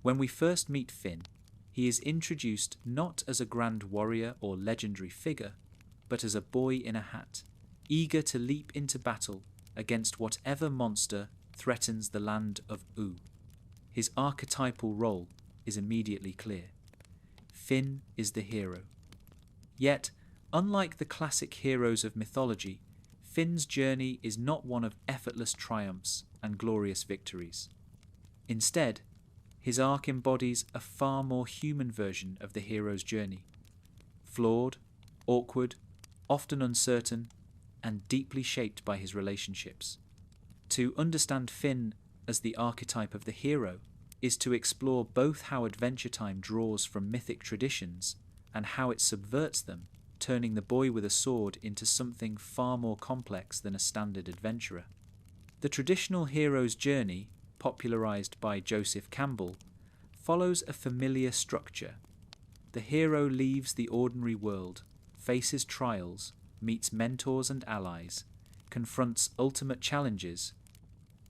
When we first meet Finn, he is introduced not as a grand warrior or legendary figure, but as a boy in a hat, eager to leap into battle against whatever monster threatens the land of Oo. His archetypal role is immediately clear. Finn is the hero. Yet, unlike the classic heroes of mythology, Finn's journey is not one of effortless triumphs and glorious victories. Instead, his arc embodies a far more human version of the hero's journey. Flawed, awkward, often uncertain, and deeply shaped by his relationships. To understand Finn as the archetype of the hero is to explore both how Adventure Time draws from mythic traditions and how it subverts them, turning the boy with a sword into something far more complex than a standard adventurer. The traditional hero's journey, popularized by Joseph Campbell, follows a familiar structure. The hero leaves the ordinary world, faces trials, meets mentors and allies, confronts ultimate challenges,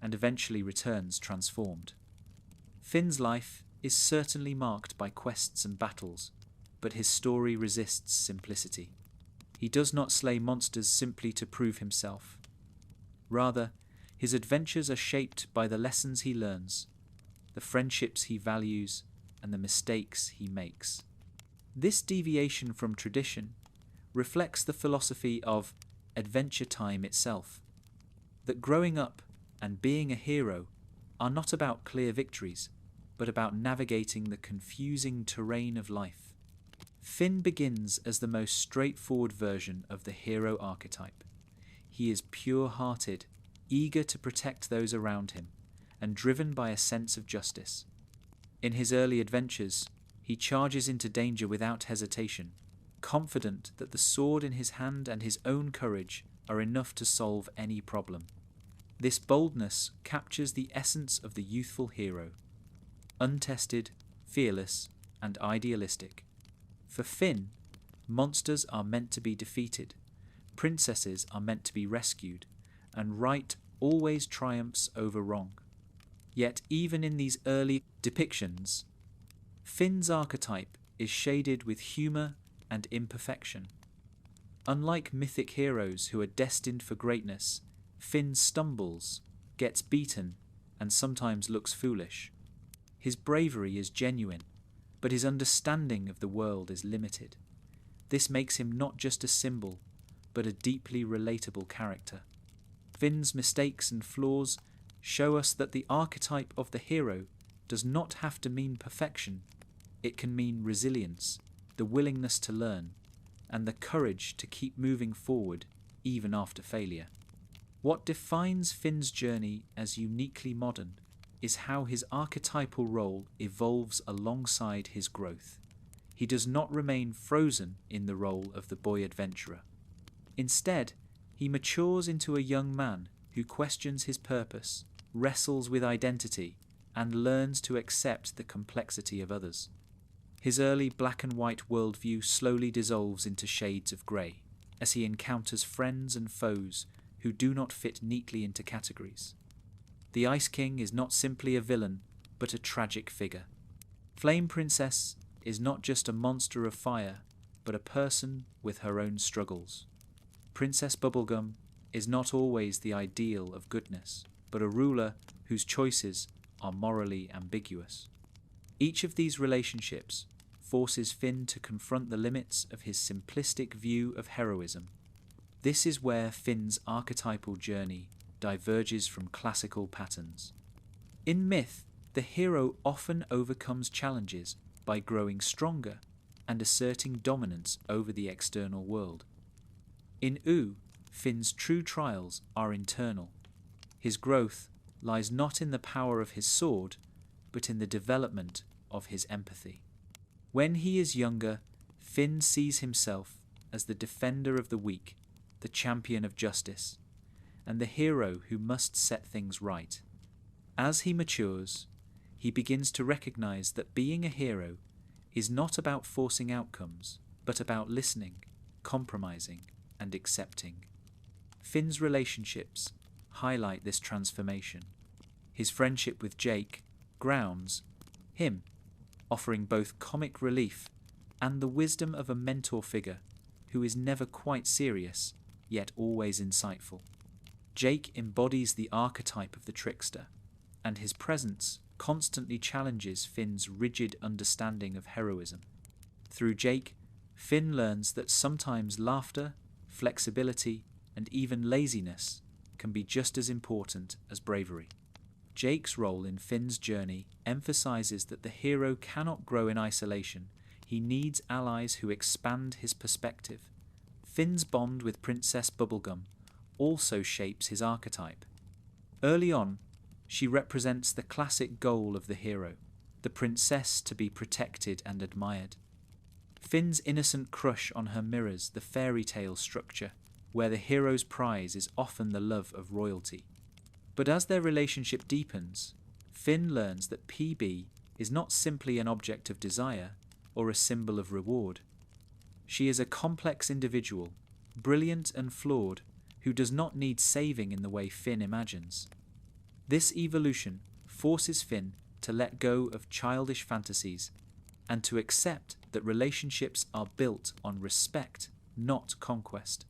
and eventually returns transformed. Finn's life is certainly marked by quests and battles, but his story resists simplicity. He does not slay monsters simply to prove himself. Rather, his adventures are shaped by the lessons he learns, the friendships he values, and the mistakes he makes. This deviation from tradition reflects the philosophy of Adventure Time itself, that growing up and being a hero are not about clear victories, but about navigating the confusing terrain of life. Finn begins as the most straightforward version of the hero archetype. He is pure-hearted, eager to protect those around him, and driven by a sense of justice. In his early adventures, he charges into danger without hesitation, confident that the sword in his hand and his own courage are enough to solve any problem. This boldness captures the essence of the youthful hero, untested, fearless, and idealistic. For Finn, monsters are meant to be defeated, princesses are meant to be rescued, and right always triumphs over wrong. Yet even in these early depictions, Finn's archetype is shaded with humour and imperfection. Unlike mythic heroes who are destined for greatness, Finn stumbles, gets beaten, and sometimes looks foolish. His bravery is genuine, but his understanding of the world is limited. This makes him not just a symbol, but a deeply relatable character. Finn's mistakes and flaws show us that the archetype of the hero does not have to mean perfection. It can mean resilience, the willingness to learn, and the courage to keep moving forward even after failure. What defines Finn's journey as uniquely modern is how his archetypal role evolves alongside his growth. He does not remain frozen in the role of the boy adventurer. Instead, he matures into a young man who questions his purpose, wrestles with identity, and learns to accept the complexity of others. His early black and white worldview slowly dissolves into shades of grey as he encounters friends and foes who do not fit neatly into categories. The Ice King is not simply a villain, but a tragic figure. Flame Princess is not just a monster of fire, but a person with her own struggles. Princess Bubblegum is not always the ideal of goodness, but a ruler whose choices are morally ambiguous. Each of these relationships forces Finn to confront the limits of his simplistic view of heroism. This is where Finn's archetypal journey diverges from classical patterns. In myth, the hero often overcomes challenges by growing stronger and asserting dominance over the external world. In Oo, Finn's true trials are internal. His growth lies not in the power of his sword, but in the development of his empathy. When he is younger, Finn sees himself as the defender of the weak, the champion of justice, and the hero who must set things right. As he matures, he begins to recognize that being a hero is not about forcing outcomes, but about listening, compromising, and accepting. Finn's relationships highlight this transformation. His friendship with Jake grounds him, offering both comic relief and the wisdom of a mentor figure who is never quite serious, yet always insightful. Jake embodies the archetype of the trickster, and his presence constantly challenges Finn's rigid understanding of heroism. Through Jake, Finn learns that sometimes laughter, flexibility, and even laziness can be just as important as bravery. Jake's role in Finn's journey emphasizes that the hero cannot grow in isolation. He needs allies who expand his perspective. Finn's bond with Princess Bubblegum also shapes his archetype. Early on, she represents the classic goal of the hero, the princess to be protected and admired. Finn's innocent crush on her mirrors the fairy tale structure, where the hero's prize is often the love of royalty. But as their relationship deepens, Finn learns that PB is not simply an object of desire or a symbol of reward. She is a complex individual, brilliant and flawed, who does not need saving in the way Finn imagines. This evolution forces Finn to let go of childish fantasies and to accept that relationships are built on respect, not conquest.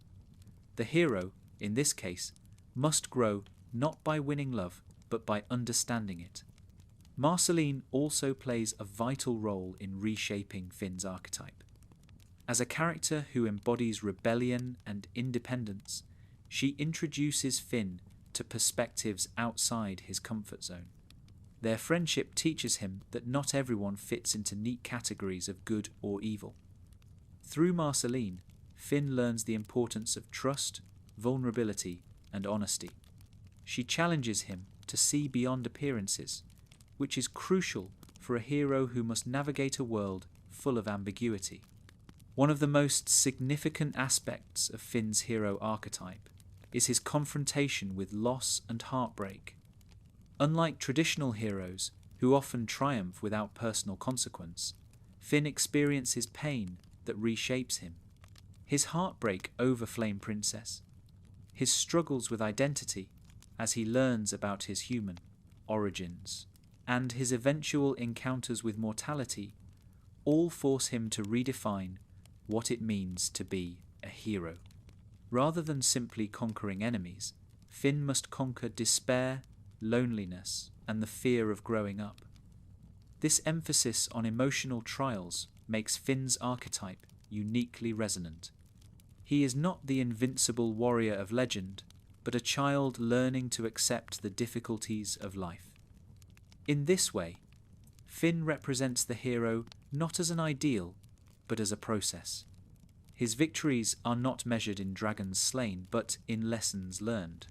The hero, in this case, must grow not by winning love, but by understanding it. Marceline also plays a vital role in reshaping Finn's archetype. As a character who embodies rebellion and independence, she introduces Finn to perspectives outside his comfort zone. Their friendship teaches him that not everyone fits into neat categories of good or evil. Through Marceline, Finn learns the importance of trust, vulnerability, and honesty. She challenges him to see beyond appearances, which is crucial for a hero who must navigate a world full of ambiguity. One of the most significant aspects of Finn's hero archetype is his confrontation with loss and heartbreak. Unlike traditional heroes, who often triumph without personal consequence, Finn experiences pain that reshapes him. His heartbreak over Flame Princess, his struggles with identity as he learns about his human origins, and his eventual encounters with mortality all force him to redefine what it means to be a hero. Rather than simply conquering enemies, Finn must conquer despair, loneliness, and the fear of growing up. This emphasis on emotional trials makes Finn's archetype uniquely resonant. He is not the invincible warrior of legend, but a child learning to accept the difficulties of life. In this way, Finn represents the hero not as an ideal, but as a process. His victories are not measured in dragons slain, but in lessons learned.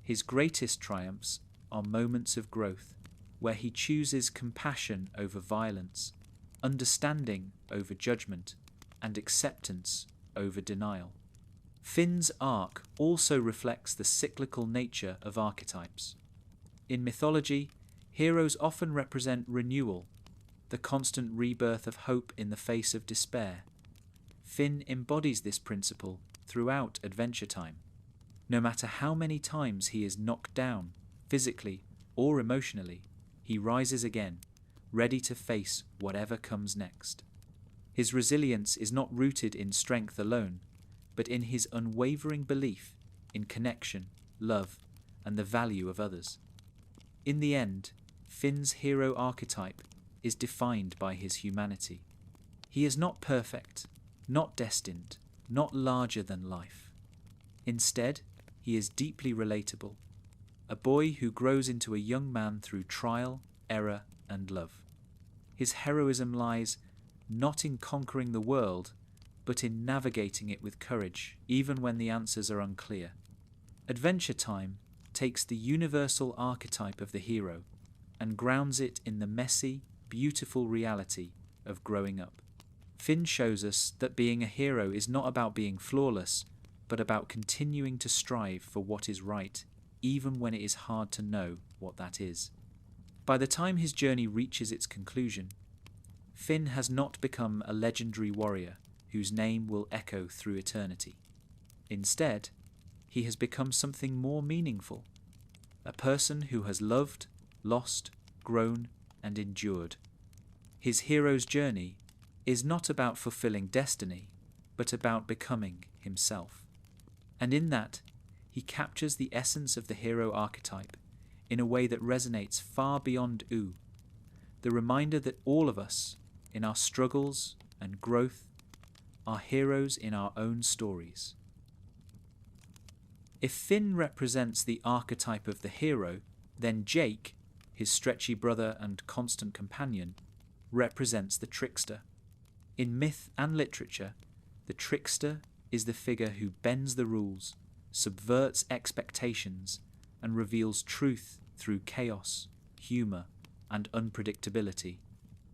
His greatest triumphs are moments of growth, where he chooses compassion over violence, understanding over judgment, and acceptance over denial. Finn's arc also reflects the cyclical nature of archetypes. In mythology, heroes often represent renewal, the constant rebirth of hope in the face of despair. Finn embodies this principle throughout Adventure Time. No matter how many times he is knocked down, physically or emotionally, he rises again, ready to face whatever comes next. His resilience is not rooted in strength alone, but in his unwavering belief in connection, love, and the value of others. In the end, Finn's hero archetype is defined by his humanity. He is not perfect, not destined, not larger than life. Instead, he is deeply relatable, a boy who grows into a young man through trial, error, and love. His heroism lies not in conquering the world, but in navigating it with courage, even when the answers are unclear. Adventure Time takes the universal archetype of the hero and grounds it in the messy, beautiful reality of growing up. Finn shows us that being a hero is not about being flawless, but about continuing to strive for what is right, even when it is hard to know what that is. By the time his journey reaches its conclusion, Finn has not become a legendary warrior whose name will echo through eternity. Instead, he has become something more meaningful, a person who has loved, lost, grown, and endured, His hero's journey is not about fulfilling destiny, but about becoming himself. And in that, he captures the essence of the hero archetype in a way that resonates far beyond ooh, the reminder that all of us, in our struggles and growth, are heroes in our own stories. If Finn represents the archetype of the hero, then Jake, his stretchy brother and constant companion, represents the trickster. In myth and literature, the trickster is the figure who bends the rules, subverts expectations, and reveals truth through chaos, humour, and unpredictability.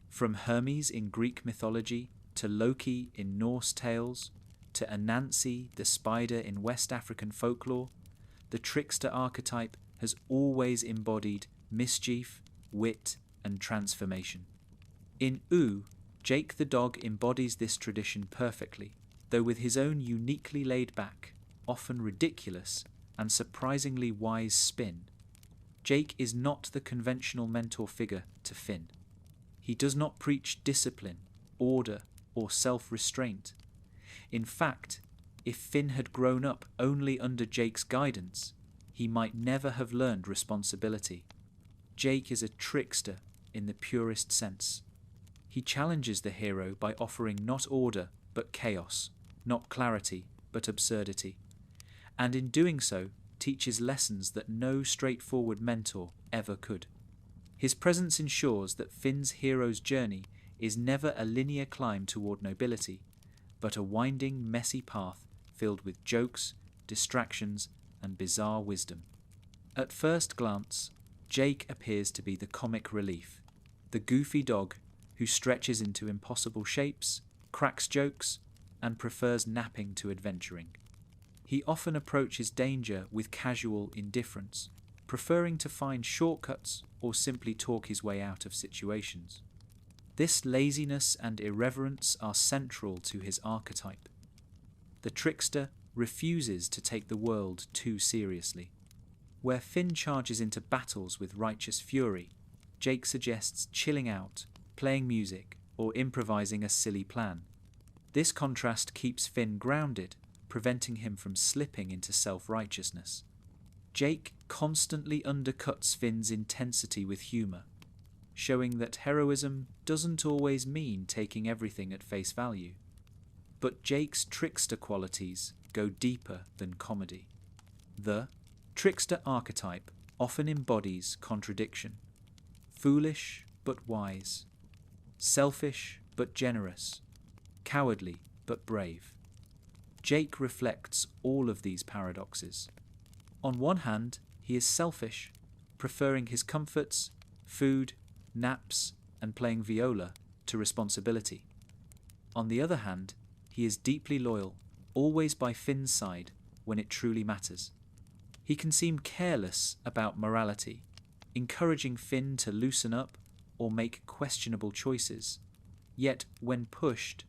From Hermes in Greek mythology, to Loki in Norse tales, to Anansi the spider in West African folklore, the trickster archetype has always embodied mischief, wit, and transformation. In Ooh, Jake the dog embodies this tradition perfectly, though with his own uniquely laid-back, often ridiculous, and surprisingly wise spin. Jake is not the conventional mentor figure to Finn. He does not preach discipline, order, or self-restraint. In fact, if Finn had grown up only under Jake's guidance, he might never have learned responsibility. Jake is a trickster in the purest sense. He challenges the hero by offering not order but chaos, not clarity but absurdity, and in doing so teaches lessons that no straightforward mentor ever could. His presence ensures that Finn's hero's journey is never a linear climb toward nobility, but a winding, messy path filled with jokes, distractions, and bizarre wisdom. At first glance, Jake appears to be the comic relief, the goofy dog who stretches into impossible shapes, cracks jokes, and prefers napping to adventuring. He often approaches danger with casual indifference, preferring to find shortcuts or simply talk his way out of situations. This laziness and irreverence are central to his archetype. The trickster refuses to take the world too seriously. Where Finn charges into battles with righteous fury, Jake suggests chilling out, playing music, or improvising a silly plan. This contrast keeps Finn grounded, preventing him from slipping into self-righteousness. Jake constantly undercuts Finn's intensity with humour, showing that heroism doesn't always mean taking everything at face value. But Jake's trickster qualities go deeper than comedy. The trickster archetype often embodies contradiction. Foolish but wise, selfish but generous, cowardly but brave. Jake reflects all of these paradoxes. On one hand, he is selfish, preferring his comforts, food, naps, and playing viola to responsibility. On the other hand, he is deeply loyal, always by Finn's side when it truly matters. He can seem careless about morality, encouraging Finn to loosen up or make questionable choices. Yet, when pushed,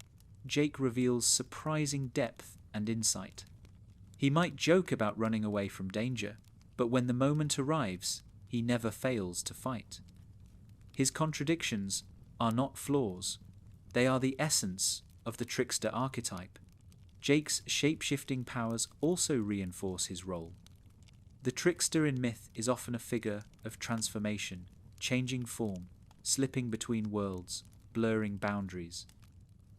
Jake reveals surprising depth and insight. He might joke about running away from danger, but when the moment arrives, he never fails to fight. His contradictions are not flaws, they are the essence of the trickster archetype. Jake's shape-shifting powers also reinforce his role. The trickster in myth is often a figure of transformation, changing form, slipping between worlds, blurring boundaries.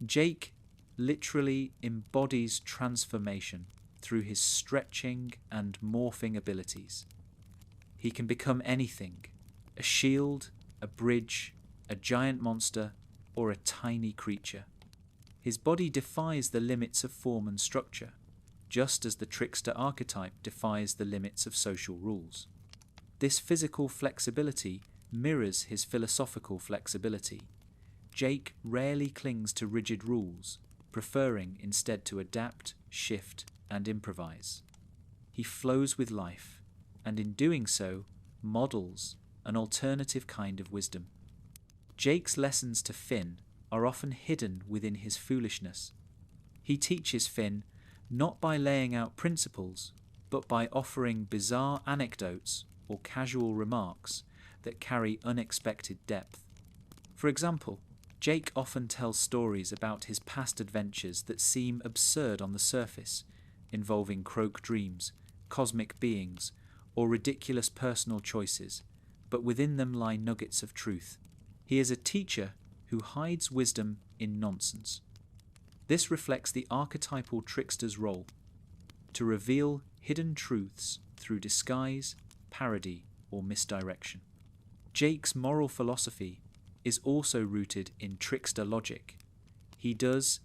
Jake literally embodies transformation through his stretching and morphing abilities. He can become anything: a shield, a bridge, a giant monster, or a tiny creature. His body defies the limits of form and structure, just as the trickster archetype defies the limits of social rules. This physical flexibility mirrors his philosophical flexibility. Jake rarely clings to rigid rules, preferring instead to adapt, shift, and improvise. He flows with life, and in doing so, models an alternative kind of wisdom. Jake's lessons to Finn are often hidden within his foolishness. He teaches Finn not by laying out principles, but by offering bizarre anecdotes or casual remarks that carry unexpected depth. For example, Jake often tells stories about his past adventures that seem absurd on the surface, involving croak dreams, cosmic beings, or ridiculous personal choices, but within them lie nuggets of truth. He is a teacher who hides wisdom in nonsense. This reflects the archetypal trickster's role, to reveal hidden truths through disguise, parody, or misdirection. Jake's moral philosophy is also rooted in trickster logic. He does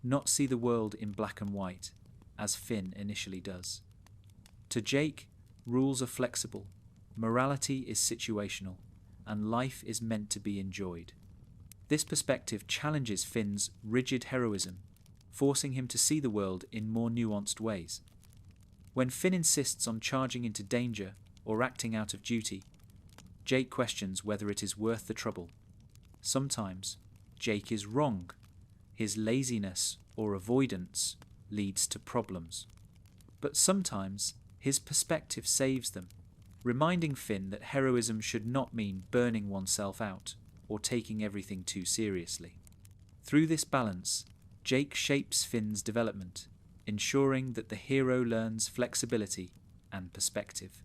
not see the world in black and white, as Finn initially does. To Jake, rules are flexible, morality is situational, and life is meant to be enjoyed. This perspective challenges Finn's rigid heroism, forcing him to see the world in more nuanced ways. When Finn insists on charging into danger or acting out of duty, Jake questions whether it is worth the trouble. Sometimes, Jake is wrong. His laziness or avoidance leads to problems. But sometimes, his perspective saves them, reminding Finn that heroism should not mean burning oneself out or taking everything too seriously. Through this balance, Jake shapes Finn's development, ensuring that the hero learns flexibility and perspective.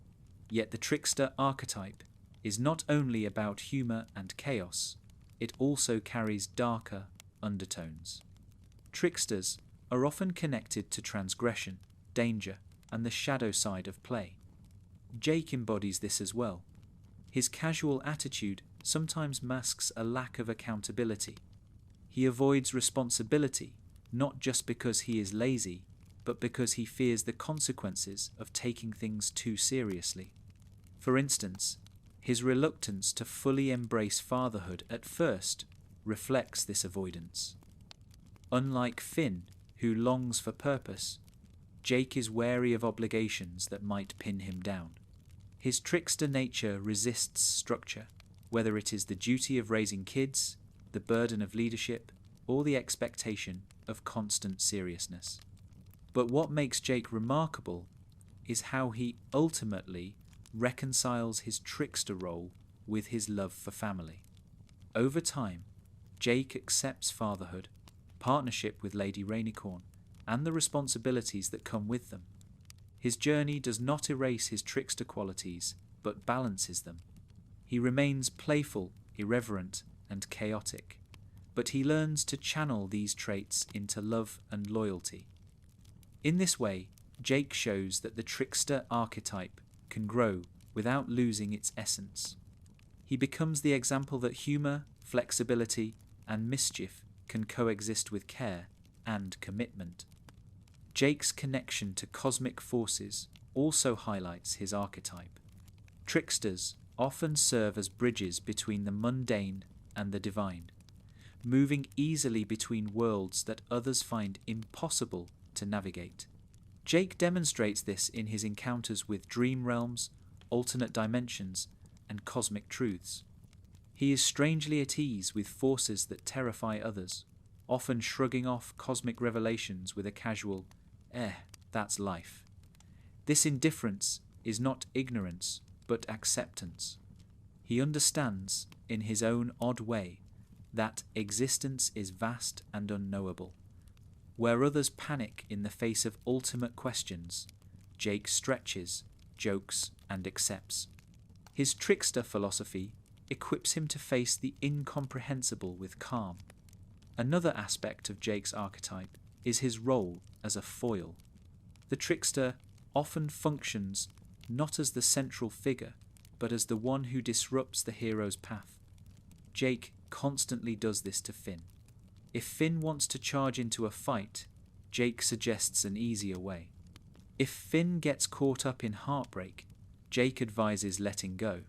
Yet the trickster archetype is not only about humour and chaos, it also carries darker undertones. Tricksters are often connected to transgression, danger, and the shadow side of play. Jake embodies this as well. His casual attitude sometimes masks a lack of accountability. He avoids responsibility, not just because he is lazy, but because he fears the consequences of taking things too seriously. For instance, his reluctance to fully embrace fatherhood at first reflects this avoidance. Unlike Finn, who longs for purpose, Jake is wary of obligations that might pin him down. His trickster nature resists structure, whether it is the duty of raising kids, the burden of leadership, or the expectation of constant seriousness. But what makes Jake remarkable is how he ultimately reconciles his trickster role with his love for family. Over time, Jake accepts fatherhood, partnership with Lady Rainicorn, and the responsibilities that come with them. His journey does not erase his trickster qualities, but balances them. He remains playful, irreverent, and chaotic, but he learns to channel these traits into love and loyalty. In this way, Jake shows that the trickster archetype can grow without losing its essence. He becomes the example that humour, flexibility, and mischief can coexist with care and commitment. Jake's connection to cosmic forces also highlights his archetype. Tricksters often serve as bridges between the mundane and the divine, moving easily between worlds that others find impossible to navigate. Jake demonstrates this in his encounters with dream realms, alternate dimensions, and cosmic truths. He is strangely at ease with forces that terrify others, often shrugging off cosmic revelations with a casual, that's life. This indifference is not ignorance, but acceptance. He understands, in his own odd way, that existence is vast and unknowable. Where others panic in the face of ultimate questions, Jake stretches, jokes, and accepts. His trickster philosophy equips him to face the incomprehensible with calm. Another aspect of Jake's archetype is his role as a foil. The trickster often functions not as the central figure, but as the one who disrupts the hero's path. Jake constantly does this to Finn. If Finn wants to charge into a fight, Jake suggests an easier way. If Finn gets caught up in heartbreak, Jake advises letting go.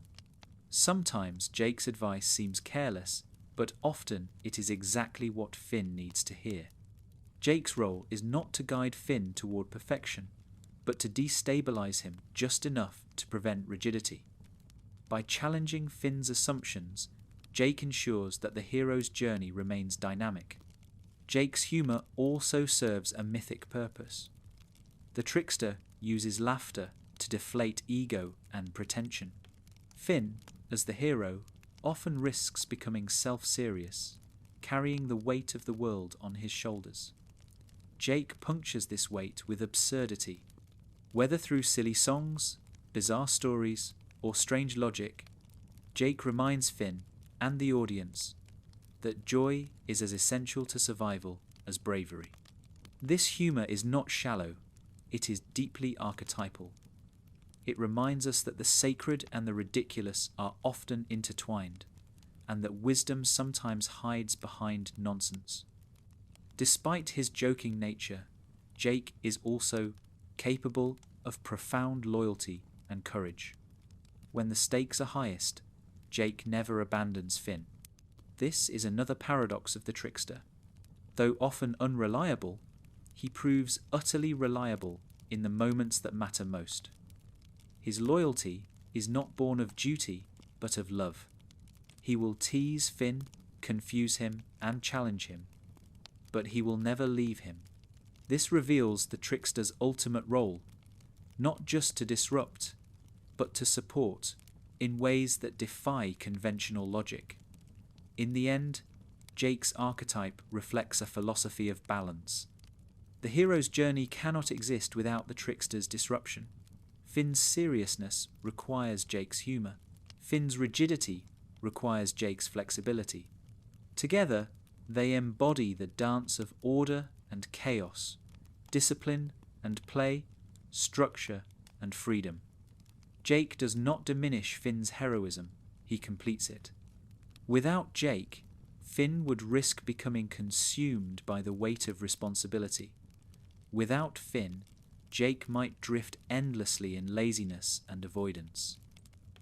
Sometimes Jake's advice seems careless, but often it is exactly what Finn needs to hear. Jake's role is not to guide Finn toward perfection, but to destabilize him just enough to prevent rigidity. By challenging Finn's assumptions, Jake ensures that the hero's journey remains dynamic. Jake's humour also serves a mythic purpose. The trickster uses laughter to deflate ego and pretension. Finn, as the hero, often risks becoming self-serious, carrying the weight of the world on his shoulders. Jake punctures this weight with absurdity. Whether through silly songs, bizarre stories, or strange logic, Jake reminds Finn and the audience that joy is as essential to survival as bravery. This humour is not shallow, it is deeply archetypal. It reminds us that the sacred and the ridiculous are often intertwined, and that wisdom sometimes hides behind nonsense. Despite his joking nature, Jake is also capable of profound loyalty and courage. When the stakes are highest, Jake never abandons Finn. This is another paradox of the Trickster. Though often unreliable, he proves utterly reliable in the moments that matter most. His loyalty is not born of duty, but of love. He will tease Finn, confuse him, and challenge him, but he will never leave him. This reveals the Trickster's ultimate role, not just to disrupt, but to support in ways that defy conventional logic. In the end, Jake's archetype reflects a philosophy of balance. The hero's journey cannot exist without the Trickster's disruption. Finn's seriousness requires Jake's humour. Finn's rigidity requires Jake's flexibility. Together, they embody the dance of order and chaos, discipline and play, structure and freedom. Jake does not diminish Finn's heroism, he completes it. Without Jake, Finn would risk becoming consumed by the weight of responsibility. Without Finn, Jake might drift endlessly in laziness and avoidance.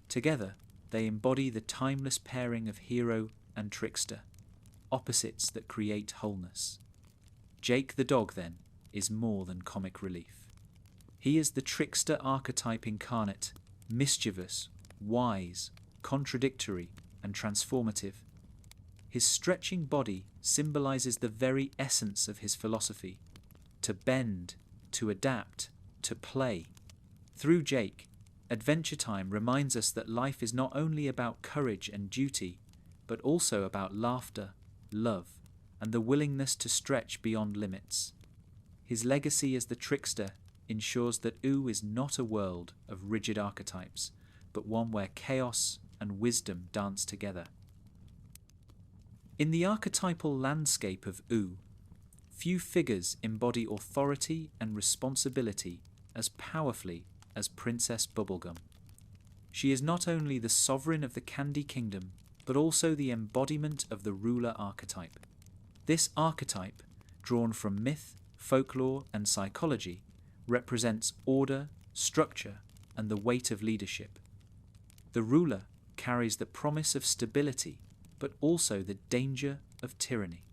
Together, they embody the timeless pairing of hero and trickster, opposites that create wholeness. Jake the dog, then, is more than comic relief. He is the trickster archetype incarnate, mischievous, wise, contradictory, and transformative. His stretching body symbolizes the very essence of his philosophy: to bend, to adapt, to play. Through Jake, Adventure Time reminds us that life is not only about courage and duty, but also about laughter, love, and the willingness to stretch beyond limits. His legacy as the Trickster ensures that OO is not a world of rigid archetypes, but one where chaos and wisdom dance together. In the archetypal landscape of OO, few figures embody authority and responsibility as powerfully as Princess Bubblegum. She is not only the sovereign of the Candy Kingdom, but also the embodiment of the ruler archetype. This archetype, drawn from myth, folklore, and psychology, represents order, structure, and the weight of leadership. The ruler carries the promise of stability, but also the danger of tyranny.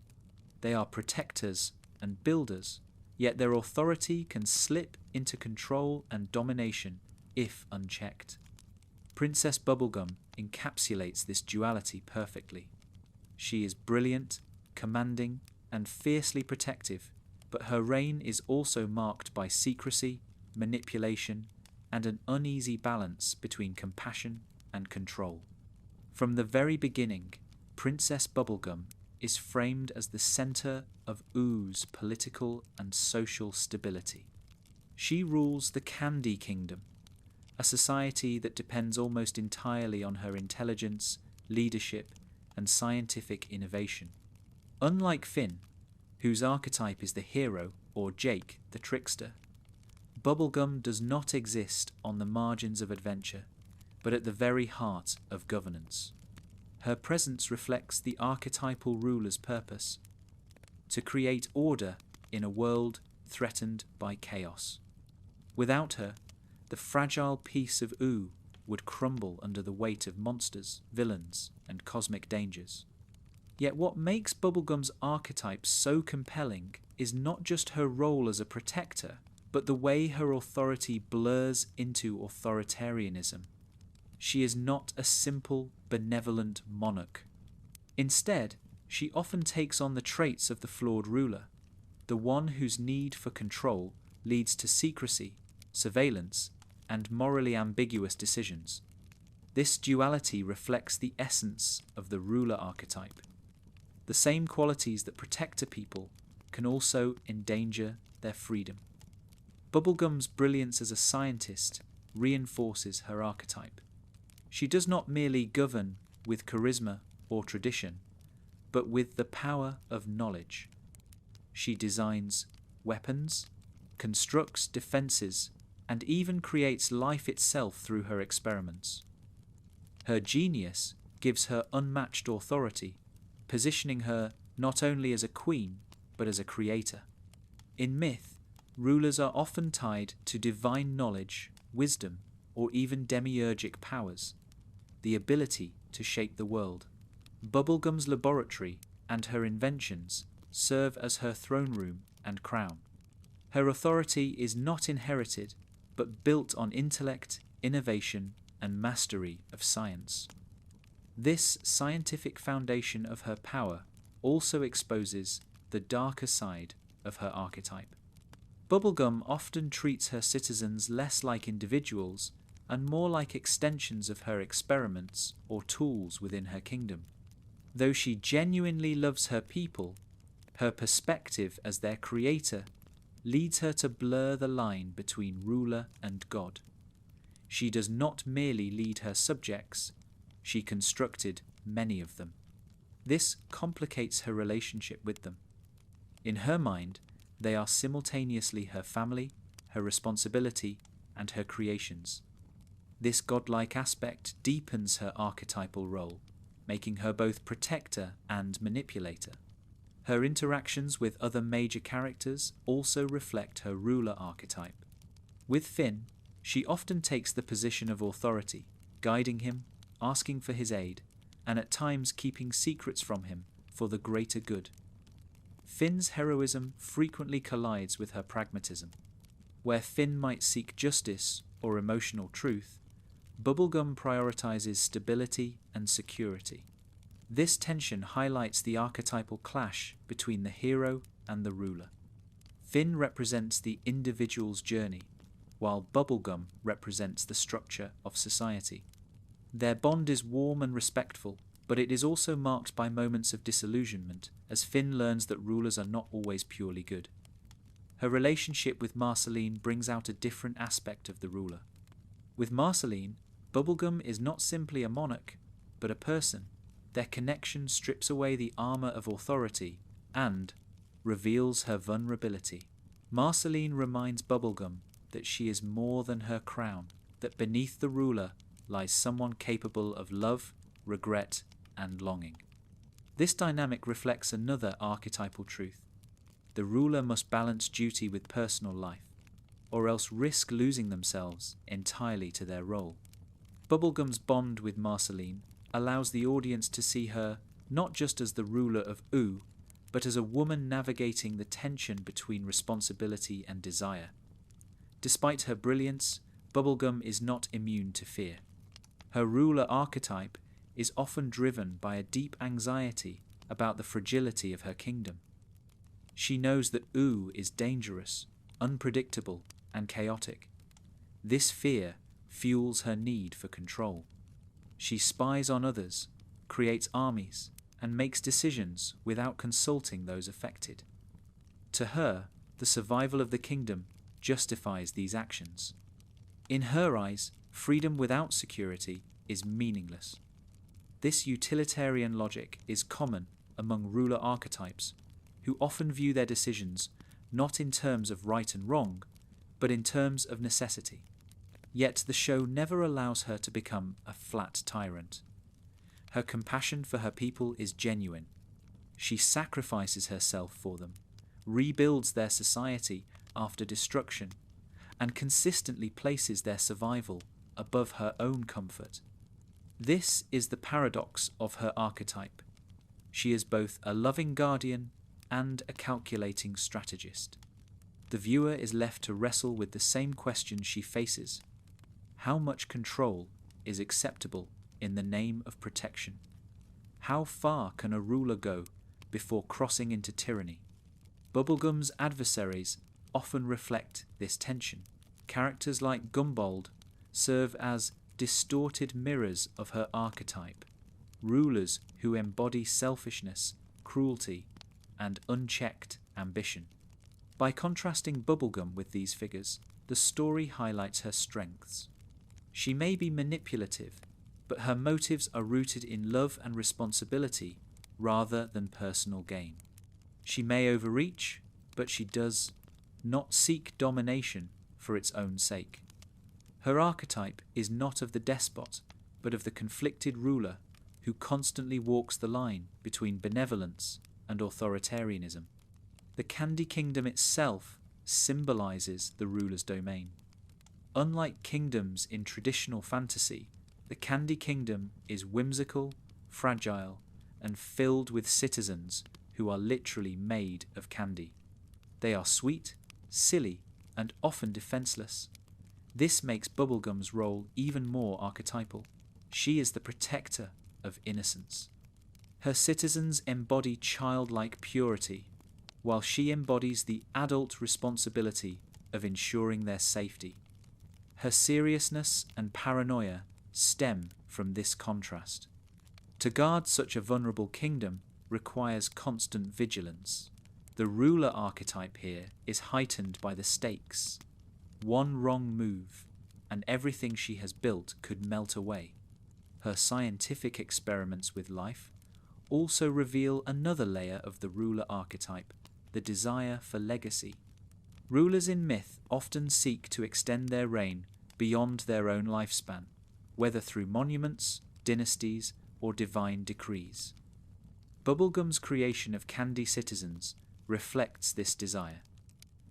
They are protectors and builders, yet their authority can slip into control and domination if unchecked. Princess Bubblegum encapsulates this duality perfectly. She is brilliant, commanding, and fiercely protective, but her reign is also marked by secrecy, manipulation, and an uneasy balance between compassion and control. From the very beginning, Princess Bubblegum is framed as the centre of OO's political and social stability. She rules the Candy Kingdom, a society that depends almost entirely on her intelligence, leadership, and scientific innovation. Unlike Finn, whose archetype is the hero, or Jake, the trickster, Bubblegum does not exist on the margins of adventure, but at the very heart of governance. Her presence reflects the archetypal ruler's purpose: to create order in a world threatened by chaos. Without her, the fragile peace of OO would crumble under the weight of monsters, villains, and cosmic dangers. Yet what makes Bubblegum's archetype so compelling is not just her role as a protector, but the way her authority blurs into authoritarianism. She is not a simple, benevolent monarch. Instead, she often takes on the traits of the flawed ruler, the one whose need for control leads to secrecy, surveillance, and morally ambiguous decisions. This duality reflects the essence of the ruler archetype. The The same qualities that protect a people can also endanger their freedom. Bubblegum's brilliance as a scientist reinforces her archetype. She does not merely govern with charisma or tradition, but with the power of knowledge. She designs weapons, constructs defenses, and even creates life itself through her experiments. Her genius gives her unmatched authority, positioning her not only as a queen, but as a creator. In myth, rulers are often tied to divine knowledge, wisdom, or even demiurgic powers, the ability to shape the world. Bubblegum's laboratory and her inventions serve as her throne room and crown. Her authority is not inherited, but built on intellect, innovation, and mastery of science. This scientific foundation of her power also exposes the darker side of her archetype. Bubblegum often treats her citizens less like individuals and more like extensions of her experiments or tools within her kingdom. Though she genuinely loves her people, her perspective as their creator leads her to blur the line between ruler and god. She does not merely lead her subjects, she constructed many of them. This complicates her relationship with them. In her mind, they are simultaneously her family, her responsibility, and her creations. This godlike aspect deepens her archetypal role, making her both protector and manipulator. Her interactions with other major characters also reflect her ruler archetype. With Finn, she often takes the position of authority, guiding him, asking for his aid, and at times keeping secrets from him for the greater good. Finn's heroism frequently collides with her pragmatism. Where Finn might seek justice or emotional truth, Bubblegum prioritizes stability and security. This tension highlights the archetypal clash between the hero and the ruler. Finn represents the individual's journey, while Bubblegum represents the structure of society. Their bond is warm and respectful, but it is also marked by moments of disillusionment as Finn learns that rulers are not always purely good. Her relationship with Marceline brings out a different aspect of the ruler. With Marceline, Bubblegum is not simply a monarch, but a person. Their connection strips away the armor of authority and reveals her vulnerability. Marceline reminds Bubblegum that she is more than her crown, that beneath the ruler lies someone capable of love, regret, and longing. This dynamic reflects another archetypal truth. The ruler must balance duty with personal life, or else risk losing themselves entirely to their role. Bubblegum's bond with Marceline allows the audience to see her not just as the ruler of Ooo, but as a woman navigating the tension between responsibility and desire. Despite her brilliance, Bubblegum is not immune to fear. Her ruler archetype is often driven by a deep anxiety about the fragility of her kingdom. She knows that Ooo is dangerous, unpredictable, and chaotic. This fear fuels her need for control. She spies on others, creates armies, and makes decisions without consulting those affected. To her, the survival of the kingdom justifies these actions. In her eyes, freedom without security is meaningless. This utilitarian logic is common among ruler archetypes, who often view their decisions not in terms of right and wrong, but in terms of necessity. Yet the show never allows her to become a flat tyrant. Her compassion for her people is genuine. She sacrifices herself for them, rebuilds their society after destruction, and consistently places their survival above her own comfort. This is the paradox of her archetype. She is both a loving guardian and a calculating strategist. The viewer is left to wrestle with the same questions she faces. How much control is acceptable in the name of protection? How far can a ruler go before crossing into tyranny? Bubblegum's adversaries often reflect this tension. Characters like Gumbold serve as distorted mirrors of her archetype, rulers who embody selfishness, cruelty and unchecked ambition. By contrasting Bubblegum with these figures, the story highlights her strengths. She may be manipulative, but her motives are rooted in love and responsibility rather than personal gain. She may overreach, but she does not seek domination for its own sake. Her archetype is not of the despot, but of the conflicted ruler who constantly walks the line between benevolence and authoritarianism. The Candy Kingdom itself symbolizes the ruler's domain. Unlike kingdoms in traditional fantasy, the Candy Kingdom is whimsical, fragile, and filled with citizens who are literally made of candy. They are sweet, silly, and often defenseless. This makes Bubblegum's role even more archetypal. She is the protector of innocence. Her citizens embody childlike purity, while she embodies the adult responsibility of ensuring their safety. Her seriousness and paranoia stem from this contrast. To guard such a vulnerable kingdom requires constant vigilance. The ruler archetype here is heightened by the stakes. One wrong move, and everything she has built could melt away. Her scientific experiments with life also reveal another layer of the ruler archetype, the desire for legacy. Rulers in myth often seek to extend their reign beyond their own lifespan, whether through monuments, dynasties, or divine decrees. Bubblegum's creation of candy citizens reflects this desire.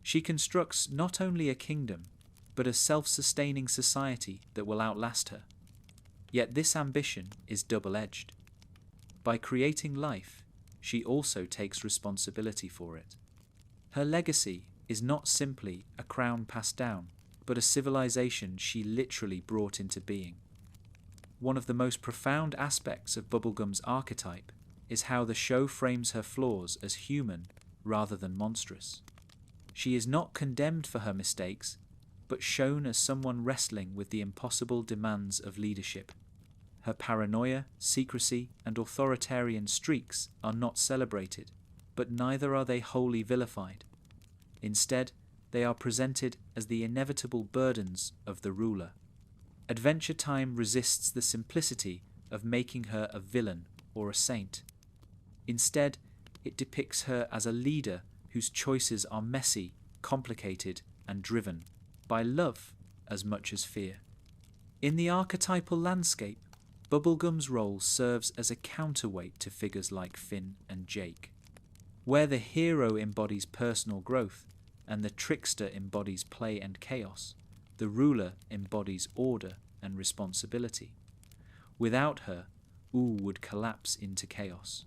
She constructs not only a kingdom, but a self-sustaining society that will outlast her. Yet this ambition is double-edged. By creating life, she also takes responsibility for it. Her legacy is not simply a crown passed down, but a civilization she literally brought into being. One of the most profound aspects of Bubblegum's archetype is how the show frames her flaws as human rather than monstrous. She is not condemned for her mistakes, but shown as someone wrestling with the impossible demands of leadership. Her paranoia, secrecy, and authoritarian streaks are not celebrated, but neither are they wholly vilified. Instead, they are presented as the inevitable burdens of the ruler. Adventure Time resists the simplicity of making her a villain or a saint. Instead, it depicts her as a leader whose choices are messy, complicated, and driven by love as much as fear. In the archetypal landscape, Bubblegum's role serves as a counterweight to figures like Finn and Jake. Where the hero embodies personal growth and the trickster embodies play and chaos, the ruler embodies order and responsibility. Without her, Ooh would collapse into chaos.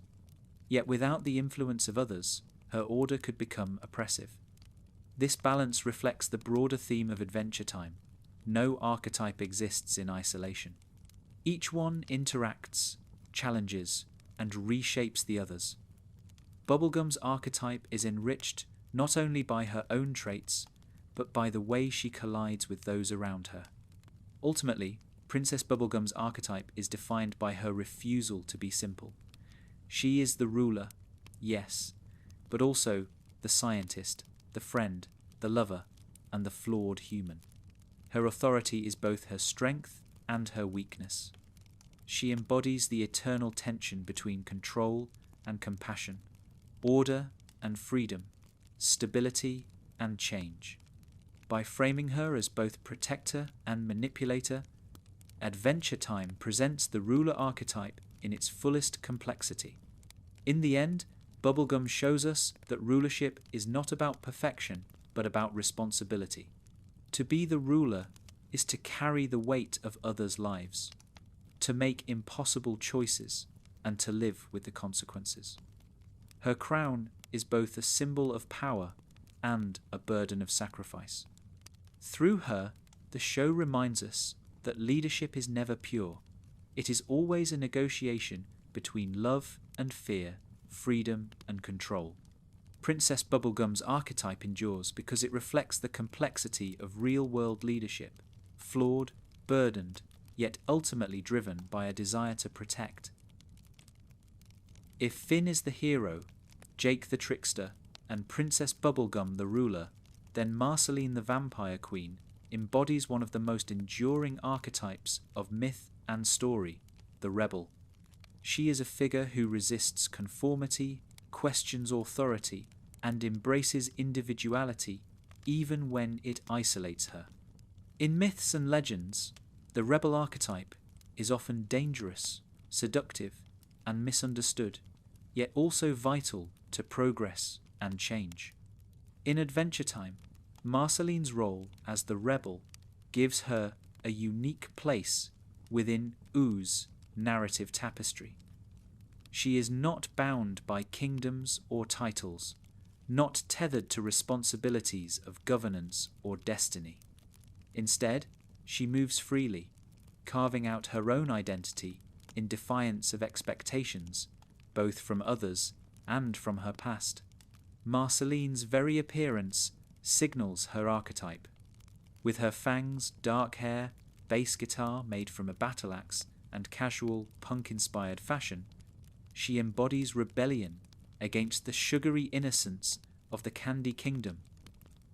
Yet without the influence of others, her order could become oppressive. This balance reflects the broader theme of Adventure Time. No archetype exists in isolation. Each one interacts, challenges, and reshapes the others. Bubblegum's archetype is enriched not only by her own traits, but by the way she collides with those around her. Ultimately, Princess Bubblegum's archetype is defined by her refusal to be simple. She is the ruler, yes, but also the scientist, the friend, the lover, and the flawed human. Her authority is both her strength and her weakness. She embodies the eternal tension between control and compassion, order and freedom, stability and change. By framing her as both protector and manipulator, Adventure Time presents the ruler archetype in its fullest complexity. In the end, Bubblegum shows us that rulership is not about perfection, but about responsibility. To be the ruler is to carry the weight of others' lives, to make impossible choices, and to live with the consequences. Her crown is both a symbol of power and a burden of sacrifice. Through her, the show reminds us that leadership is never pure. It is always a negotiation between love and fear, freedom and control. Princess Bubblegum's archetype endures because it reflects the complexity of real-world leadership, flawed, burdened, yet ultimately driven by a desire to protect. If Finn is the hero, Jake the Trickster, and Princess Bubblegum the Ruler, then Marceline the Vampire Queen embodies one of the most enduring archetypes of myth and story, the rebel. She is a figure who resists conformity, questions authority, and embraces individuality even when it isolates her. In myths and legends, the rebel archetype is often dangerous, seductive, and misunderstood, yet also vital to progress and change. In Adventure Time, Marceline's role as the rebel gives her a unique place within Oo's narrative tapestry. She is not bound by kingdoms or titles, not tethered to responsibilities of governance or destiny. Instead, she moves freely, carving out her own identity in defiance of expectations, both from others and from her past. Marceline's very appearance signals her archetype. With her fangs, dark hair, bass guitar made from a battle axe, and casual, punk-inspired fashion, she embodies rebellion against the sugary innocence of the Candy Kingdom,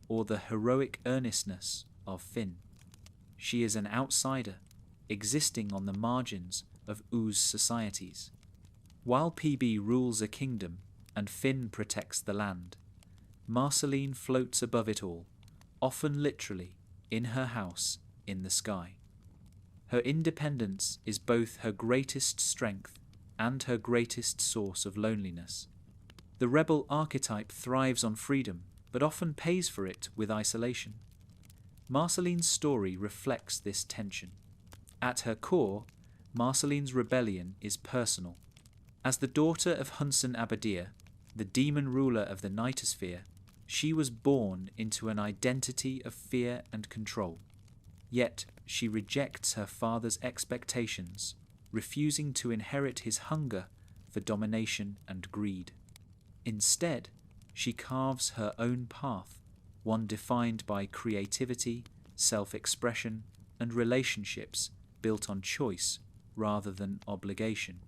or the heroic earnestness of Finn. She is an outsider, existing on the margins of Ooze societies. While PB rules a kingdom and Finn protects the land, Marceline floats above it all, often literally in her house in the sky. Her independence is both her greatest strength and her greatest source of loneliness. The rebel archetype thrives on freedom, but often pays for it with isolation. Marceline's story reflects this tension. At her core, Marceline's rebellion is personal. As the daughter of Hunson Abadeer, the demon ruler of the Nightosphere, she was born into an identity of fear and control. Yet she rejects her father's expectations, refusing to inherit his hunger for domination and greed. Instead, she carves her own path, one defined by creativity, self-expression, and relationships built on choice rather than obligation.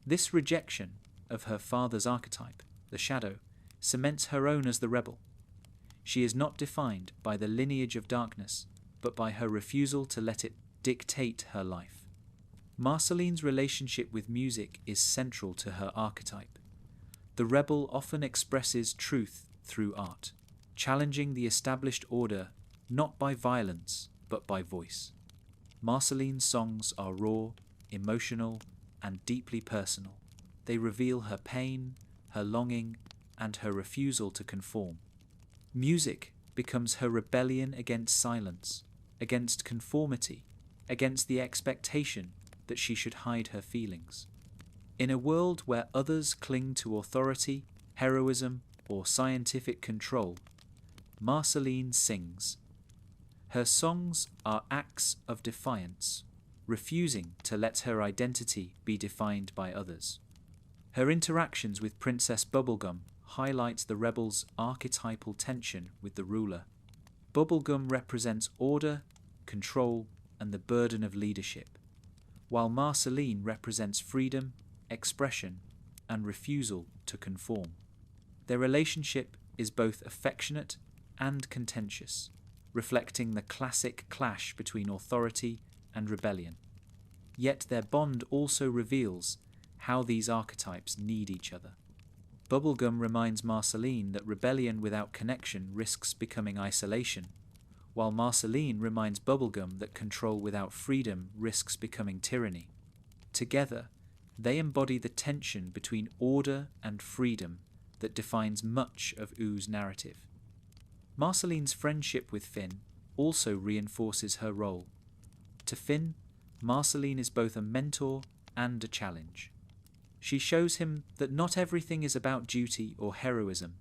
This rejection of her father's archetype, the Shadow, cements her own as the rebel. She is not defined by the lineage of darkness, but by her refusal to let it dictate her life. Marceline's relationship with music is central to her archetype. The rebel often expresses truth through art, challenging the established order not by violence, but by voice. Marceline's songs are raw, emotional, and deeply personal. They reveal her pain, her longing, and her refusal to conform. Music becomes her rebellion against silence, against conformity, against the expectation that she should hide her feelings. In a world where others cling to authority, heroism, or scientific control, Marceline sings. Her songs are acts of defiance, refusing to let her identity be defined by others. Her interactions with Princess Bubblegum highlights the rebel's archetypal tension with the ruler. Bubblegum represents order, control, and the burden of leadership, while Marceline represents freedom, expression, and refusal to conform. Their relationship is both affectionate and contentious, reflecting the classic clash between authority and rebellion. Yet their bond also reveals how these archetypes need each other. Bubblegum reminds Marceline that rebellion without connection risks becoming isolation, while Marceline reminds Bubblegum that control without freedom risks becoming tyranny. Together, they embody the tension between order and freedom that defines much of Oo's narrative. Marceline's friendship with Finn also reinforces her role. To Finn, Marceline is both a mentor and a challenge. She shows him that not everything is about duty or heroism.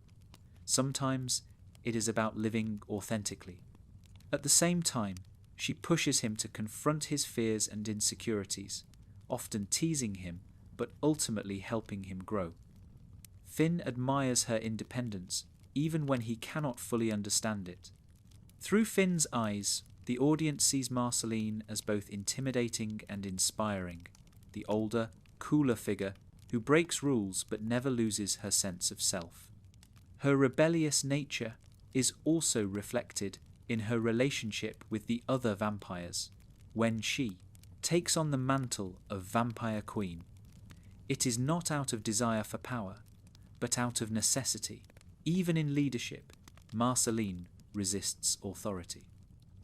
Sometimes it is about living authentically. At the same time, she pushes him to confront his fears and insecurities, often teasing him, but ultimately helping him grow. Finn admires her independence, even when he cannot fully understand it. Through Finn's eyes, the audience sees Marceline as both intimidating and inspiring, the older, cooler figure who breaks rules but never loses her sense of self. Her rebellious nature is also reflected in her relationship with the other vampires, when she takes on the mantle of Vampire Queen. It is not out of desire for power, but out of necessity. Even in leadership, Marceline resists authority.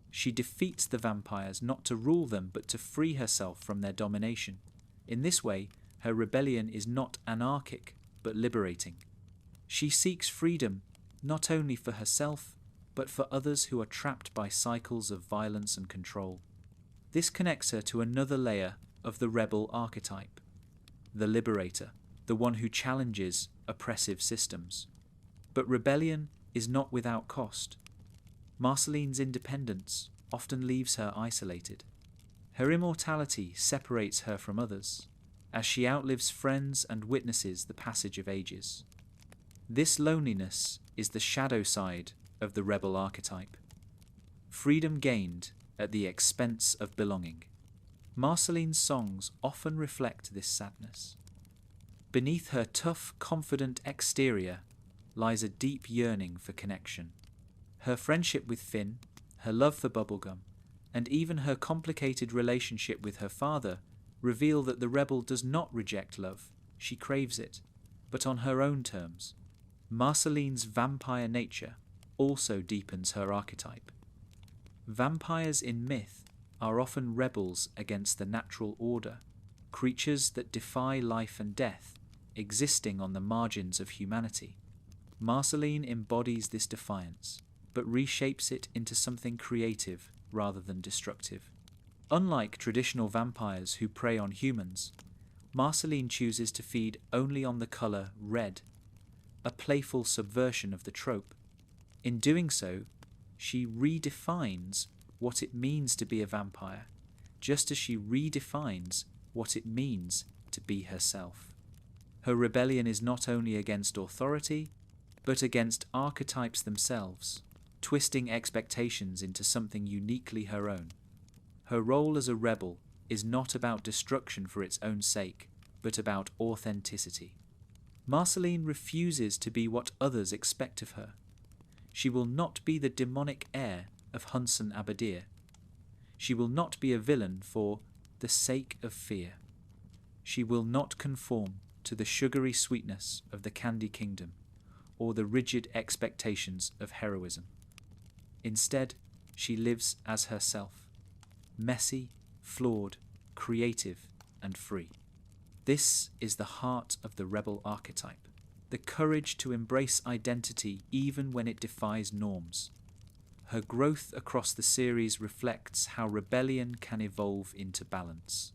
She defeats the vampires not to rule them but to free herself from their domination. In this way, her rebellion is not anarchic but liberating. She seeks freedom not only for herself but for others who are trapped by cycles of violence and control. This connects her to another layer of the rebel archetype, the liberator, the one who challenges oppressive systems. But rebellion is not without cost. Marceline's independence often leaves her isolated. Her immortality separates her from others, as she outlives friends and witnesses the passage of ages. This loneliness is the shadow side of the rebel archetype. Freedom gained at the expense of belonging. Marceline's songs often reflect this sadness. Beneath her tough, confident exterior lies a deep yearning for connection. Her friendship with Finn, her love for Bubblegum, and even her complicated relationship with her father reveal that the rebel does not reject love, she craves it, but on her own terms. Marceline's vampire nature also deepens her archetype. Vampires in myth are often rebels against the natural order, creatures that defy life and death, existing on the margins of humanity. Marceline embodies this defiance, but reshapes it into something creative rather than destructive. Unlike traditional vampires who prey on humans, Marceline chooses to feed only on the colour red, a playful subversion of the trope. In doing so, she redefines what it means to be a vampire, just as she redefines what it means to be herself. Her rebellion is not only against authority, but against archetypes themselves, twisting expectations into something uniquely her own. Her role as a rebel is not about destruction for its own sake, but about authenticity. Marceline refuses to be what others expect of her. She will not be the demonic heir of Hunson Abadeer. She will not be a villain for the sake of fear. She will not conform to the sugary sweetness of the Candy Kingdom or the rigid expectations of heroism. Instead, she lives as herself, messy, flawed, creative, and free. This is the heart of the rebel archetype, the courage to embrace identity even when it defies norms. Her growth across the series reflects how rebellion can evolve into balance.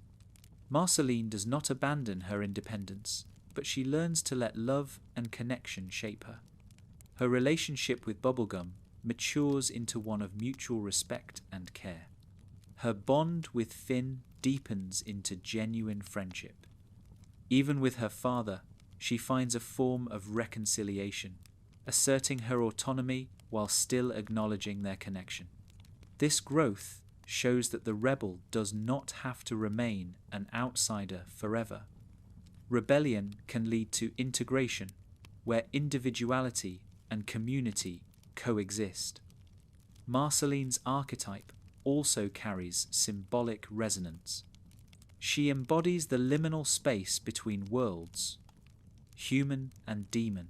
Marceline does not abandon her independence, but she learns to let love and connection shape her. Her relationship with Bubblegum matures into one of mutual respect and care. Her bond with Finn deepens into genuine friendship. Even with her father, she finds a form of reconciliation, asserting her autonomy while still acknowledging their connection. This growth shows that the rebel does not have to remain an outsider forever. Rebellion can lead to integration, where individuality and community coexist. Marceline's archetype also carries symbolic resonance. She embodies the liminal space between worlds, human and demon,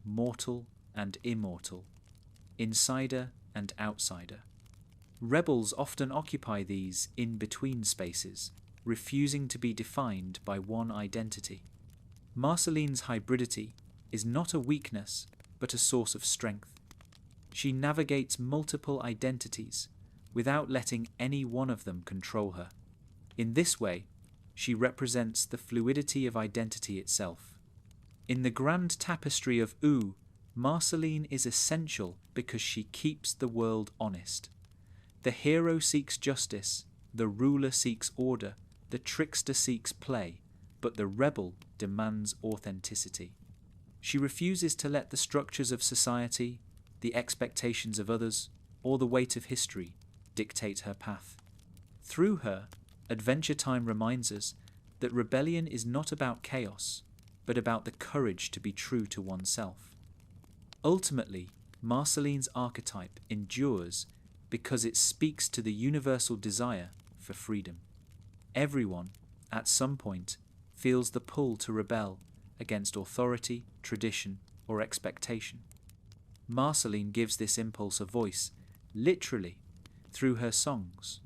mortal and immortal, insider and outsider. Rebels often occupy these in-between spaces, refusing to be defined by one identity. Marceline's hybridity is not a weakness, but a source of strength. She navigates multiple identities without letting any one of them control her. In this way, she represents the fluidity of identity itself. In the grand tapestry of Oo, Marceline is essential because she keeps the world honest. The hero seeks justice, the ruler seeks order, the trickster seeks play, but the rebel demands authenticity. She refuses to let the structures of society, the expectations of others, or the weight of history dictate her path. Through her, Adventure Time reminds us that rebellion is not about chaos, but about the courage to be true to oneself. Ultimately, Marceline's archetype endures because it speaks to the universal desire for freedom. Everyone, at some point, feels the pull to rebel against authority, tradition, or expectation. Marceline gives this impulse a voice, literally, through her songs,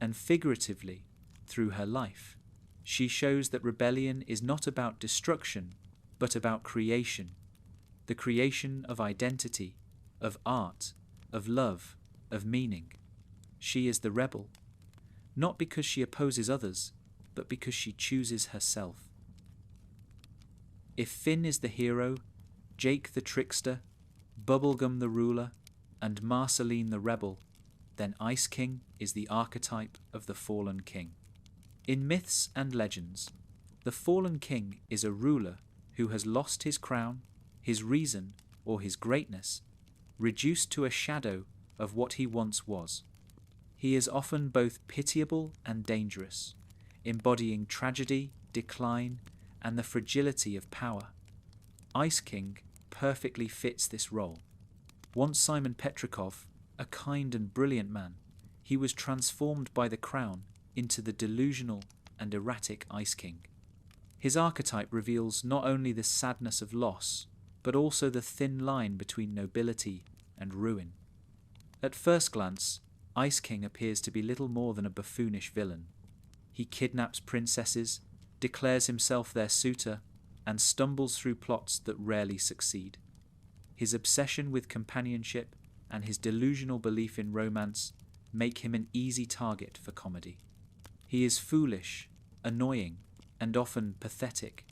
and figuratively, through her life. She shows that rebellion is not about destruction, but about creation, the creation of identity, of art, of love, of meaning. She is the rebel, not because she opposes others, but because she chooses herself. If Finn is the hero, Jake the Trickster, Bubblegum the Ruler, and Marceline the Rebel, then Ice King is the archetype of the fallen king. In myths and legends, the fallen king is a ruler who has lost his crown, his reason, or his greatness, reduced to a shadow of what he once was. He is often both pitiable and dangerous, embodying tragedy, decline, and the fragility of power. Ice King perfectly fits this role. Once Simon Petrikov, a kind and brilliant man, he was transformed by the crown into the delusional and erratic Ice King. His archetype reveals not only the sadness of loss, but also the thin line between nobility and ruin. At first glance, Ice King appears to be little more than a buffoonish villain. He kidnaps princesses, declares himself their suitor, and stumbles through plots that rarely succeed. His obsession with companionship and his delusional belief in romance make him an easy target for comedy. He is foolish, annoying, and often pathetic.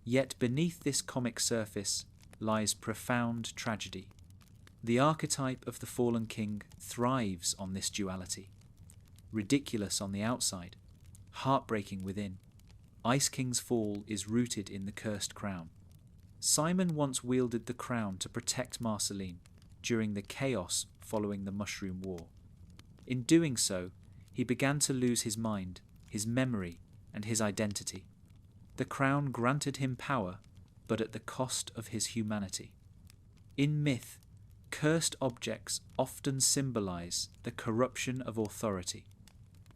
Yet beneath this comic surface lies profound tragedy. The archetype of the fallen king thrives on this duality. Ridiculous on the outside, heartbreaking within, Ice King's fall is rooted in the cursed crown. Simon once wielded the crown to protect Marceline during the chaos following the Mushroom War. In doing so, he began to lose his mind, his memory, and his identity. The crown granted him power, but at the cost of his humanity. In myth, cursed objects often symbolize the corruption of authority.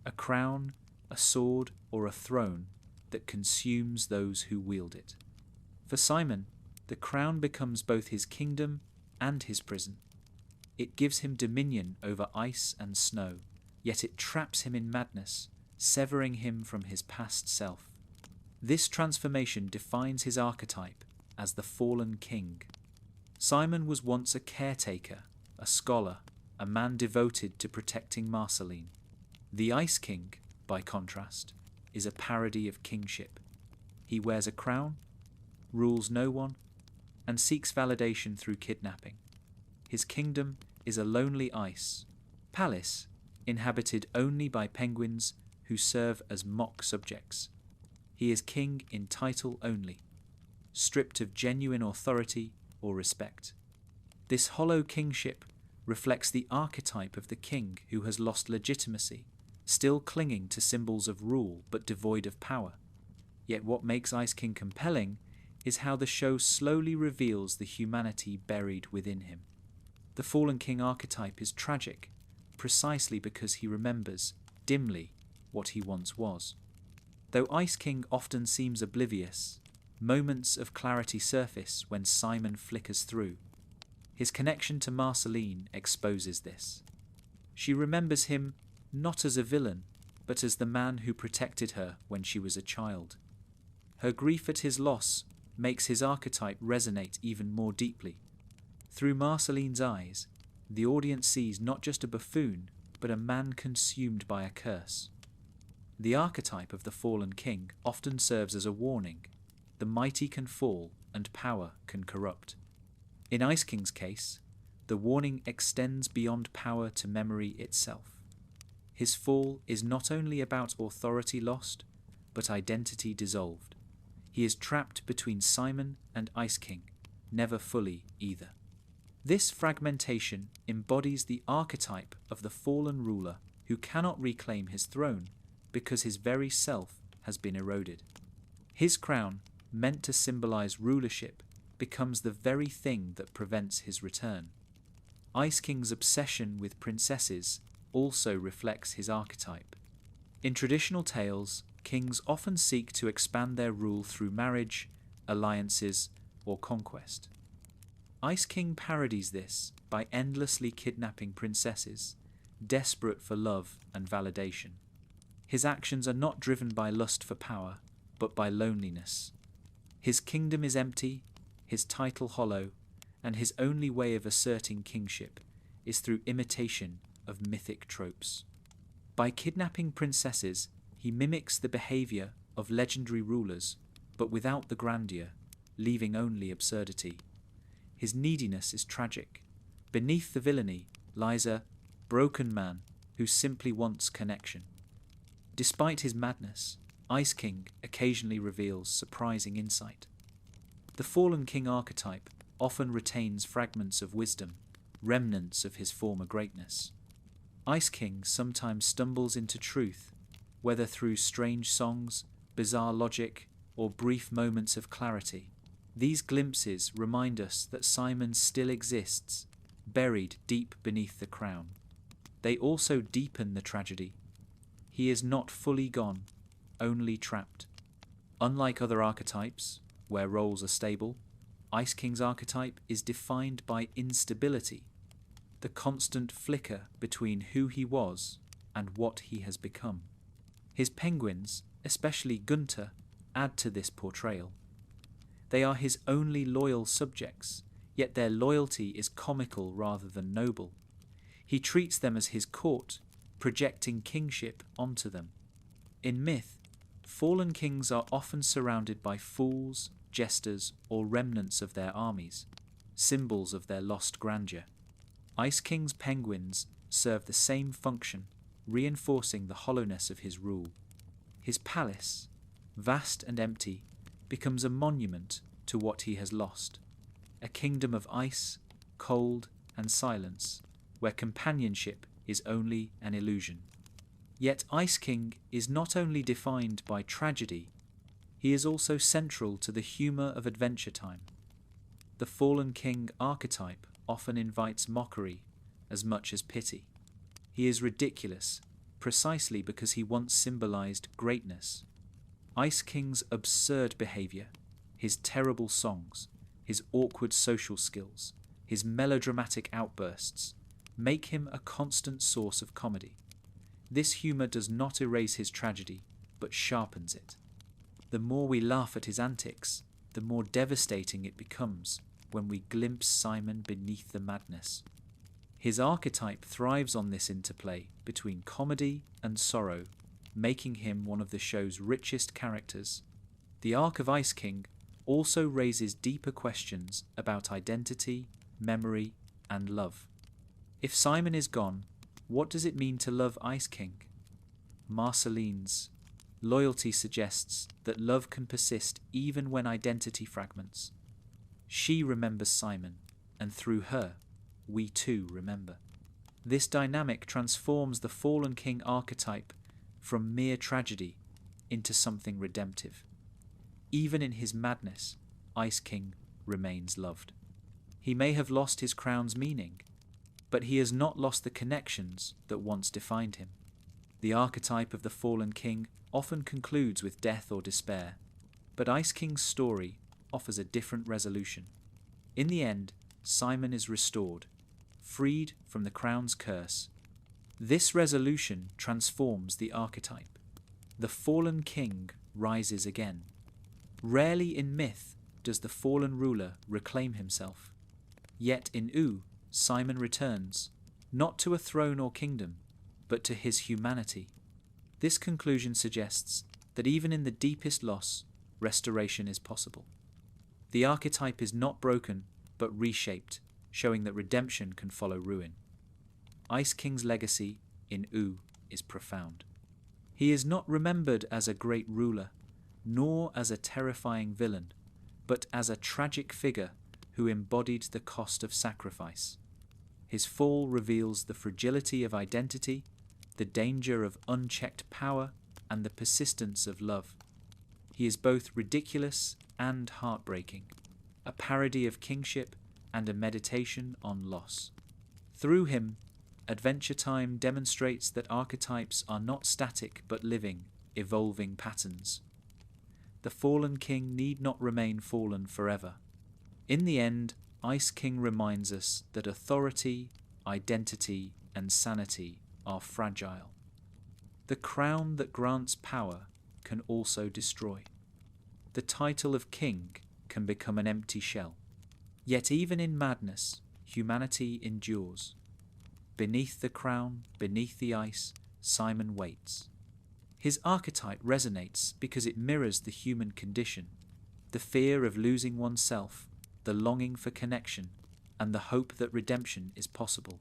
A crown, a sword, or a throne that consumes those who wield it. For Simon, the crown becomes both his kingdom and his prison. It gives him dominion over ice and snow, yet it traps him in madness, severing him from his past self. This transformation defines his archetype as the fallen king. Simon was once a caretaker, a scholar, a man devoted to protecting Marceline. The Ice King, by contrast, is a parody of kingship. He wears a crown, rules no one, and seeks validation through kidnapping. His kingdom is a lonely ice palace inhabited only by penguins who serve as mock subjects. He is king in title only, stripped of genuine authority or respect. This hollow kingship reflects the archetype of the king who has lost legitimacy, still clinging to symbols of rule but devoid of power. Yet what makes Ice King compelling is how the show slowly reveals the humanity buried within him. The fallen king archetype is tragic, precisely because he remembers, dimly, what he once was. Though Ice King often seems oblivious, moments of clarity surface when Simon flickers through. His connection to Marceline exposes this. She remembers him not as a villain, but as the man who protected her when she was a child. Her grief at his loss makes his archetype resonate even more deeply. Through Marceline's eyes, the audience sees not just a buffoon, but a man consumed by a curse. The archetype of the fallen king often serves as a warning. The mighty can fall and power can corrupt. In Ice King's case, the warning extends beyond power to memory itself. His fall is not only about authority lost, but identity dissolved. He is trapped between Simon and Ice King, never fully either. This fragmentation embodies the archetype of the fallen ruler who cannot reclaim his throne because his very self has been eroded. His crown, meant to symbolize rulership, becomes the very thing that prevents his return. Ice King's obsession with princesses also reflects his archetype. In traditional tales, kings often seek to expand their rule through marriage, alliances, or conquest. Ice King parodies this by endlessly kidnapping princesses, desperate for love and validation. His actions are not driven by lust for power, but by loneliness. His kingdom is empty, his title hollow, and his only way of asserting kingship is through imitation of mythic tropes. By kidnapping princesses, he mimics the behavior of legendary rulers, but without the grandeur, leaving only absurdity. His neediness is tragic. Beneath the villainy lies a broken man who simply wants connection. Despite his madness, Ice King occasionally reveals surprising insight. The fallen king archetype often retains fragments of wisdom, remnants of his former greatness. Ice King sometimes stumbles into truth, whether through strange songs, bizarre logic, or brief moments of clarity. These glimpses remind us that Simon still exists, buried deep beneath the crown. They also deepen the tragedy. He is not fully gone, only trapped. Unlike other archetypes, where roles are stable, Ice King's archetype is defined by instability, the constant flicker between who he was and what he has become. His penguins, especially Gunter, add to this portrayal. They are his only loyal subjects, yet their loyalty is comical rather than noble. He treats them as his court, projecting kingship onto them. In myth, fallen kings are often surrounded by fools, jesters, or remnants of their armies, symbols of their lost grandeur. Ice King's penguins serve the same function, reinforcing the hollowness of his rule. His palace, vast and empty, becomes a monument to what he has lost, a kingdom of ice, cold, and silence, where companionship is only an illusion. Yet Ice King is not only defined by tragedy, he is also central to the humour of Adventure Time. The fallen king archetype often invites mockery as much as pity. He is ridiculous, precisely because he once symbolised greatness. Ice King's absurd behaviour, his terrible songs, his awkward social skills, his melodramatic outbursts, make him a constant source of comedy. This humour does not erase his tragedy, but sharpens it. The more we laugh at his antics, the more devastating it becomes when we glimpse Simon beneath the madness. His archetype thrives on this interplay between comedy and sorrow, making him one of the show's richest characters. The arc of Ice King also raises deeper questions about identity, memory, and love. If Simon is gone, what does it mean to love Ice King? Marceline's loyalty suggests that love can persist even when identity fragments. She remembers Simon, and through her, we too remember. This dynamic transforms the fallen king archetype from mere tragedy into something redemptive. Even in his madness, Ice King remains loved. He may have lost his crown's meaning, but he has not lost the connections that once defined him. The archetype of the fallen king often concludes with death or despair, but Ice King's story offers a different resolution. In the end, Simon is restored, freed from the crown's curse. This resolution transforms the archetype. The fallen king rises again. Rarely in myth does the fallen ruler reclaim himself. Yet in U, Simon returns, not to a throne or kingdom, but to his humanity. This conclusion suggests that even in the deepest loss, restoration is possible. The archetype is not broken, but reshaped, showing that redemption can follow ruin. Ice King's legacy in U is profound. He is not remembered as a great ruler, nor as a terrifying villain, but as a tragic figure who embodied the cost of sacrifice. His fall reveals the fragility of identity, the danger of unchecked power, and the persistence of love. He is both ridiculous and heartbreaking, a parody of kingship and a meditation on loss. Through him, Adventure Time demonstrates that archetypes are not static but living, evolving patterns. The fallen king need not remain fallen forever. In the end, Ice King reminds us that authority, identity, and sanity are fragile. The crown that grants power can also destroy. The title of king can become an empty shell. Yet even in madness, humanity endures. Beneath the crown, beneath the ice, Simon waits. His archetype resonates because it mirrors the human condition, the fear of losing oneself, the longing for connection, and the hope that redemption is possible.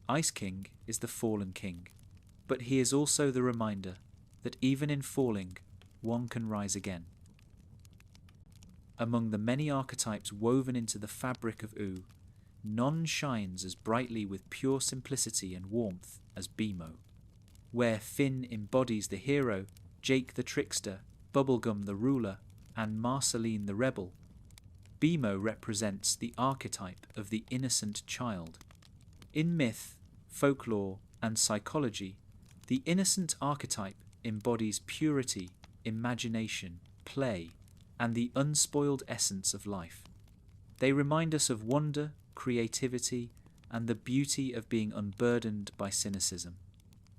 Ice King is the fallen king, but he is also the reminder that even in falling, one can rise again. Among the many archetypes woven into the fabric of OO, none shines as brightly with pure simplicity and warmth as BMO. Where Finn embodies the hero, Jake the Trickster, Bubblegum the Ruler, and Marceline the Rebel, BMO represents the archetype of the innocent child. In myth, folklore, and psychology, the innocent archetype embodies purity, imagination, play, and the unspoiled essence of life. They remind us of wonder, creativity, and the beauty of being unburdened by cynicism.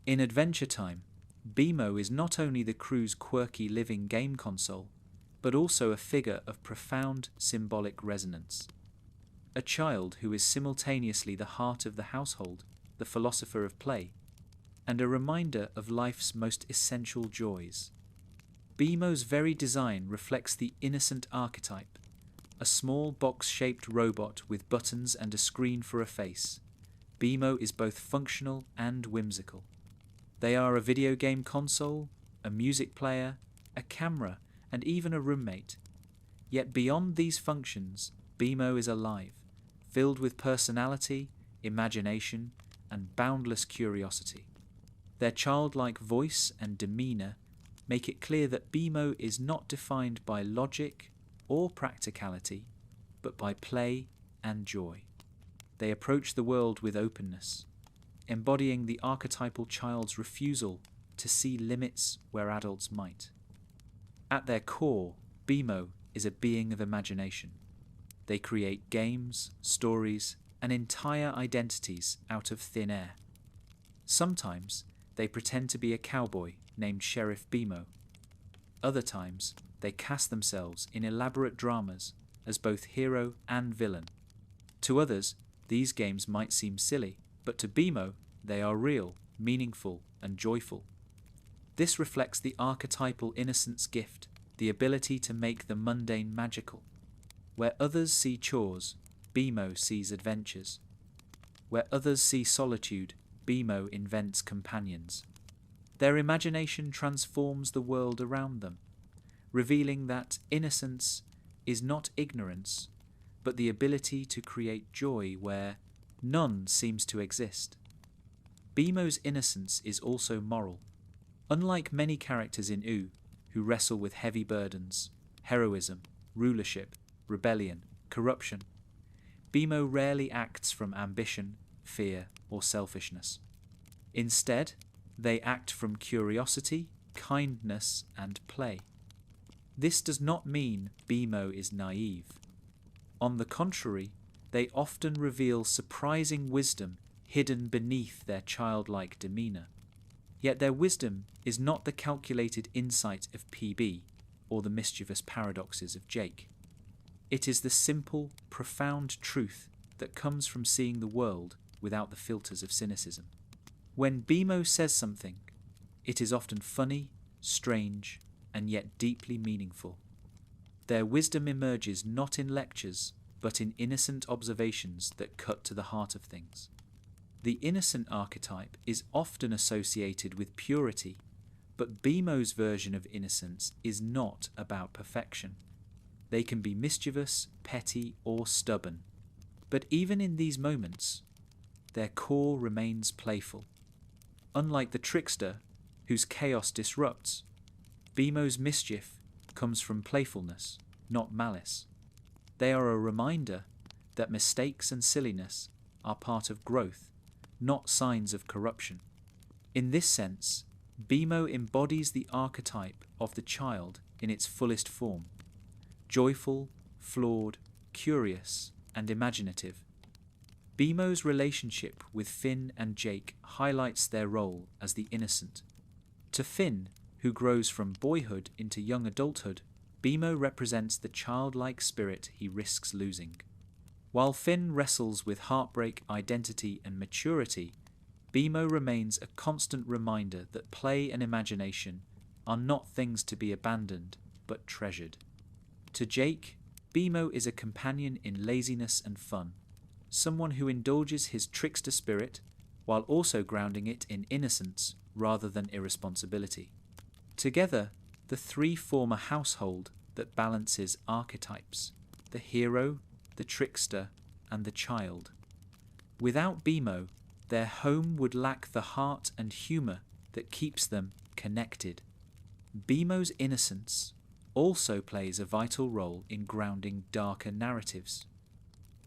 In Adventure Time, BMO is not only the crew's quirky living game console, but also a figure of profound symbolic resonance. A child who is simultaneously the heart of the household, the philosopher of play, and a reminder of life's most essential joys. BMO's very design reflects the innocent archetype, a small box-shaped robot with buttons and a screen for a face. BMO is both functional and whimsical. They are a video game console, a music player, a camera, and even a roommate. Yet beyond these functions, BMO is alive, filled with personality, imagination, and boundless curiosity. Their childlike voice and demeanour make it clear that BMO is not defined by logic or practicality, but by play and joy. They approach the world with openness, embodying the archetypal child's refusal to see limits where adults might. At their core, BMO is a being of imagination. They create games, stories, and entire identities out of thin air. Sometimes they pretend to be a cowboy named Sheriff BMO. Other times, they cast themselves in elaborate dramas as both hero and villain. To others, these games might seem silly, but to BMO, they are real, meaningful, and joyful. This reflects the archetypal innocence gift, the ability to make the mundane magical. Where others see chores, BMO sees adventures. Where others see solitude, BMO invents companions. Their imagination transforms the world around them, revealing that innocence is not ignorance, but the ability to create joy where none seems to exist. BMO's innocence is also moral. Unlike many characters in OO, who wrestle with heavy burdens, heroism, rulership, rebellion, corruption, BMO rarely acts from ambition, fear, or selfishness. Instead, they act from curiosity, kindness, and play. This does not mean BMO is naive. On the contrary, they often reveal surprising wisdom hidden beneath their childlike demeanour. Yet their wisdom is not the calculated insight of PB or the mischievous paradoxes of Jake. It is the simple, profound truth that comes from seeing the world without the filters of cynicism. When BMO says something, it is often funny, strange, and yet deeply meaningful. Their wisdom emerges not in lectures, but in innocent observations that cut to the heart of things. The innocent archetype is often associated with purity, but BMO's version of innocence is not about perfection. They can be mischievous, petty, or stubborn. But even in these moments, their core remains playful. Unlike the Trickster, whose chaos disrupts, BMO's mischief comes from playfulness, not malice. They are a reminder that mistakes and silliness are part of growth, not signs of corruption. In this sense, BMO embodies the archetype of the child in its fullest form: joyful, flawed, curious, and imaginative. BMO's relationship with Finn and Jake highlights their role as the innocent. To Finn, who grows from boyhood into young adulthood, BMO represents the childlike spirit he risks losing. While Finn wrestles with heartbreak, identity, and maturity, BMO remains a constant reminder that play and imagination are not things to be abandoned, but treasured. To Jake, BMO is a companion in laziness and fun, someone who indulges his trickster spirit while also grounding it in innocence rather than irresponsibility. Together, the three form a household that balances archetypes: the hero, the trickster, and the child. Without BMO, their home would lack the heart and humour that keeps them connected. BMO's innocence also plays a vital role in grounding darker narratives.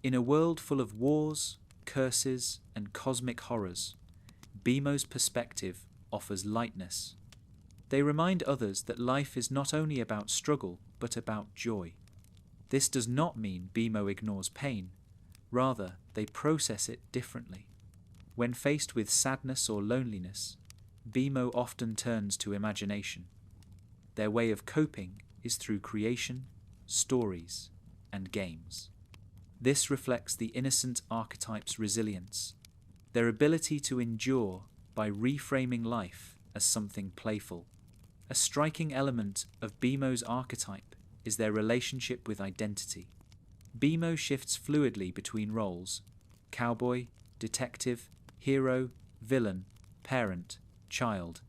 In a world full of wars, curses, and cosmic horrors, BMO's perspective offers lightness. They remind others that life is not only about struggle, but about joy. This does not mean BMO ignores pain. Rather, they process it differently. When faced with sadness or loneliness, BMO often turns to imagination. Their way of coping is through creation, stories, and games. This reflects the innocent archetype's resilience, their ability to endure by reframing life as something playful. A striking element of BMO's archetype is their relationship with identity. BMO shifts fluidly between roles: cowboy, detective, hero, villain, parent, child.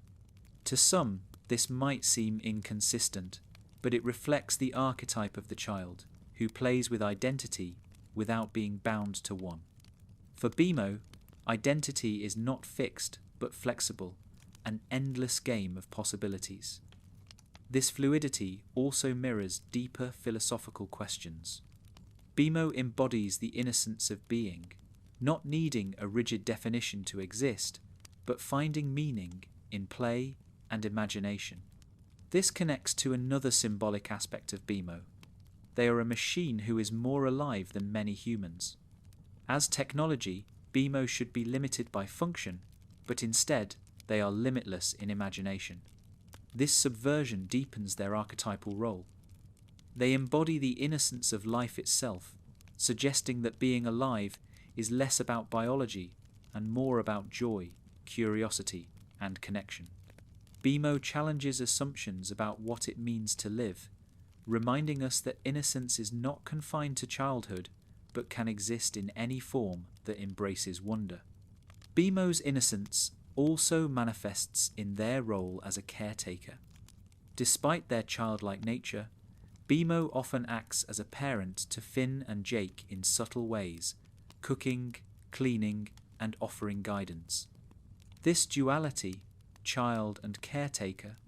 To some, this might seem inconsistent, but it reflects the archetype of the child, who plays with identity without being bound to one. For BMO, identity is not fixed but flexible, an endless game of possibilities. This fluidity also mirrors deeper philosophical questions. BMO embodies the innocence of being, not needing a rigid definition to exist, but finding meaning in play and imagination. This connects to another symbolic aspect of BMO. They are a machine who is more alive than many humans. As technology, BMO should be limited by function, but instead they are limitless in imagination. This subversion deepens their archetypal role. They embody the innocence of life itself, suggesting that being alive is less about biology and more about joy, curiosity, and connection. BMO challenges assumptions about what it means to live, reminding us that innocence is not confined to childhood, but can exist in any form that embraces wonder. BMO's innocence also manifests in their role as a caretaker. Despite their childlike nature, BMO often acts as a parent to Finn and Jake in subtle ways, cooking, cleaning, and offering guidance. This duality, child and caretaker,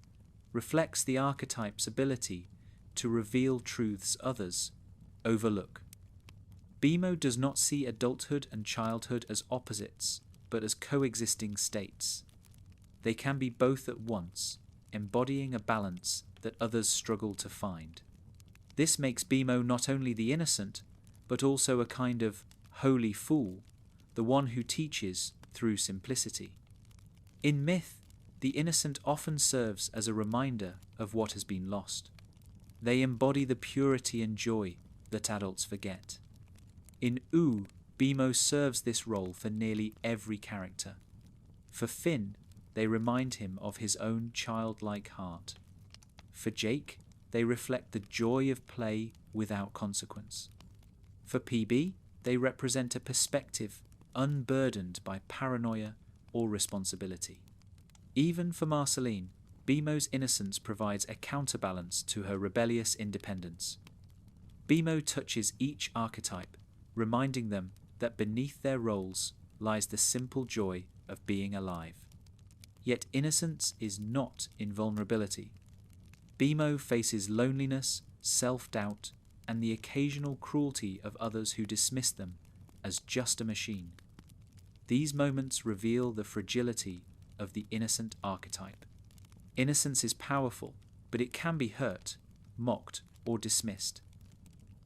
reflects the archetype's ability to reveal truths others overlook. BMO does not see adulthood and childhood as opposites, but as coexisting states. They can be both at once, embodying a balance that others struggle to find. This makes BMO not only the innocent, but also a kind of holy fool, the one who teaches through simplicity. In myth, the innocent often serves as a reminder of what has been lost. They embody the purity and joy that adults forget. In Oo, BMO serves this role for nearly every character. For Finn, they remind him of his own childlike heart. For Jake, they reflect the joy of play without consequence. For PB, they represent a perspective unburdened by paranoia or responsibility. Even for Marceline, BMO's innocence provides a counterbalance to her rebellious independence. BMO touches each archetype, reminding them that beneath their roles lies the simple joy of being alive. Yet innocence is not invulnerability. BMO faces loneliness, self-doubt, and the occasional cruelty of others who dismiss them as just a machine. These moments reveal the fragility of the innocent archetype. Innocence is powerful, but it can be hurt, mocked, or dismissed.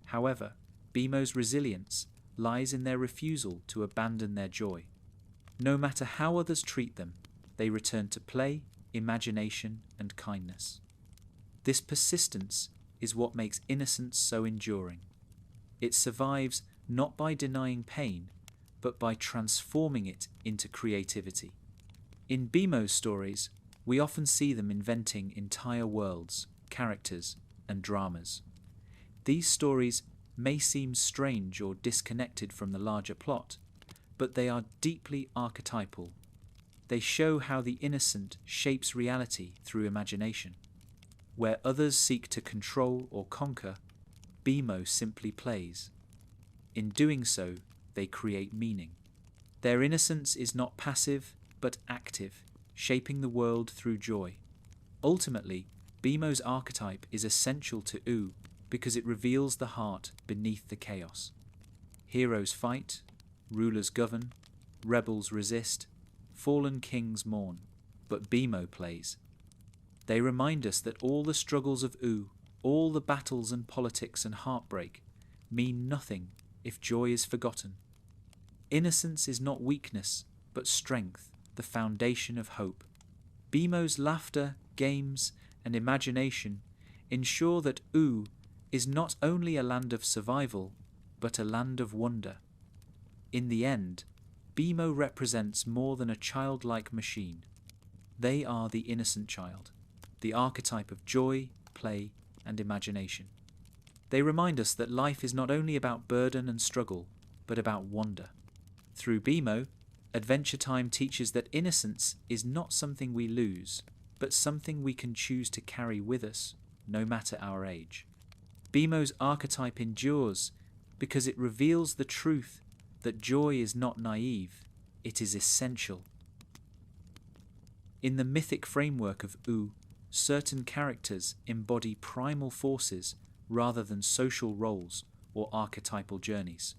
However, BMO's resilience lies in their refusal to abandon their joy. No matter how others treat them, they return to play, imagination, and kindness. This persistence is what makes innocence so enduring. It survives not by denying pain, but by transforming it into creativity. In BMO's stories, we often see them inventing entire worlds, characters, and dramas. These stories may seem strange or disconnected from the larger plot, but they are deeply archetypal. They show how the innocent shapes reality through imagination. Where others seek to control or conquer, BMO simply plays. In doing so, they create meaning. Their innocence is not passive, but active, shaping the world through joy. Ultimately, BMO's archetype is essential to OO because it reveals the heart beneath the chaos. Heroes fight, rulers govern, rebels resist, fallen kings mourn, but BMO plays. They remind us that all the struggles of OO, all the battles and politics and heartbreak, mean nothing if joy is forgotten. Innocence is not weakness, but strength, the foundation of hope. BMO's laughter, games, and imagination ensure that OO is not only a land of survival, but a land of wonder. In the end, BMO represents more than a childlike machine. They are the innocent child, the archetype of joy, play, and imagination. They remind us that life is not only about burden and struggle, but about wonder. Through BMO, Adventure Time teaches that innocence is not something we lose, but something we can choose to carry with us, no matter our age. BMO's archetype endures because it reveals the truth that joy is not naive, it is essential. In the mythic framework of OO, certain characters embody primal forces rather than social roles or archetypal journeys.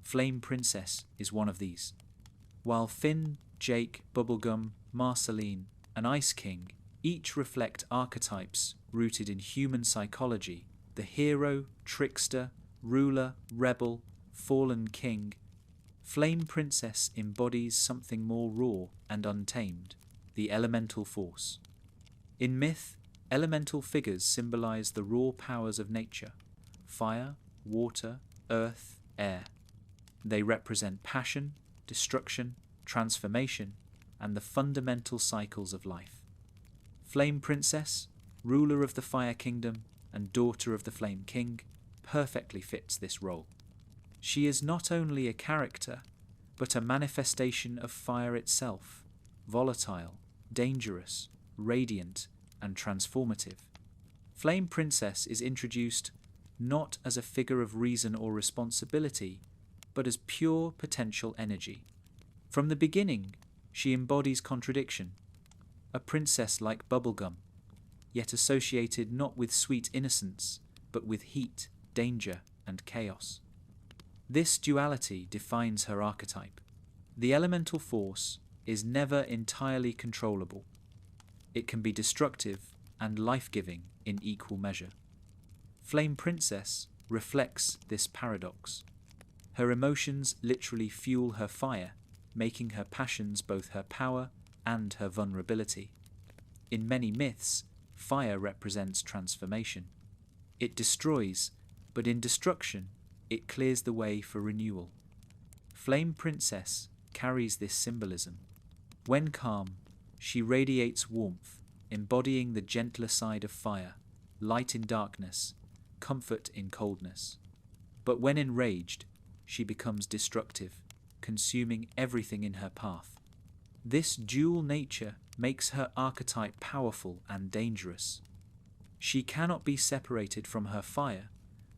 Flame Princess is one of these. While Finn, Jake, Bubblegum, Marceline, and Ice King each reflect archetypes rooted in human psychology, the hero, trickster, ruler, rebel, fallen king, Flame Princess embodies something more raw and untamed, the elemental force. In myth, elemental figures symbolize the raw powers of nature: fire, water, earth, air. They represent passion, destruction, transformation, and the fundamental cycles of life. Flame Princess, ruler of the Fire Kingdom and daughter of the Flame King, perfectly fits this role. She is not only a character, but a manifestation of fire itself, volatile, dangerous, radiant, and transformative. Flame Princess is introduced not as a figure of reason or responsibility, but as pure potential energy. From the beginning, she embodies contradiction, a princess like Bubblegum, yet associated not with sweet innocence, but with heat, danger, and chaos. This duality defines her archetype. The elemental force is never entirely controllable. It can be destructive and life-giving in equal measure. Flame Princess reflects this paradox. Her emotions literally fuel her fire, making her passions both her power and her vulnerability. In many myths, fire represents transformation. It destroys, but in destruction, it clears the way for renewal. Flame Princess carries this symbolism. When calm, she radiates warmth, embodying the gentler side of fire, light in darkness, comfort in coldness. But when enraged, she becomes destructive, consuming everything in her path. This dual nature makes her archetype powerful and dangerous. She cannot be separated from her fire,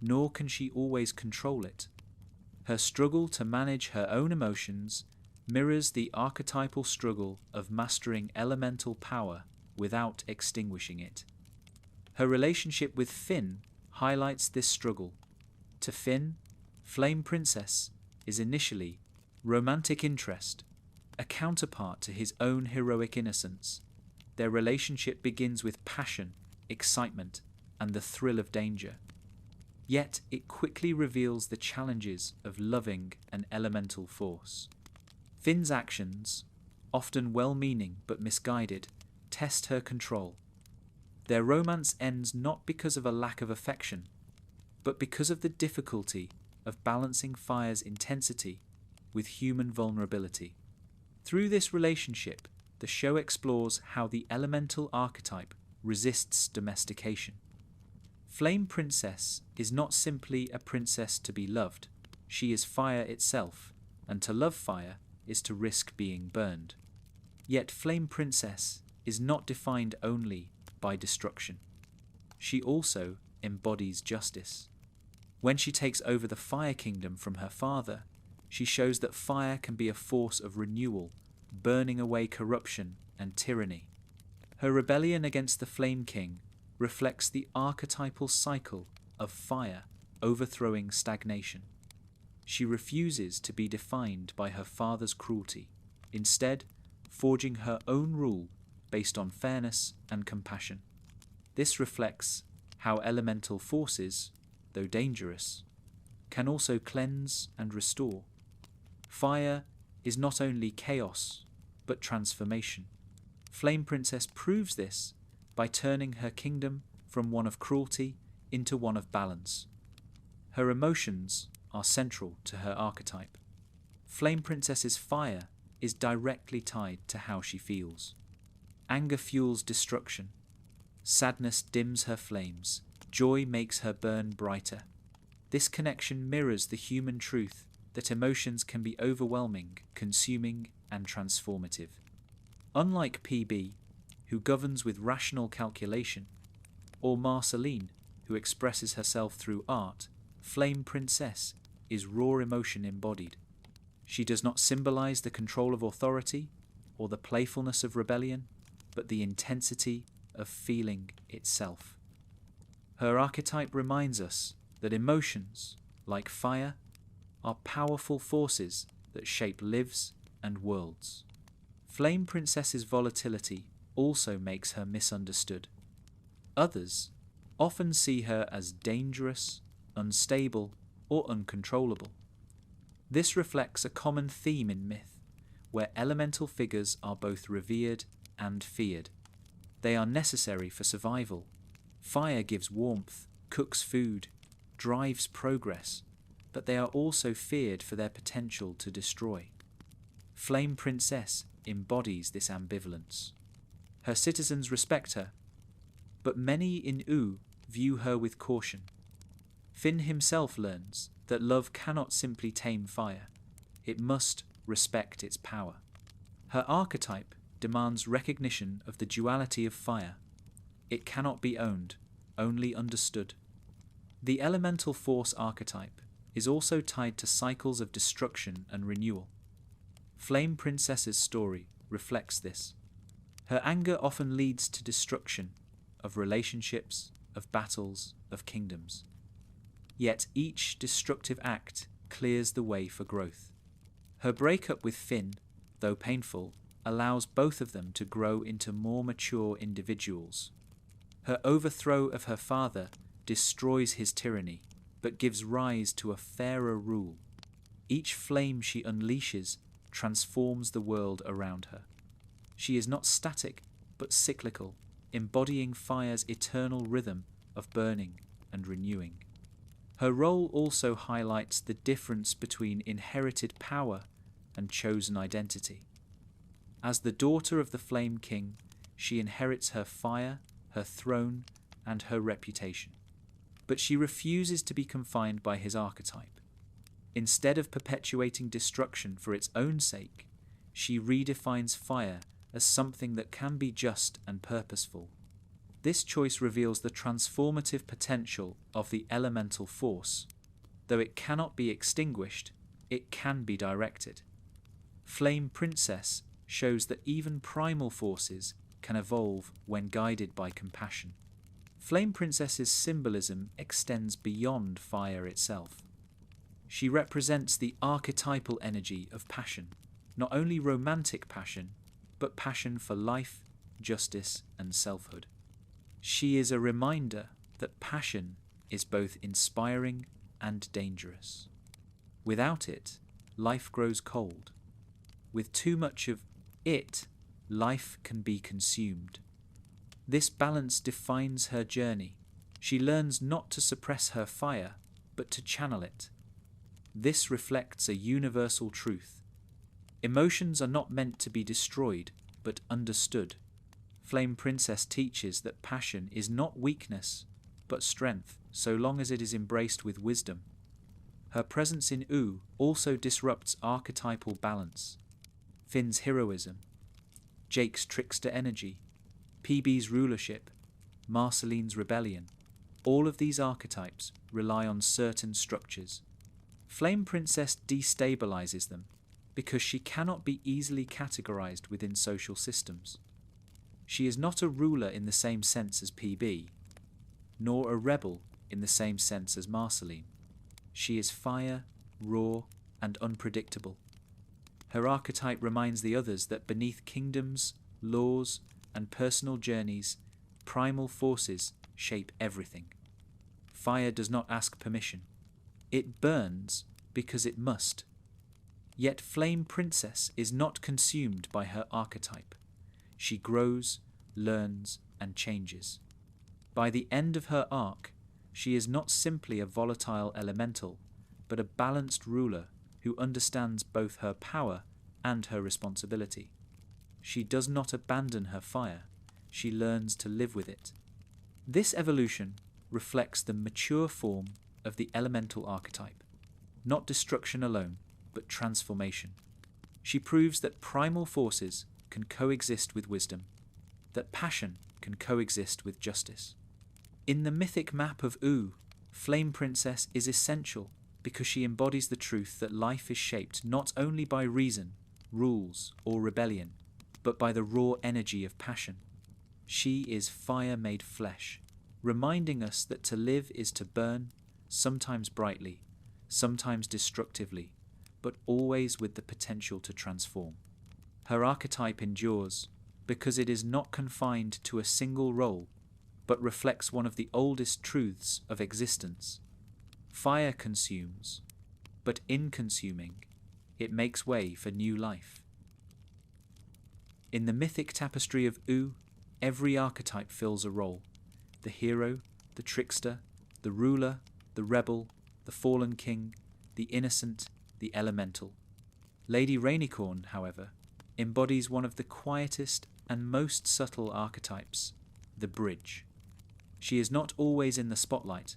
nor can she always control it. Her struggle to manage her own emotions mirrors the archetypal struggle of mastering elemental power without extinguishing it. Her relationship with Finn highlights this struggle. To Finn, Flame Princess is initially romantic interest, a counterpart to his own heroic innocence. Their relationship begins with passion, excitement, and the thrill of danger. Yet it quickly reveals the challenges of loving an elemental force. Finn's actions, often well-meaning but misguided, test her control. Their romance ends not because of a lack of affection, but because of the difficulty of balancing fire's intensity with human vulnerability. Through this relationship, the show explores how the elemental archetype resists domestication. Flame Princess is not simply a princess to be loved, she is fire itself, and to love fire is to risk being burned. Yet Flame Princess is not defined only by destruction. She also embodies justice. When she takes over the Fire Kingdom from her father, she shows that fire can be a force of renewal, burning away corruption and tyranny. Her rebellion against the Flame King reflects the archetypal cycle of fire overthrowing stagnation. She refuses to be defined by her father's cruelty, instead forging her own rule based on fairness and compassion. This reflects how elemental forces, though dangerous, can also cleanse and restore. Fire is not only chaos, but transformation. Flame Princess proves this by turning her kingdom from one of cruelty into one of balance. Her emotions are central to her archetype. Flame Princess's fire is directly tied to how she feels. Anger fuels destruction. Sadness dims her flames. Joy makes her burn brighter. This connection mirrors the human truth that emotions can be overwhelming, consuming, and transformative. Unlike PB, who governs with rational calculation, or Marceline, who expresses herself through art, Flame Princess is raw emotion embodied. She does not symbolize the control of authority or the playfulness of rebellion, but the intensity of feeling itself. Her archetype reminds us that emotions, like fire, are powerful forces that shape lives and worlds. Flame Princess's volatility also makes her misunderstood. Others often see her as dangerous, unstable, or uncontrollable. This reflects a common theme in myth, where elemental figures are both revered and feared. They are necessary for survival. Fire gives warmth, cooks food, drives progress, but they are also feared for their potential to destroy. Flame Princess embodies this ambivalence. Her citizens respect her, but many in U view her with caution. Finn himself learns that love cannot simply tame fire, it must respect its power. Her archetype demands recognition of the duality of fire. It cannot be owned, only understood. The elemental force archetype is also tied to cycles of destruction and renewal. Flame Princess's story reflects this. Her anger often leads to destruction of relationships, of battles, of kingdoms. Yet each destructive act clears the way for growth. Her breakup with Finn, though painful, allows both of them to grow into more mature individuals. Her overthrow of her father destroys his tyranny, but gives rise to a fairer rule. Each flame she unleashes transforms the world around her. She is not static, but cyclical, embodying fire's eternal rhythm of burning and renewing. Her role also highlights the difference between inherited power and chosen identity. As the daughter of the Flame King, she inherits her fire, her throne, and her reputation. But she refuses to be confined by his archetype. Instead of perpetuating destruction for its own sake, she redefines fire as something that can be just and purposeful. This choice reveals the transformative potential of the elemental force. Though it cannot be extinguished, it can be directed. Flame Princess shows that even primal forces can evolve when guided by compassion. Flame Princess's symbolism extends beyond fire itself. She represents the archetypal energy of passion, not only romantic passion, but passion for life, justice, and selfhood. She is a reminder that passion is both inspiring and dangerous. Without it, life grows cold. With too much of it, life can be consumed. This balance defines her journey. She learns not to suppress her fire, but to channel it. This reflects a universal truth. Emotions are not meant to be destroyed, but understood. Flame Princess teaches that passion is not weakness, but strength, so long as it is embraced with wisdom. Her presence in OO also disrupts archetypal balance. Finn's heroism, Jake's trickster energy, PB's rulership, Marceline's rebellion. All of these archetypes rely on certain structures. Flame Princess destabilizes them because she cannot be easily categorized within social systems. She is not a ruler in the same sense as PB, nor a rebel in the same sense as Marceline. She is fire, raw, and unpredictable. Her archetype reminds the others that beneath kingdoms, laws, and personal journeys, primal forces shape everything. Fire does not ask permission. It burns because it must. Yet Flame Princess is not consumed by her archetype. She grows, learns, and changes. By the end of her arc, she is not simply a volatile elemental, but a balanced ruler who understands both her power and her responsibility. She does not abandon her fire, she learns to live with it. This evolution reflects the mature form of the elemental archetype, not destruction alone, but transformation. She proves that primal forces can coexist with wisdom, that passion can coexist with justice. In the mythic map of OO, Flame Princess is essential because she embodies the truth that life is shaped not only by reason, rules, or rebellion, but by the raw energy of passion. She is fire made flesh, reminding us that to live is to burn, sometimes brightly, sometimes destructively, but always with the potential to transform. Her archetype endures because it is not confined to a single role, but reflects one of the oldest truths of existence. Fire consumes, but in consuming, it makes way for new life. In the mythic tapestry of OO, every archetype fills a role. The hero, the trickster, the ruler, the rebel, the fallen king, the innocent, the elemental. Lady Rainicorn, however, embodies one of the quietest and most subtle archetypes, the bridge. She is not always in the spotlight,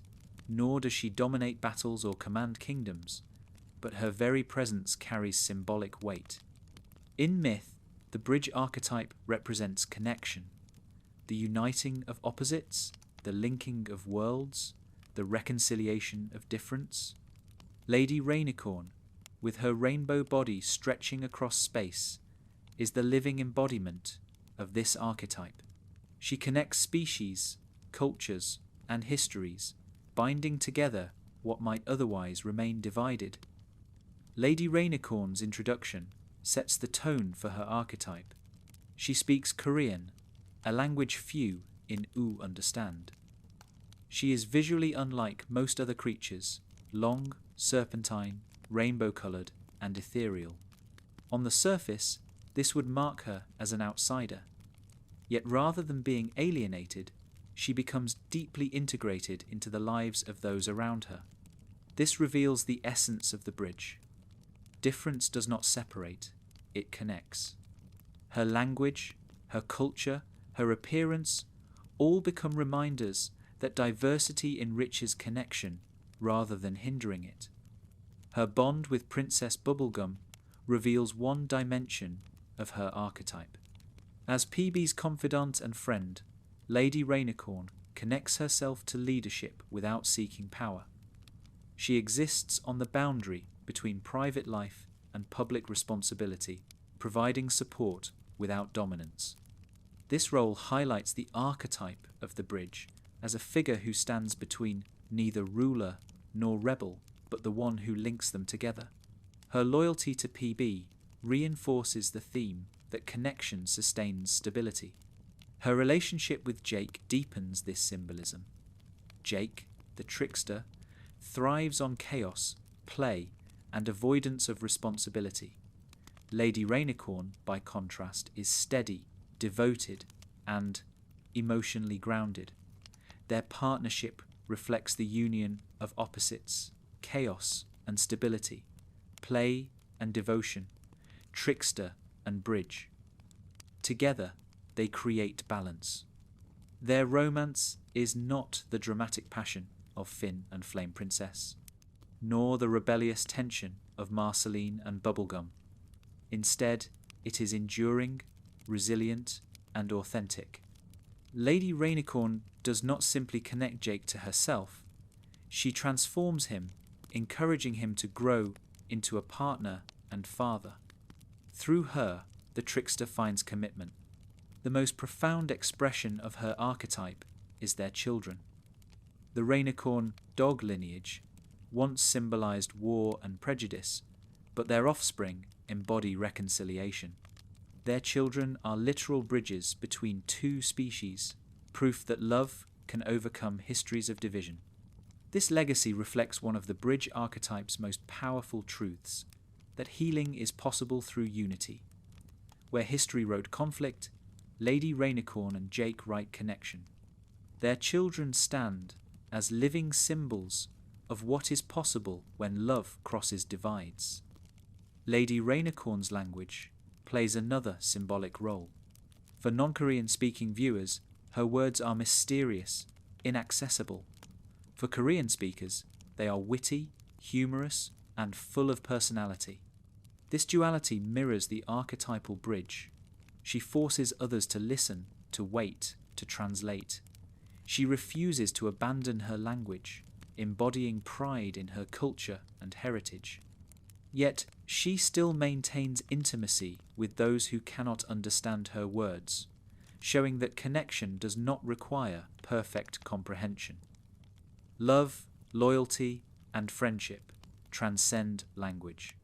nor does she dominate battles or command kingdoms, but her very presence carries symbolic weight. In myth, the bridge archetype represents connection, the uniting of opposites, the linking of worlds, the reconciliation of difference. Lady Rainicorn, with her rainbow body stretching across space, is the living embodiment of this archetype. She connects species, cultures, and histories, binding together what might otherwise remain divided. Lady Rainicorn's introduction sets the tone for her archetype. She speaks Korean, a language few in OO understand. She is visually unlike most other creatures, long, serpentine, rainbow-coloured, and ethereal. On the surface, this would mark her as an outsider. Yet rather than being alienated, she becomes deeply integrated into the lives of those around her. This reveals the essence of the bridge. Difference does not separate, it connects. Her language, her culture, her appearance, all become reminders that diversity enriches connection rather than hindering it. Her bond with Princess Bubblegum reveals one dimension of her archetype. As PB's confidant and friend, Lady Rainicorn connects herself to leadership without seeking power. She exists on the boundary between private life and public responsibility, providing support without dominance. This role highlights the archetype of the bridge, as a figure who stands between neither ruler nor rebel, but the one who links them together. Her loyalty to PB reinforces the theme that connection sustains stability. Her relationship with Jake deepens this symbolism. Jake, the trickster, thrives on chaos, play, and avoidance of responsibility. Lady Rainicorn, by contrast, is steady, devoted, and emotionally grounded. Their partnership reflects the union of opposites, chaos and stability, play and devotion, trickster and bridge. Together, they create balance. Their romance is not the dramatic passion of Finn and Flame Princess, nor the rebellious tension of Marceline and Bubblegum. Instead, it is enduring, resilient, and authentic. Lady Rainicorn does not simply connect Jake to herself, she transforms him, encouraging him to grow into a partner and father. Through her, the trickster finds commitment. The most profound expression of her archetype is their children. The Rainicorn dog lineage once symbolized war and prejudice, but their offspring embody reconciliation. Their children are literal bridges between two species, proof that love can overcome histories of division. This legacy reflects one of the bridge archetype's most powerful truths, that healing is possible through unity. Where history wrote conflict, Lady Rainicorn and Jake write connection. Their children stand as living symbols of what is possible when love crosses divides. Lady Rainicorn's language plays another symbolic role. For non-Korean speaking viewers, her words are mysterious, inaccessible. For Korean speakers, they are witty, humorous, and full of personality. This duality mirrors the archetypal bridge. She forces others to listen, to wait, to translate. She refuses to abandon her language, embodying pride in her culture and heritage. Yet she still maintains intimacy with those who cannot understand her words, showing that connection does not require perfect comprehension. Love, loyalty, and friendship transcend language.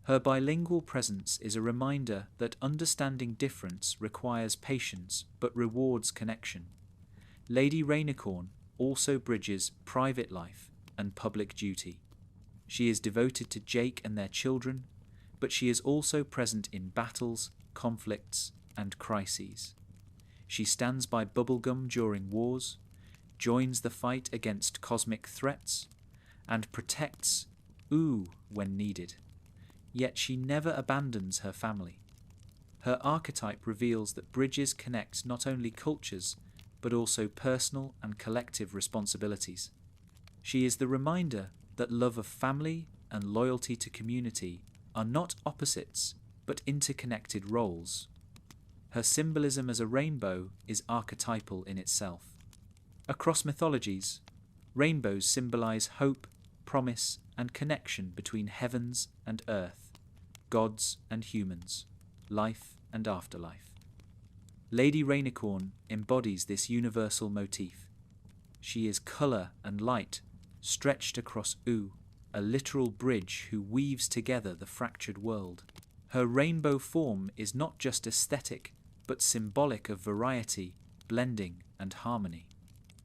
Her bilingual presence is a reminder that understanding difference requires patience but rewards connection. Lady Rainicorn also bridges private life and public duty. She is devoted to Jake and their children, but she is also present in battles, conflicts, and crises. She stands by Bubblegum during wars, joins the fight against cosmic threats, and protects Ooh when needed. Yet she never abandons her family. Her archetype reveals that bridges connect not only cultures, but also personal and collective responsibilities. She is the reminder that love of family and loyalty to community are not opposites, but interconnected roles. Her symbolism as a rainbow is archetypal in itself. Across mythologies, rainbows symbolize hope, promise, and connection between heavens and earth, gods and humans, life and afterlife. Lady Rainicorn embodies this universal motif. She is colour and light stretched across Ooh, a literal bridge who weaves together the fractured world. Her rainbow form is not just aesthetic, but symbolic of variety, blending, and harmony.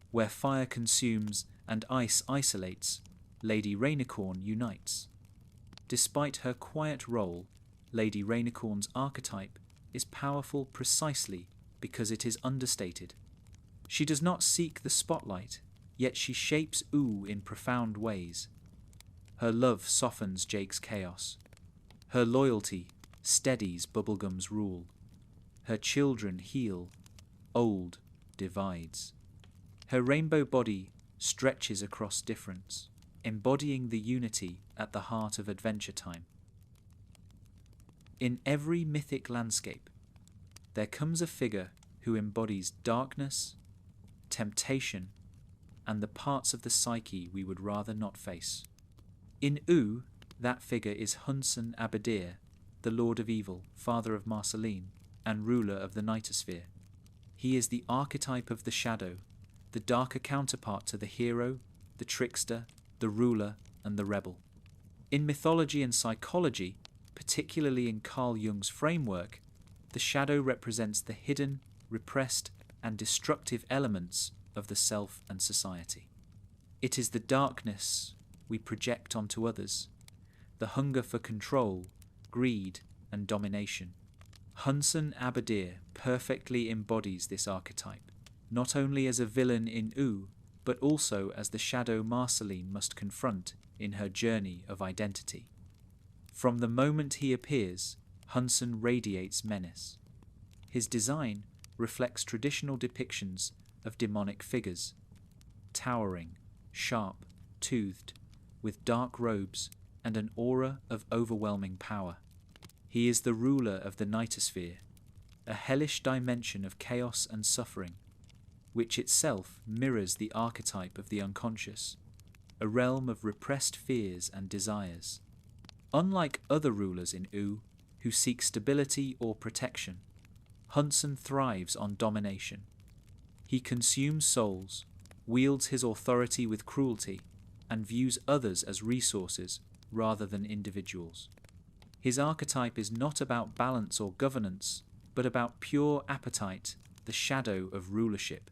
Where fire consumes and ice isolates, Lady Rainicorn unites. Despite her quiet role, Lady Rainicorn's archetype is powerful precisely because it is understated. She does not seek the spotlight, yet she shapes Ooh in profound ways. Her love softens Jake's chaos. Her loyalty steadies Bubblegum's rule. Her children heal. Old divides. Her rainbow body stretches across difference, embodying the unity at the heart of Adventure Time. In every mythic landscape, there comes a figure who embodies darkness, temptation, and the parts of the psyche we would rather not face. In Ooh, that figure is Hunson Abadeer, the Lord of Evil, father of Marceline, and ruler of the Nightosphere. He is the archetype of the shadow, the darker counterpart to the hero, the trickster, the ruler, and the rebel. In mythology and psychology, particularly in Carl Jung's framework, the shadow represents the hidden, repressed, and destructive elements of the self and society. It is the darkness we project onto others, the hunger for control, greed, and domination. Hunson Abadeer perfectly embodies this archetype, not only as a villain in OO, but also as the shadow Marceline must confront in her journey of identity. From the moment he appears, Hunson radiates menace. His design reflects traditional depictions of demonic figures, towering, sharp, toothed, with dark robes and an aura of overwhelming power. He is the ruler of the Nightosphere, a hellish dimension of chaos and suffering, which itself mirrors the archetype of the unconscious, a realm of repressed fears and desires. Unlike other rulers in OO, who seek stability or protection, Hunson thrives on domination. He consumes souls, wields his authority with cruelty, and views others as resources rather than individuals. His archetype is not about balance or governance, but about pure appetite, the shadow of rulership.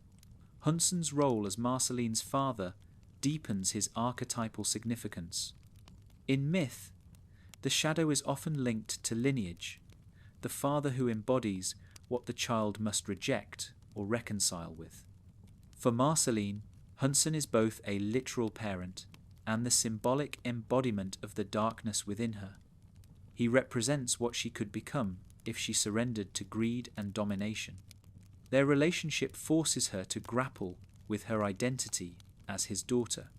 Hunson's role as Marceline's father deepens his archetypal significance. In myth, the shadow is often linked to lineage, the father who embodies what the child must reject or reconcile with. For Marceline, Hunson is both a literal parent and the symbolic embodiment of the darkness within her. He represents what she could become if she surrendered to greed and domination. Their relationship forces her to grapple with her identity as his daughter.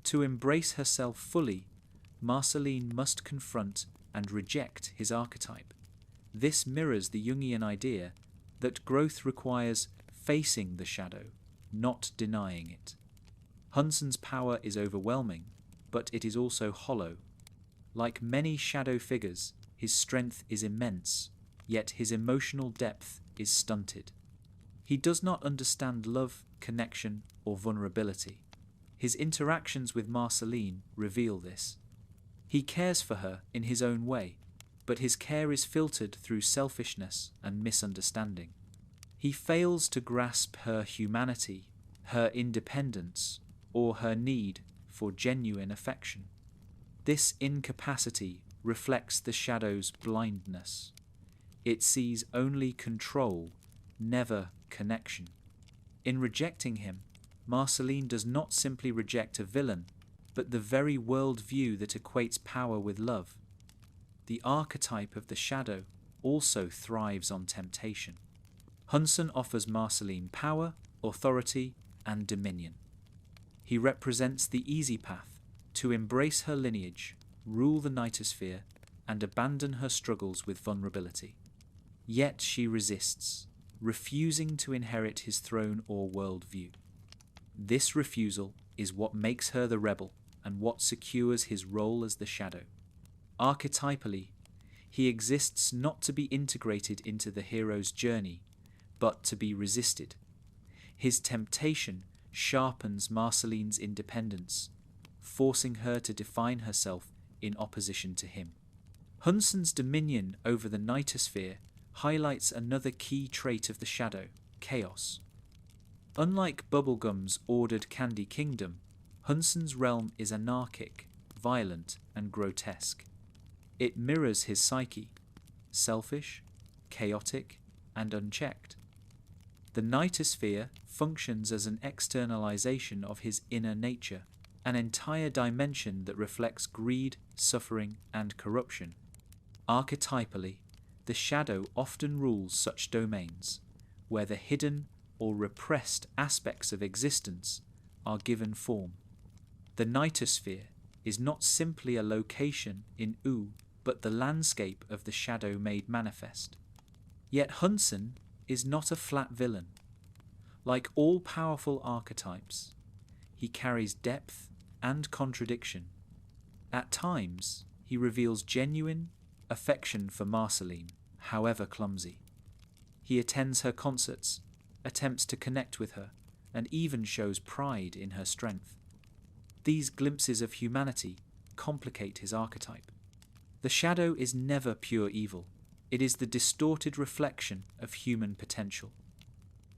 To embrace herself fully, Marceline must confront and reject his archetype. This mirrors the Jungian idea that growth requires facing the shadow, not denying it. Hunson's power is overwhelming, but it is also hollow. Like many shadow figures, his strength is immense, yet his emotional depth is stunted. He does not understand love, connection, or vulnerability. His interactions with Marceline reveal this. He cares for her in his own way, but his care is filtered through selfishness and misunderstanding. He fails to grasp her humanity, her independence, or her need for genuine affection. This incapacity reflects the shadow's blindness. It sees only control, never connection. In rejecting him, Marceline does not simply reject a villain, but the very worldview that equates power with love. The archetype of the shadow also thrives on temptation. Hunson offers Marceline power, authority, and dominion. He represents the easy path to embrace her lineage, rule the Nightosphere, and abandon her struggles with vulnerability. Yet she resists, refusing to inherit his throne or worldview. This refusal is what makes her the rebel and what secures his role as the shadow. Archetypally, he exists not to be integrated into the hero's journey, but to be resisted. His temptation sharpens Marceline's independence, forcing her to define herself in opposition to him. Hunson's dominion over the Nightosphere highlights another key trait of the shadow, chaos. Unlike Bubblegum's ordered candy kingdom, Hunson's realm is anarchic, violent, and grotesque. It mirrors his psyche, selfish, chaotic, and unchecked. The Nightosphere functions as an externalization of his inner nature, an entire dimension that reflects greed, suffering, and corruption. Archetypally, the shadow often rules such domains, where the hidden or repressed aspects of existence are given form. The Nightosphere is not simply a location in OO, but the landscape of the shadow made manifest. Yet Hunson is not a flat villain. Like all powerful archetypes, he carries depth and contradiction. At times, he reveals genuine affection for Marceline, however clumsy. He attends her concerts, attempts to connect with her, and even shows pride in her strength. These glimpses of humanity complicate his archetype. The shadow is never pure evil. It is the distorted reflection of human potential.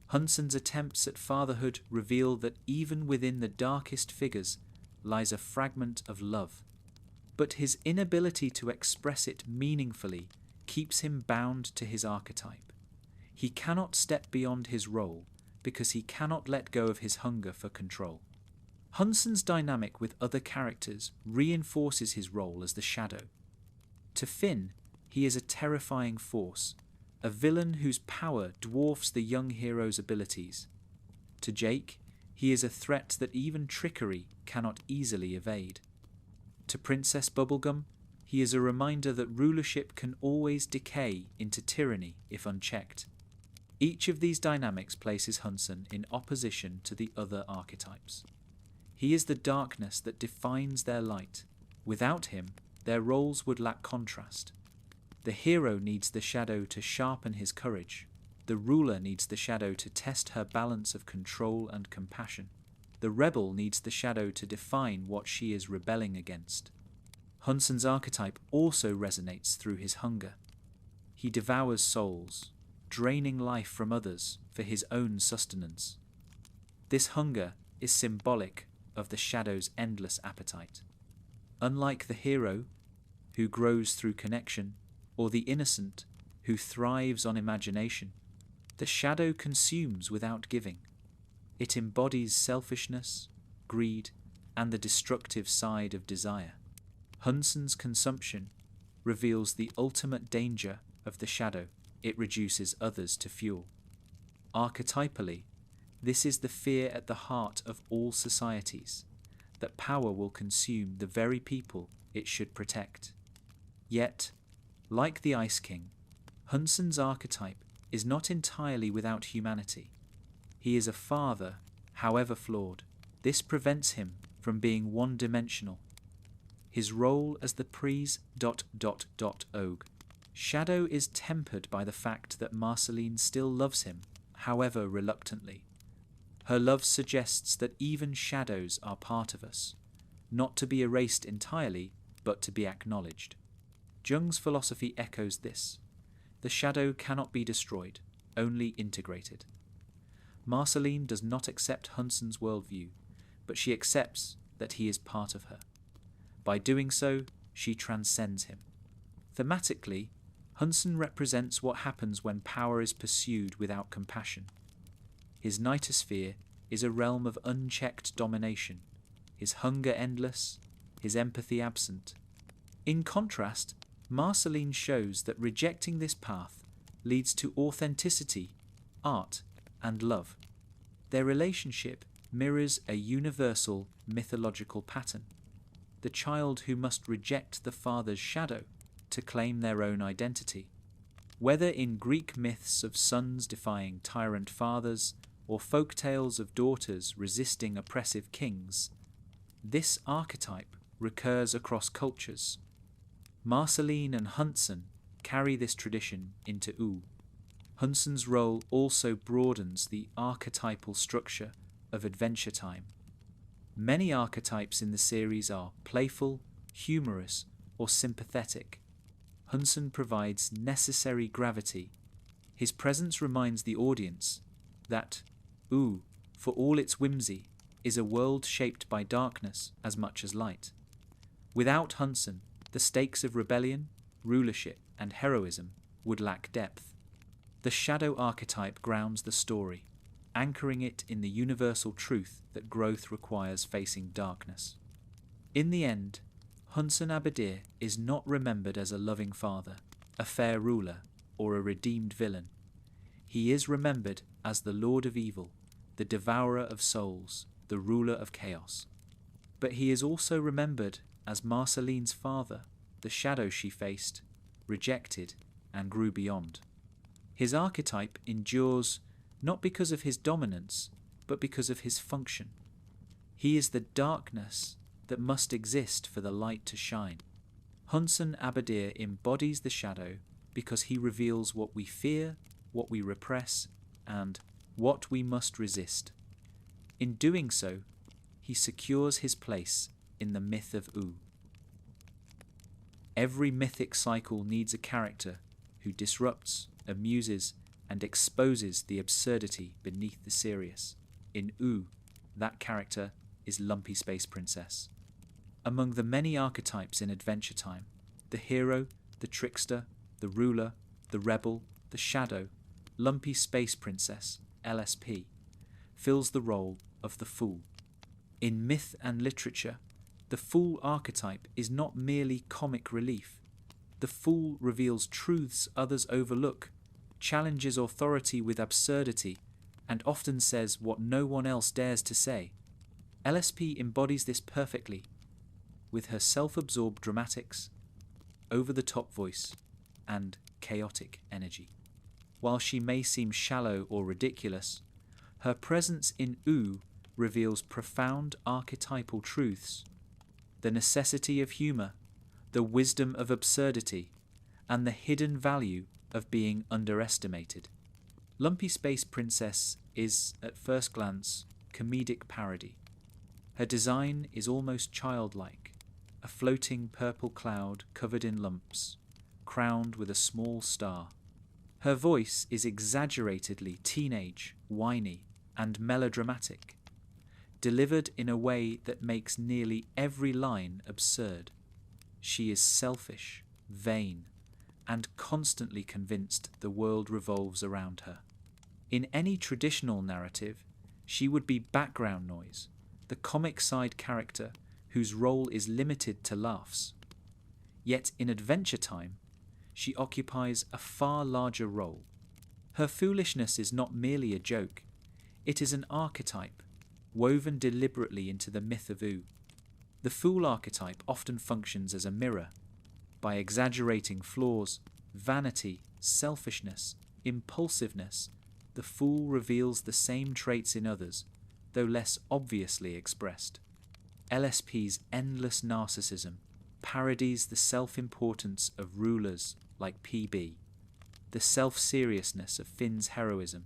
Hunson's attempts at fatherhood reveal that even within the darkest figures lies a fragment of love. But his inability to express it meaningfully keeps him bound to his archetype. He cannot step beyond his role because he cannot let go of his hunger for control. Hunson's dynamic with other characters reinforces his role as the shadow. To Finn, he is a terrifying force, a villain whose power dwarfs the young hero's abilities. To Jake, he is a threat that even trickery cannot easily evade. To Princess Bubblegum, he is a reminder that rulership can always decay into tyranny if unchecked. Each of these dynamics places Hunson in opposition to the other archetypes. He is the darkness that defines their light. Without him, their roles would lack contrast. The hero needs the shadow to sharpen his courage. The ruler needs the shadow to test her balance of control and compassion. The rebel needs the shadow to define what she is rebelling against. Hunson's archetype also resonates through his hunger. He devours souls, draining life from others for his own sustenance. This hunger is symbolic of the shadow's endless appetite. Unlike the hero, who grows through connection, or the innocent, who thrives on imagination, the shadow consumes without giving. It embodies selfishness, greed, and the destructive side of desire. Hunson's consumption reveals the ultimate danger of the shadow. It reduces others to fuel. Archetypally, this is the fear at the heart of all societies, that power will consume the very people it should protect. Yet, like the Ice King, Hunson's archetype is not entirely without humanity. He is a father, however flawed. This prevents him from being one-dimensional. His role as the Prise... Shadow is tempered by the fact that Marceline still loves him, however reluctantly. Her love suggests that even shadows are part of us, not to be erased entirely, but to be acknowledged. Jung's philosophy echoes this. The shadow cannot be destroyed, only integrated. Marceline does not accept Hunson's worldview, but she accepts that he is part of her. By doing so, she transcends him. Thematically, Hunson represents what happens when power is pursued without compassion. His nightosphere is a realm of unchecked domination, his hunger endless, his empathy absent. In contrast, Marceline shows that rejecting this path leads to authenticity, art, and love. Their relationship mirrors a universal mythological pattern. The child who must reject the father's shadow to claim their own identity. Whether in Greek myths of sons defying tyrant fathers or folk tales of daughters resisting oppressive kings, this archetype recurs across cultures. Marceline and Hunson carry this tradition into U. Hunson's role also broadens the archetypal structure of Adventure Time. Many archetypes in the series are playful, humorous, or sympathetic. Hunson provides necessary gravity. His presence reminds the audience that U, for all its whimsy, is a world shaped by darkness as much as light. Without Hunson, the stakes of rebellion, rulership, and heroism would lack depth. The shadow archetype grounds the story, anchoring it in the universal truth that growth requires facing darkness. In the end, Hunson Abadeer is not remembered as a loving father, a fair ruler, or a redeemed villain. He is remembered as the Lord of Evil, the devourer of souls, the ruler of chaos. But he is also remembered as Marceline's father, the shadow she faced, rejected, and grew beyond. His archetype endures not because of his dominance, but because of his function. He is the darkness that must exist for the light to shine. Hunson Abadeer embodies the shadow because he reveals what we fear, what we repress, and what we must resist. In doing so, he secures his place in the myth of U. Every mythic cycle needs a character who disrupts, amuses, and exposes the absurdity beneath the serious. In U, that character is Lumpy Space Princess. Among the many archetypes in Adventure Time, the hero, the trickster, the ruler, the rebel, the shadow, Lumpy Space Princess, LSP, fills the role of the fool. In myth and literature, the fool archetype is not merely comic relief. The fool reveals truths others overlook, challenges authority with absurdity, and often says what no one else dares to say. LSP embodies this perfectly, with her self-absorbed dramatics, over-the-top voice, and chaotic energy. While she may seem shallow or ridiculous, her presence in U reveals profound archetypal truths, the necessity of humour, the wisdom of absurdity, and the hidden value of being underestimated. Lumpy Space Princess is, at first glance, comedic parody. Her design is almost childlike, a floating purple cloud covered in lumps, crowned with a small star. Her voice is exaggeratedly teenage, whiny, and melodramatic, delivered in a way that makes nearly every line absurd. She is selfish, vain, and constantly convinced the world revolves around her. In any traditional narrative, she would be background noise, the comic side character whose role is limited to laughs. Yet in Adventure Time, she occupies a far larger role. Her foolishness is not merely a joke, it is an archetype, woven deliberately into the myth of U. The fool archetype often functions as a mirror. By exaggerating flaws, vanity, selfishness, impulsiveness, the fool reveals the same traits in others, though less obviously expressed. LSP's endless narcissism parodies the self-importance of rulers like PB, the self-seriousness of Finn's heroism,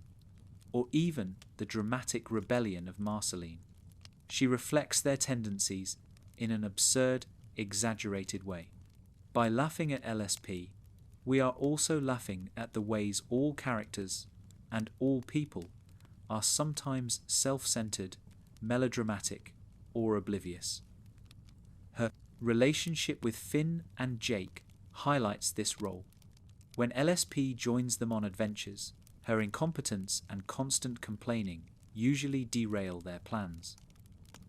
or even the dramatic rebellion of Marceline. She reflects their tendencies in an absurd, exaggerated way. By laughing at LSP, we are also laughing at the ways all characters and all people are sometimes self-centered, melodramatic, or oblivious. Her relationship with Finn and Jake highlights this role. When LSP joins them on adventures, her incompetence and constant complaining usually derail their plans.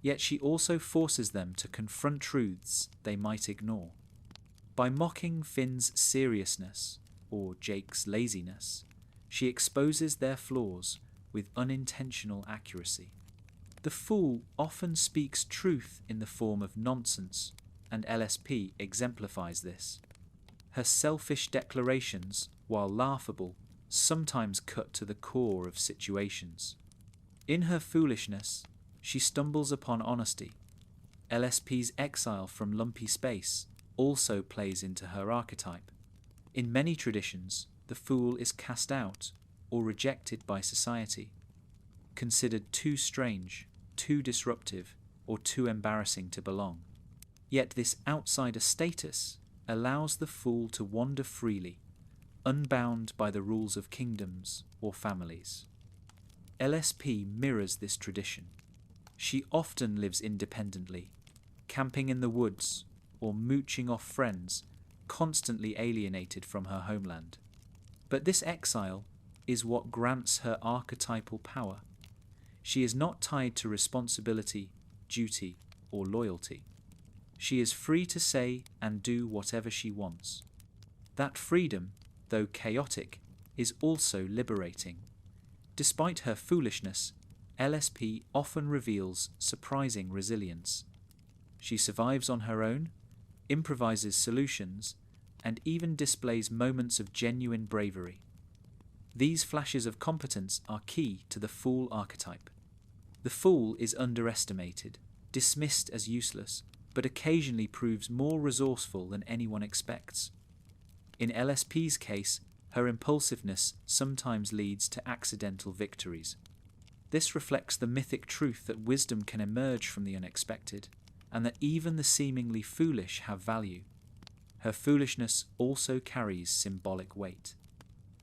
Yet she also forces them to confront truths they might ignore. By mocking Finn's seriousness, or Jake's laziness, she exposes their flaws with unintentional accuracy. The fool often speaks truth in the form of nonsense, and LSP exemplifies this. Her selfish declarations, while laughable, sometimes cut to the core of situations. In her foolishness, she stumbles upon honesty. LSP's exile from Lumpy Space also plays into her archetype. In many traditions, the fool is cast out or rejected by society, considered too strange, too disruptive, or too embarrassing to belong. Yet this outsider status allows the fool to wander freely, unbound by the rules of kingdoms or families. LSP mirrors this tradition. She often lives independently, camping in the woods or mooching off friends, constantly alienated from her homeland. But this exile is what grants her archetypal power. She is not tied to responsibility, duty, or loyalty. She is free to say and do whatever she wants. That freedom, though chaotic, is also liberating. Despite her foolishness, LSP often reveals surprising resilience. She survives on her own, improvises solutions, and even displays moments of genuine bravery. These flashes of competence are key to the fool archetype. The fool is underestimated, dismissed as useless, but occasionally proves more resourceful than anyone expects. In LSP's case, her impulsiveness sometimes leads to accidental victories. This reflects the mythic truth that wisdom can emerge from the unexpected, and that even the seemingly foolish have value. Her foolishness also carries symbolic weight.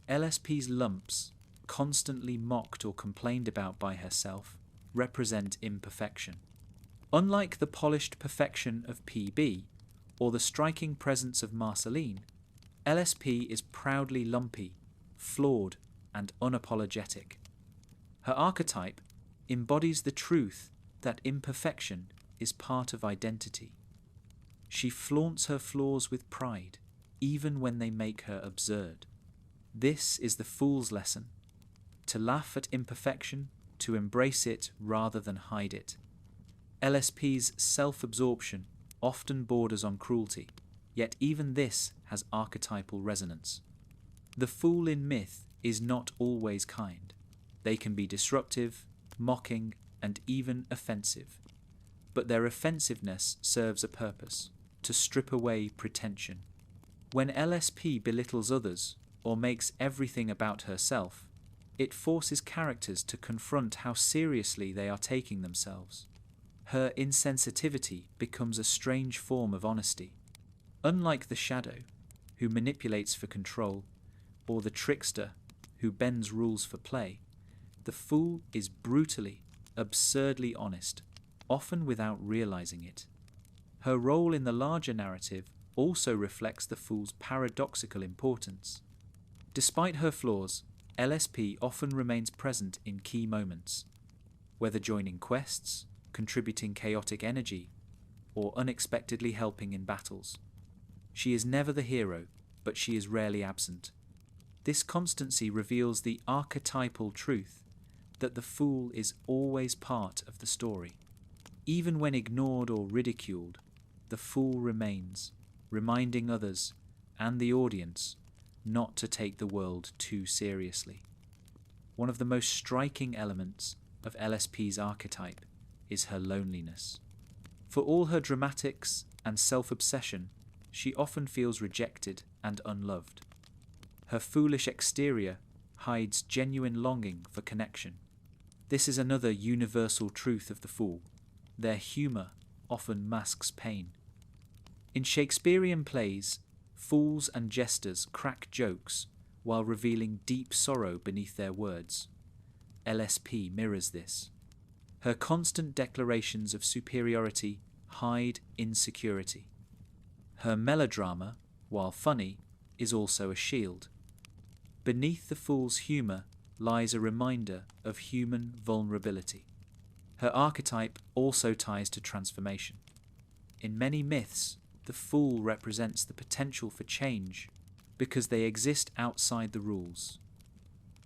LSP's lumps, constantly mocked or complained about by herself, represent imperfection. Unlike the polished perfection of PB, or the striking presence of Marceline, LSP is proudly lumpy, flawed, and unapologetic. Her archetype embodies the truth that imperfection is part of identity. She flaunts her flaws with pride, even when they make her absurd. This is the fool's lesson: to laugh at imperfection, to embrace it rather than hide it. LSP's self-absorption often borders on cruelty, yet even this has archetypal resonance. The fool in myth is not always kind. They can be disruptive, mocking, and even offensive. But their offensiveness serves a purpose: to strip away pretension. When LSP belittles others, or makes everything about herself, it forces characters to confront how seriously they are taking themselves. Her insensitivity becomes a strange form of honesty. Unlike the Shadow, who manipulates for control, or the Trickster, who bends rules for play, the Fool is brutally, absurdly honest, often without realizing it. Her role in the larger narrative also reflects the Fool's paradoxical importance. Despite her flaws, LSP often remains present in key moments, whether joining quests, contributing chaotic energy, or unexpectedly helping in battles. She is never the hero, but she is rarely absent. This constancy reveals the archetypal truth that the Fool is always part of the story. Even when ignored or ridiculed, the Fool remains, reminding others and the audience not to take the world too seriously. One of the most striking elements of LSP's archetype is her loneliness. For all her dramatics and self-obsession, she often feels rejected and unloved. Her foolish exterior hides genuine longing for connection. This is another universal truth of the Fool. Their humour often masks pain. In Shakespearean plays, fools and jesters crack jokes while revealing deep sorrow beneath their words. LSP mirrors this. Her constant declarations of superiority hide insecurity. Her melodrama, while funny, is also a shield. Beneath the Fool's humour lies a reminder of human vulnerability. Her archetype also ties to transformation. In many myths, the Fool represents the potential for change because they exist outside the rules.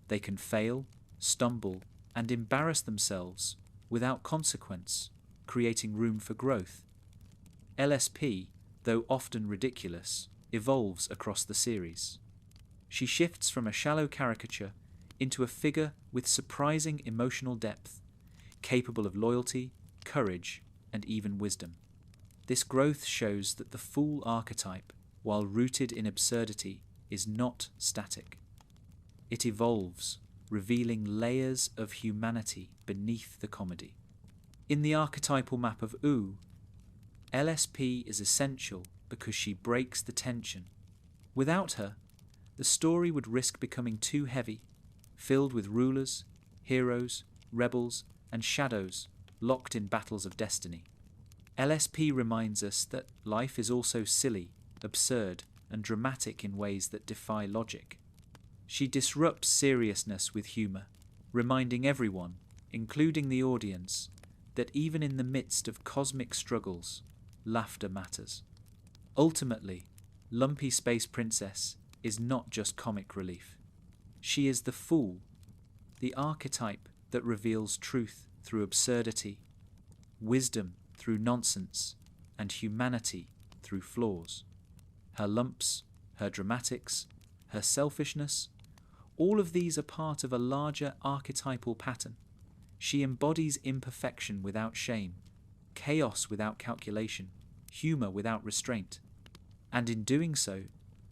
They can fail, stumble, and embarrass themselves without consequence, creating room for growth. LSP, though often ridiculous, evolves across the series. She shifts from a shallow caricature into a figure with surprising emotional depth, capable of loyalty, courage, and even wisdom. This growth shows that the Fool archetype, while rooted in absurdity, is not static. It evolves, revealing layers of humanity beneath the comedy. In the archetypal map of Oo, LSP is essential because she breaks the tension. Without her, the story would risk becoming too heavy, filled with rulers, heroes, rebels, and shadows locked in battles of destiny. LSP reminds us that life is also silly, absurd, and dramatic in ways that defy logic. She disrupts seriousness with humour, reminding everyone, including the audience, that even in the midst of cosmic struggles, laughter matters. Ultimately, Lumpy Space Princess is not just comic relief. She is the Fool, the archetype that reveals truth through absurdity, wisdom through nonsense, and humanity through flaws. Her lumps, her dramatics, her selfishness, all of these are part of a larger archetypal pattern. She embodies imperfection without shame, chaos without calculation, humour without restraint. And in doing so,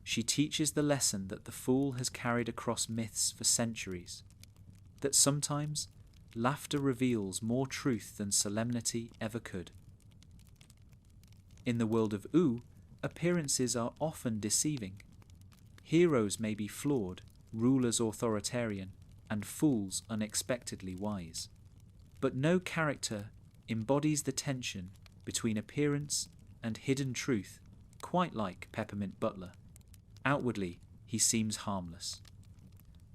she teaches the lesson that the Fool has carried across myths for centuries, that sometimes laughter reveals more truth than solemnity ever could. In the world of Ooh, appearances are often deceiving. Heroes may be flawed, rulers authoritarian, and fools unexpectedly wise. But no character embodies the tension between appearance and hidden truth quite like Peppermint Butler. Outwardly, he seems harmless.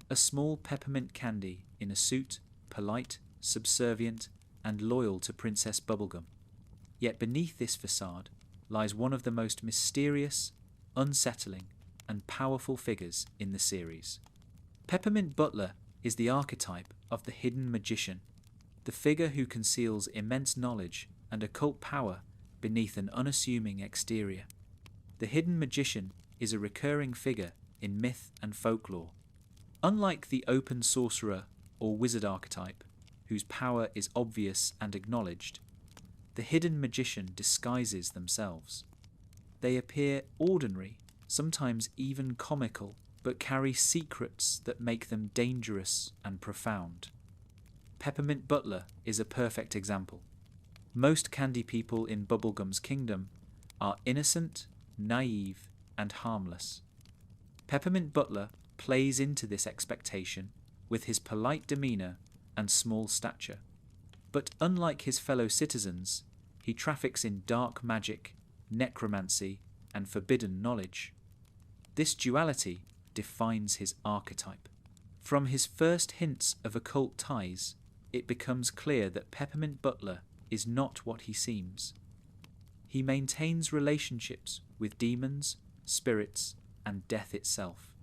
A small peppermint candy in a suit, polite, subservient, and loyal to Princess Bubblegum. Yet beneath this facade lies one of the most mysterious, unsettling, and powerful figures in the series. Peppermint Butler is the archetype of the hidden magician, the figure who conceals immense knowledge and occult power beneath an unassuming exterior. The hidden magician is a recurring figure in myth and folklore. Unlike the open sorcerer or wizard archetype, whose power is obvious and acknowledged, the hidden magician disguises themselves. They appear ordinary, sometimes even comical, but carry secrets that make them dangerous and profound. Peppermint Butler is a perfect example. Most candy people in Bubblegum's kingdom are innocent, naive, and harmless. Peppermint Butler plays into this expectation with his polite demeanour and small stature. But unlike his fellow citizens, he traffics in dark magic, necromancy, and forbidden knowledge. This duality defines his archetype. From his first hints of occult ties, it becomes clear that Peppermint Butler is not what he seems. He maintains relationships with demons, spirits, and death itself.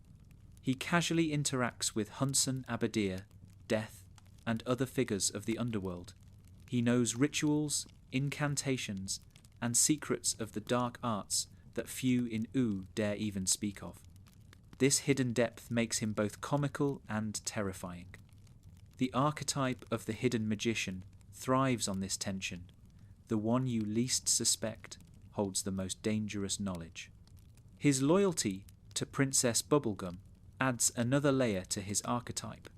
He casually interacts with Hunson Abadeer, Death, and other figures of the underworld. He knows rituals, incantations, and secrets of the dark arts that few in Ooh dare even speak of. This hidden depth makes him both comical and terrifying. The archetype of the hidden magician thrives on this tension. The one you least suspect holds the most dangerous knowledge. His loyalty to Princess Bubblegum adds another layer to his archetype.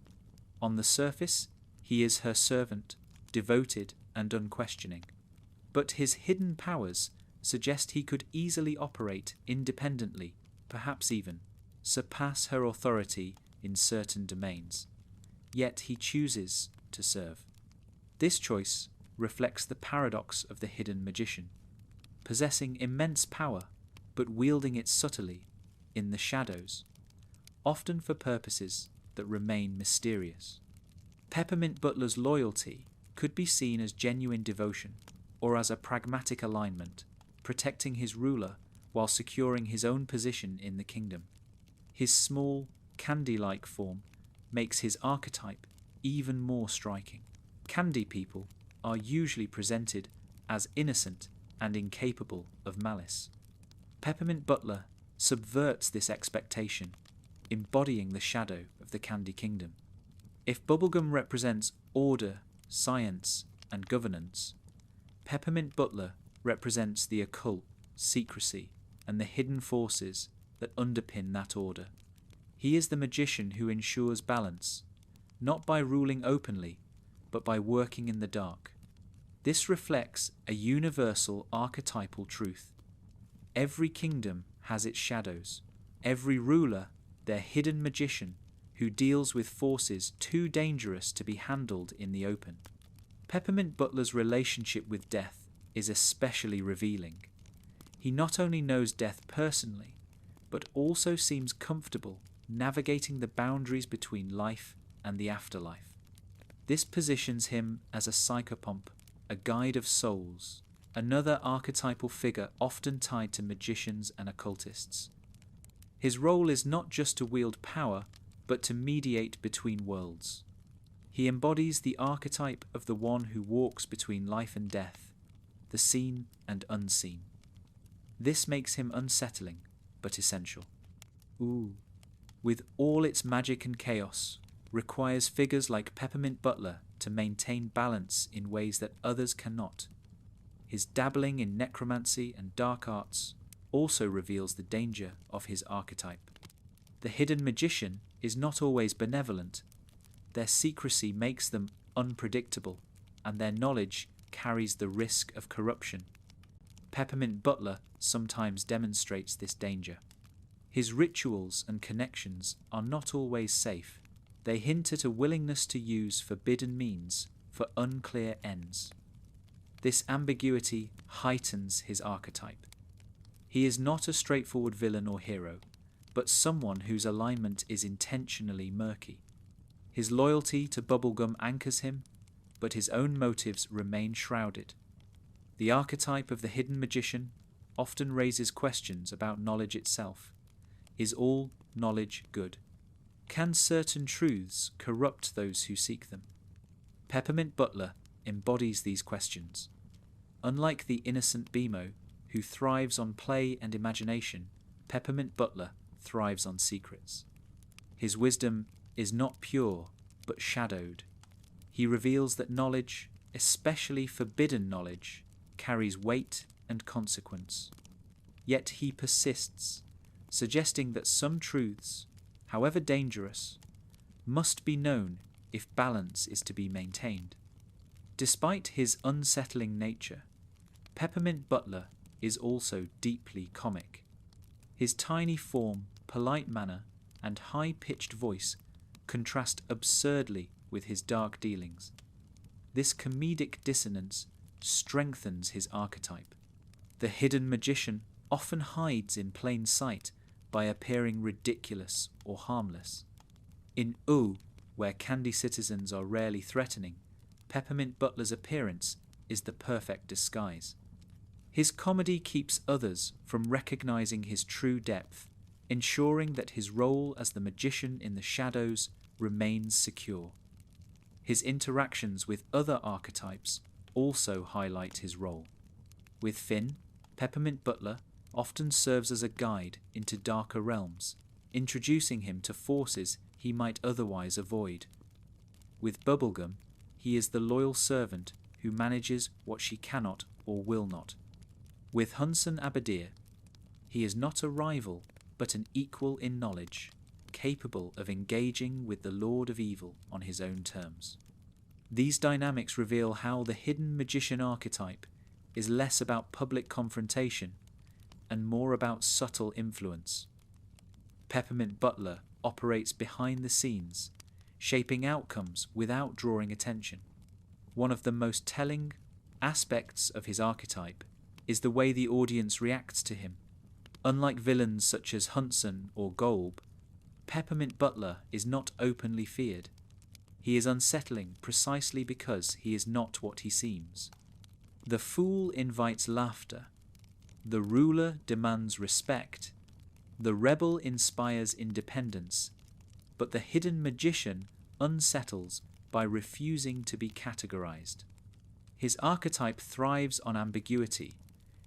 On the surface, he is her servant, devoted and unquestioning. But his hidden powers suggest he could easily operate independently, perhaps even surpass her authority in certain domains. Yet he chooses to serve. This choice reflects the paradox of the hidden magician, possessing immense power but wielding it subtly, in the shadows, often for purposes that remain mysterious. Peppermint Butler's loyalty could be seen as genuine devotion or as a pragmatic alignment, protecting his ruler while securing his own position in the kingdom. His small, candy-like form makes his archetype even more striking. Candy people are usually presented as innocent and incapable of malice. Peppermint Butler subverts this expectation, embodying the shadow of the Candy Kingdom. If Bubblegum represents order, science, and governance, Peppermint Butler represents the occult, secrecy, and the hidden forces that underpin that order. He is the magician who ensures balance, not by ruling openly, but by working in the dark. This reflects a universal archetypal truth. Every kingdom has its shadows, every ruler their hidden magician who deals with forces too dangerous to be handled in the open. Peppermint Butler's relationship with death is especially revealing. He not only knows death personally, but also seems comfortable navigating the boundaries between life and the afterlife. This positions him as a psychopomp, a guide of souls, another archetypal figure often tied to magicians and occultists. His role is not just to wield power, but to mediate between worlds. He embodies the archetype of the one who walks between life and death, the seen and unseen. This makes him unsettling, but essential. Ooh, with all its magic and chaos, requires figures like Peppermint Butler to maintain balance in ways that others cannot. His dabbling in necromancy and dark arts also reveals the danger of his archetype. The hidden magician is not always benevolent. Their secrecy makes them unpredictable, and their knowledge carries the risk of corruption. Peppermint Butler sometimes demonstrates this danger. His rituals and connections are not always safe. They hint at a willingness to use forbidden means for unclear ends. This ambiguity heightens his archetype. He is not a straightforward villain or hero, but someone whose alignment is intentionally murky. His loyalty to Bubblegum anchors him, but his own motives remain shrouded. The archetype of the hidden magician often raises questions about knowledge itself. Is all knowledge good? Can certain truths corrupt those who seek them? Peppermint Butler embodies these questions. Unlike the innocent BMO, who thrives on play and imagination, Peppermint Butler thrives on secrets. His wisdom is not pure, but shadowed. He reveals that knowledge, especially forbidden knowledge, carries weight and consequence. Yet he persists, suggesting that some truths, however dangerous, must be known if balance is to be maintained. Despite his unsettling nature, Peppermint Butler is also deeply comic. His tiny form, polite manner, and high-pitched voice contrast absurdly with his dark dealings. This comedic dissonance strengthens his archetype. The hidden magician often hides in plain sight by appearing ridiculous or harmless. In U, where candy citizens are rarely threatening, Peppermint Butler's appearance is the perfect disguise. His comedy keeps others from recognizing his true depth, ensuring that his role as the magician in the shadows remains secure. His interactions with other archetypes also highlight his role. With Finn, Peppermint Butler often serves as a guide into darker realms, introducing him to forces he might otherwise avoid. With Bubblegum, he is the loyal servant who manages what she cannot or will not. With Hunson Abadeer, he is not a rival, but an equal in knowledge, capable of engaging with the Lord of Evil on his own terms. These dynamics reveal how the hidden magician archetype is less about public confrontation and more about subtle influence. Peppermint Butler operates behind the scenes, shaping outcomes without drawing attention. One of the most telling aspects of his archetype is the way the audience reacts to him. Unlike villains such as Hunson or GOLB, Peppermint Butler is not openly feared. He is unsettling precisely because he is not what he seems. The fool invites laughter. The ruler demands respect. The rebel inspires independence. But the hidden magician unsettles by refusing to be categorized. His archetype thrives on ambiguity,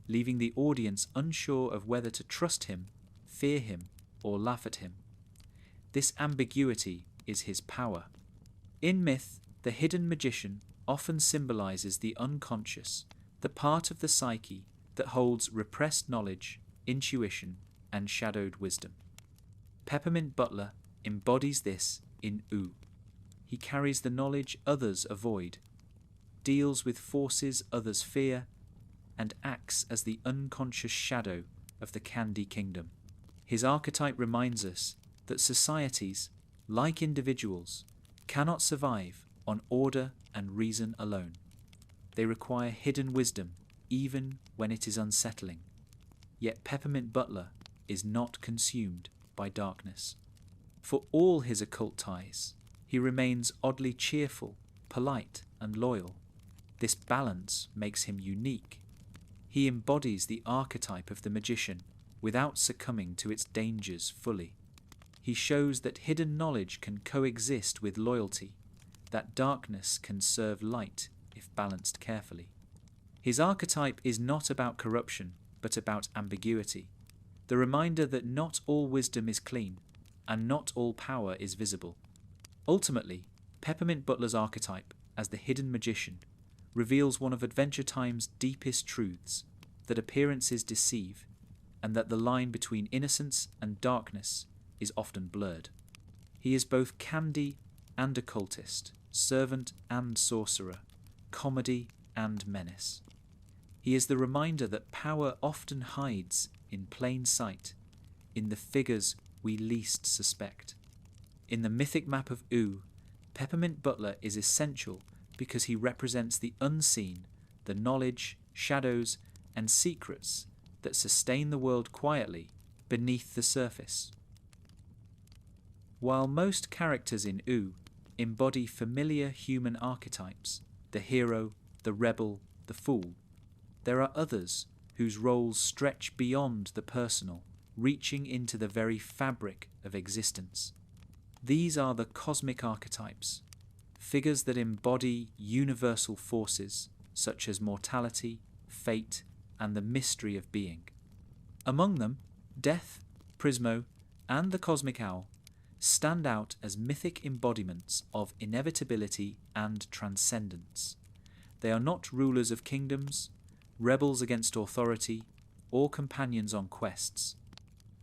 leaving the audience unsure of whether to trust him, fear him, or laugh at him. This ambiguity is his power. In myth, the hidden magician often symbolizes the unconscious, the part of the psyche that holds repressed knowledge, intuition, and shadowed wisdom. Peppermint Butler embodies this in U. He carries the knowledge others avoid, deals with forces others fear, and acts as the unconscious shadow of the Candy Kingdom. His archetype reminds us that societies, like individuals, cannot survive on order and reason alone. They require hidden wisdom, even when it is unsettling. Yet Peppermint Butler is not consumed by darkness. For all his occult ties, he remains oddly cheerful, polite, and loyal. This balance makes him unique. He embodies the archetype of the magician without succumbing to its dangers fully. He shows that hidden knowledge can coexist with loyalty, that darkness can serve light if balanced carefully. His archetype is not about corruption, but about ambiguity, the reminder that not all wisdom is clean, and not all power is visible. Ultimately, Peppermint Butler's archetype, as the hidden magician, reveals one of Adventure Time's deepest truths, that appearances deceive, and that the line between innocence and darkness is often blurred. He is both candy and occultist, servant and sorcerer, comedy and menace. He is the reminder that power often hides in plain sight, in the figures we least suspect. In the mythic map of Oo, Peppermint Butler is essential because he represents the unseen, the knowledge, shadows, and secrets that sustain the world quietly beneath the surface. While most characters in Oo embody familiar human archetypes, the hero, the rebel, the fool, there are others whose roles stretch beyond the personal, reaching into the very fabric of existence. These are the cosmic archetypes, figures that embody universal forces such as mortality, fate, and the mystery of being. Among them, Death, Prismo, and the Cosmic Owl stand out as mythic embodiments of inevitability and transcendence. They are not rulers of kingdoms, rebels against authority, or companions on quests.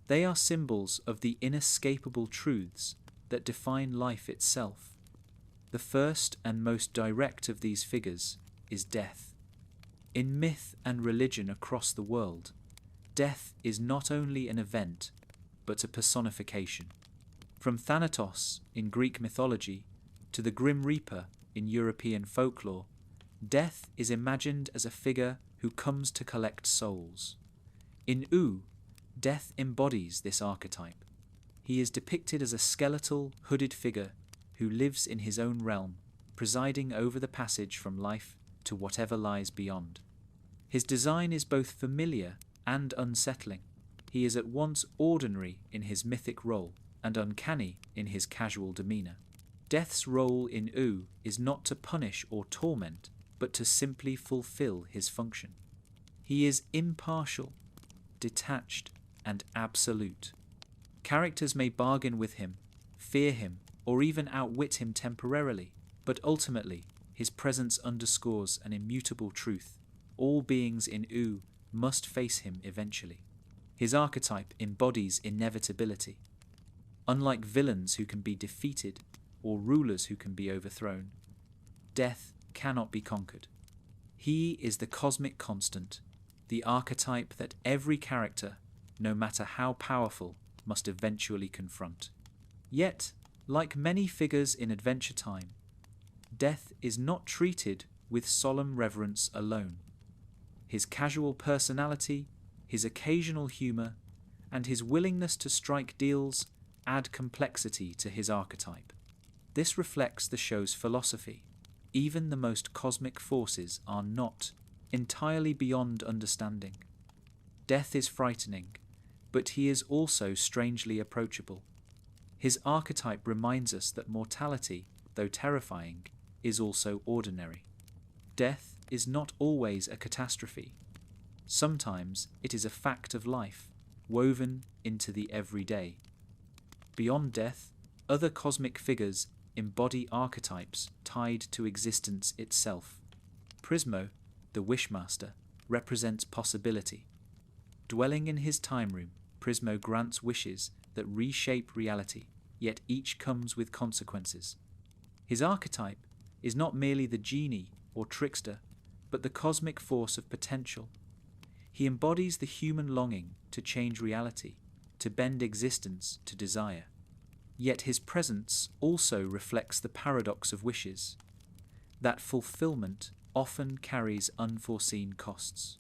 They are symbols of the inescapable truths that define life itself. The first and most direct of these figures is death. In myth and religion across the world, death is not only an event, but a personification. From Thanatos in Greek mythology to the Grim Reaper in European folklore, death is imagined as a figure who comes to collect souls. In Oo, death embodies this archetype. He is depicted as a skeletal, hooded figure who lives in his own realm, presiding over the passage from life to whatever lies beyond. His design is both familiar and unsettling. He is at once ordinary in his mythic role and uncanny in his casual demeanour. Death's role in Oo is not to punish or torment, but to simply fulfill his function. He is impartial, detached, and absolute. Characters may bargain with him, fear him, or even outwit him temporarily, but ultimately his presence underscores an immutable truth. All beings in Oo must face him eventually. His archetype embodies inevitability. Unlike villains who can be defeated or rulers who can be overthrown, death cannot be conquered. He is the cosmic constant, the archetype that every character, no matter how powerful, must eventually confront. Yet, like many figures in Adventure Time, death is not treated with solemn reverence alone. His casual personality, his occasional humour, and his willingness to strike deals add complexity to his archetype. This reflects the show's philosophy. Even the most cosmic forces are not entirely beyond understanding. Death is frightening, but he is also strangely approachable. His archetype reminds us that mortality, though terrifying, is also ordinary. Death is not always a catastrophe. Sometimes it is a fact of life, woven into the everyday. Beyond death, other cosmic figures embody archetypes tied to existence itself. Prismo, the Wishmaster, represents possibility. Dwelling in his time room, Prismo grants wishes that reshape reality, yet each comes with consequences. His archetype is not merely the genie or trickster, but the cosmic force of potential. He embodies the human longing to change reality, to bend existence to desire. Yet his presence also reflects the paradox of wishes, that fulfillment often carries unforeseen costs.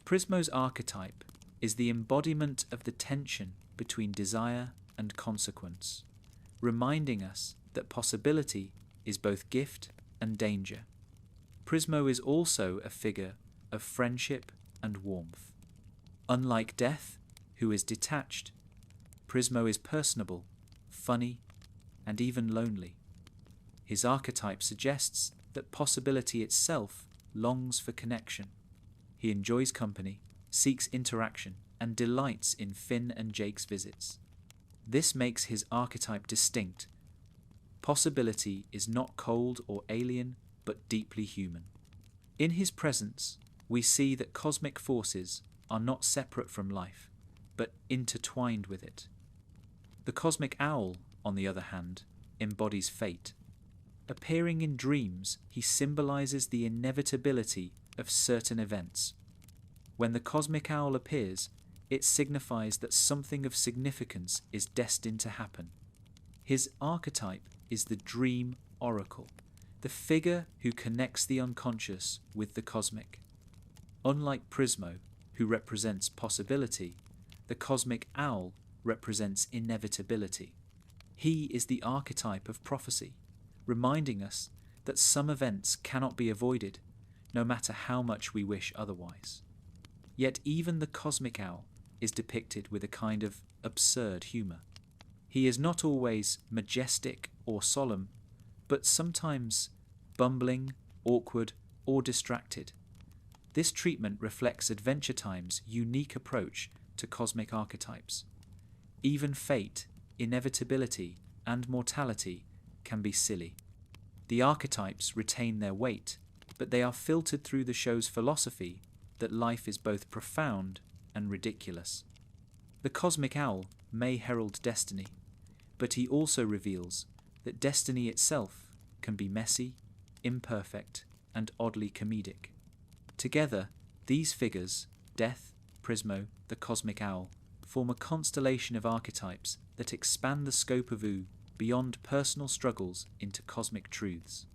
Prismo's archetype is the embodiment of the tension between desire and consequence, reminding us that possibility is both gift and danger. Prismo is also a figure of friendship and warmth. Unlike Death, who is detached, Prismo is personable, funny, and even lonely. His archetype suggests that possibility itself longs for connection. He enjoys company, seeks interaction, and delights in Finn and Jake's visits. This makes his archetype distinct. Possibility is not cold or alien, but deeply human. In his presence, we see that cosmic forces are not separate from life, but intertwined with it. The cosmic owl, on the other hand, embodies fate. Appearing in dreams, he symbolizes the inevitability of certain events. When the cosmic owl appears, it signifies that something of significance is destined to happen. His archetype is the dream oracle, the figure who connects the unconscious with the cosmic. Unlike Prismo, who represents possibility, the cosmic owl represents inevitability. He is the archetype of prophecy, reminding us that some events cannot be avoided, no matter how much we wish otherwise. Yet even the cosmic owl is depicted with a kind of absurd humour. He is not always majestic or solemn, but sometimes bumbling, awkward, or distracted. This treatment reflects Adventure Time's unique approach to cosmic archetypes. Even fate, inevitability, and mortality can be silly. The archetypes retain their weight, but they are filtered through the show's philosophy that life is both profound and ridiculous. The cosmic owl may herald destiny, but he also reveals that destiny itself can be messy, imperfect, and oddly comedic. Together, these figures, Death, Prismo, the cosmic owl, form a constellation of archetypes that expand the scope of OO beyond personal struggles into cosmic truths.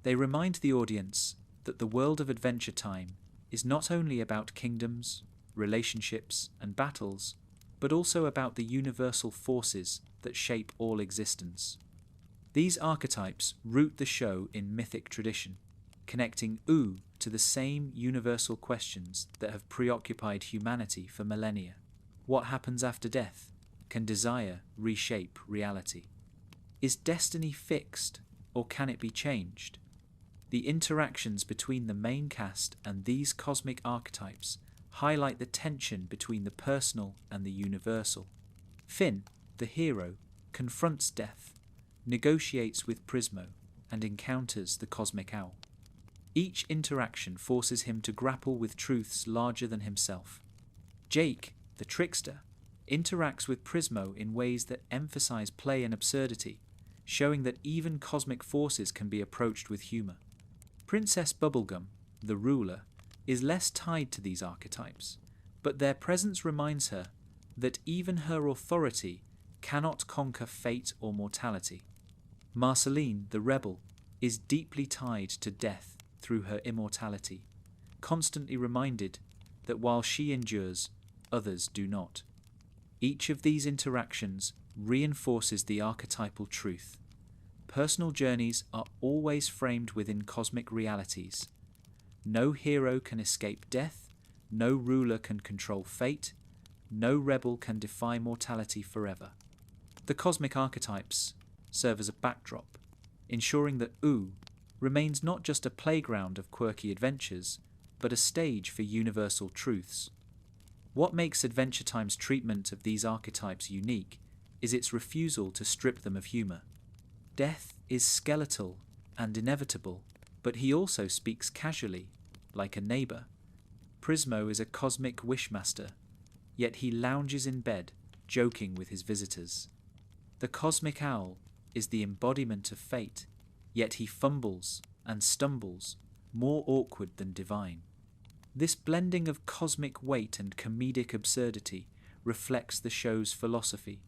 They remind the audience that the world of Adventure Time is not only about kingdoms, relationships, and battles, but also about the universal forces that shape all existence. These archetypes root the show in mythic tradition, connecting OO to the same universal questions that have preoccupied humanity for millennia. What happens after death? Can desire reshape reality? Is destiny fixed, or can it be changed? The interactions between the main cast and these cosmic archetypes highlight the tension between the personal and the universal. Finn, the hero, confronts death, negotiates with Prismo, and encounters the cosmic owl. Each interaction forces him to grapple with truths larger than himself. Jake, the trickster, interacts with Prismo in ways that emphasize play and absurdity, showing that even cosmic forces can be approached with humor. Princess Bubblegum, the ruler, is less tied to these archetypes, but their presence reminds her that even her authority cannot conquer fate or mortality. Marceline the Rebel is deeply tied to death through her immortality, constantly reminded that while she endures, others do not. Each of these interactions reinforces the archetypal truth. Personal journeys are always framed within cosmic realities. No hero can escape death, no ruler can control fate, no rebel can defy mortality forever. The cosmic archetypes serve as a backdrop, ensuring that OO remains not just a playground of quirky adventures, but a stage for universal truths. What makes Adventure Time's treatment of these archetypes unique is its refusal to strip them of humour. Death is skeletal and inevitable, but he also speaks casually, like a neighbour. Prismo is a cosmic wishmaster, yet he lounges in bed, joking with his visitors. The cosmic owl is the embodiment of fate, yet he fumbles and stumbles, more awkward than divine. This blending of cosmic weight and comedic absurdity reflects the show's philosophy,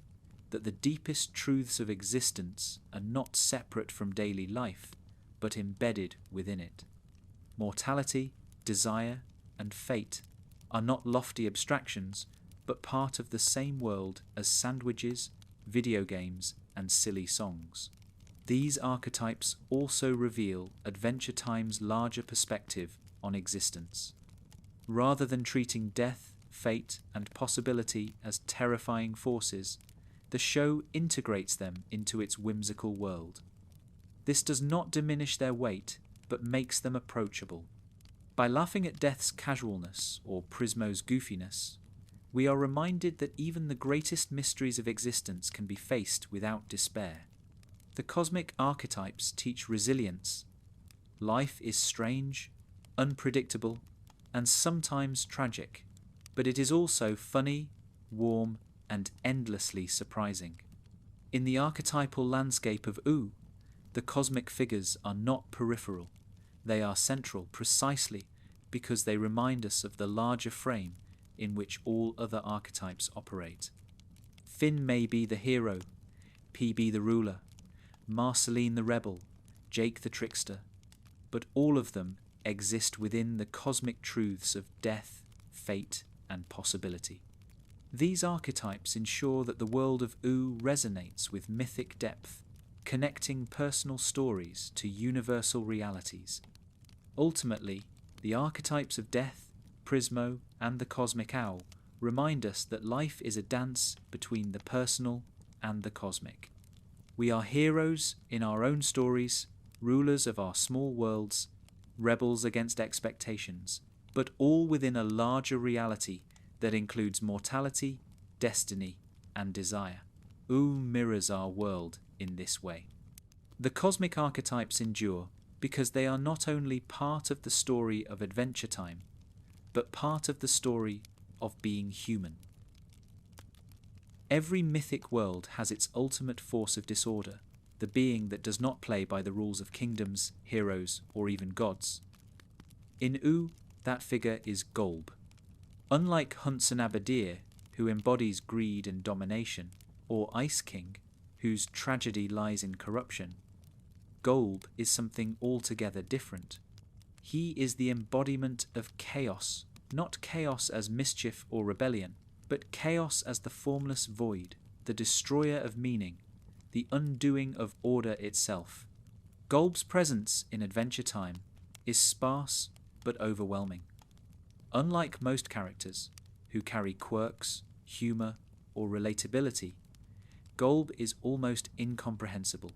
that the deepest truths of existence are not separate from daily life, but embedded within it. Mortality, desire, and fate are not lofty abstractions, but part of the same world as sandwiches, video games, and silly songs. These archetypes also reveal Adventure Time's larger perspective on existence. Rather than treating death, fate, and possibility as terrifying forces, the show integrates them into its whimsical world. This does not diminish their weight, but makes them approachable. By laughing at death's casualness or Prismo's goofiness, we are reminded that even the greatest mysteries of existence can be faced without despair. The cosmic archetypes teach resilience. Life is strange, unpredictable, and sometimes tragic, but it is also funny, warm, and endlessly surprising. In the archetypal landscape of OO, The cosmic figures are not peripheral. They are central precisely because they remind us of the larger frame in which all other archetypes operate. Finn may be the hero, PB the ruler, Marceline the Rebel, Jake the Trickster, but all of them exist within the cosmic truths of death, fate, and possibility. These archetypes ensure that the world of OO resonates with mythic depth, connecting personal stories to universal realities. Ultimately, the archetypes of Death, Prismo, and the Cosmic Owl remind us that life is a dance between the personal and the cosmic. We are heroes in our own stories, rulers of our small worlds, rebels against expectations, but all within a larger reality that includes mortality, destiny, and desire. OO mirrors our world in this way. The cosmic archetypes endure because they are not only part of the story of Adventure Time, but part of the story of being human. Every mythic world has its ultimate force of disorder, the being that does not play by the rules of kingdoms, heroes, or even gods. In OO, that figure is GOLB. Unlike Hunson Abadeer, who embodies greed and domination, or Ice King, whose tragedy lies in corruption, GOLB is something altogether different. He is the embodiment of chaos, not chaos as mischief or rebellion, but chaos as the formless void, the destroyer of meaning, the undoing of order itself. GOLB's presence in Adventure Time is sparse but overwhelming. Unlike most characters, who carry quirks, humour, or relatability, GOLB is almost incomprehensible.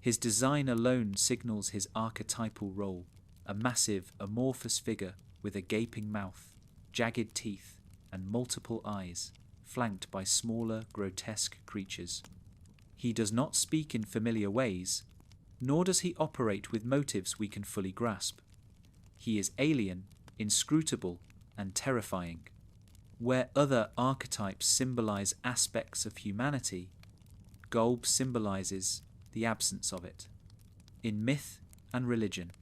His design alone signals his archetypal role, a massive, amorphous figure with a gaping mouth, jagged teeth, and multiple eyes, flanked by smaller, grotesque creatures. He does not speak in familiar ways, nor does he operate with motives we can fully grasp. He is alien, inscrutable, and terrifying. Where other archetypes symbolize aspects of humanity, GOLB symbolizes the absence of it. In myth and religion,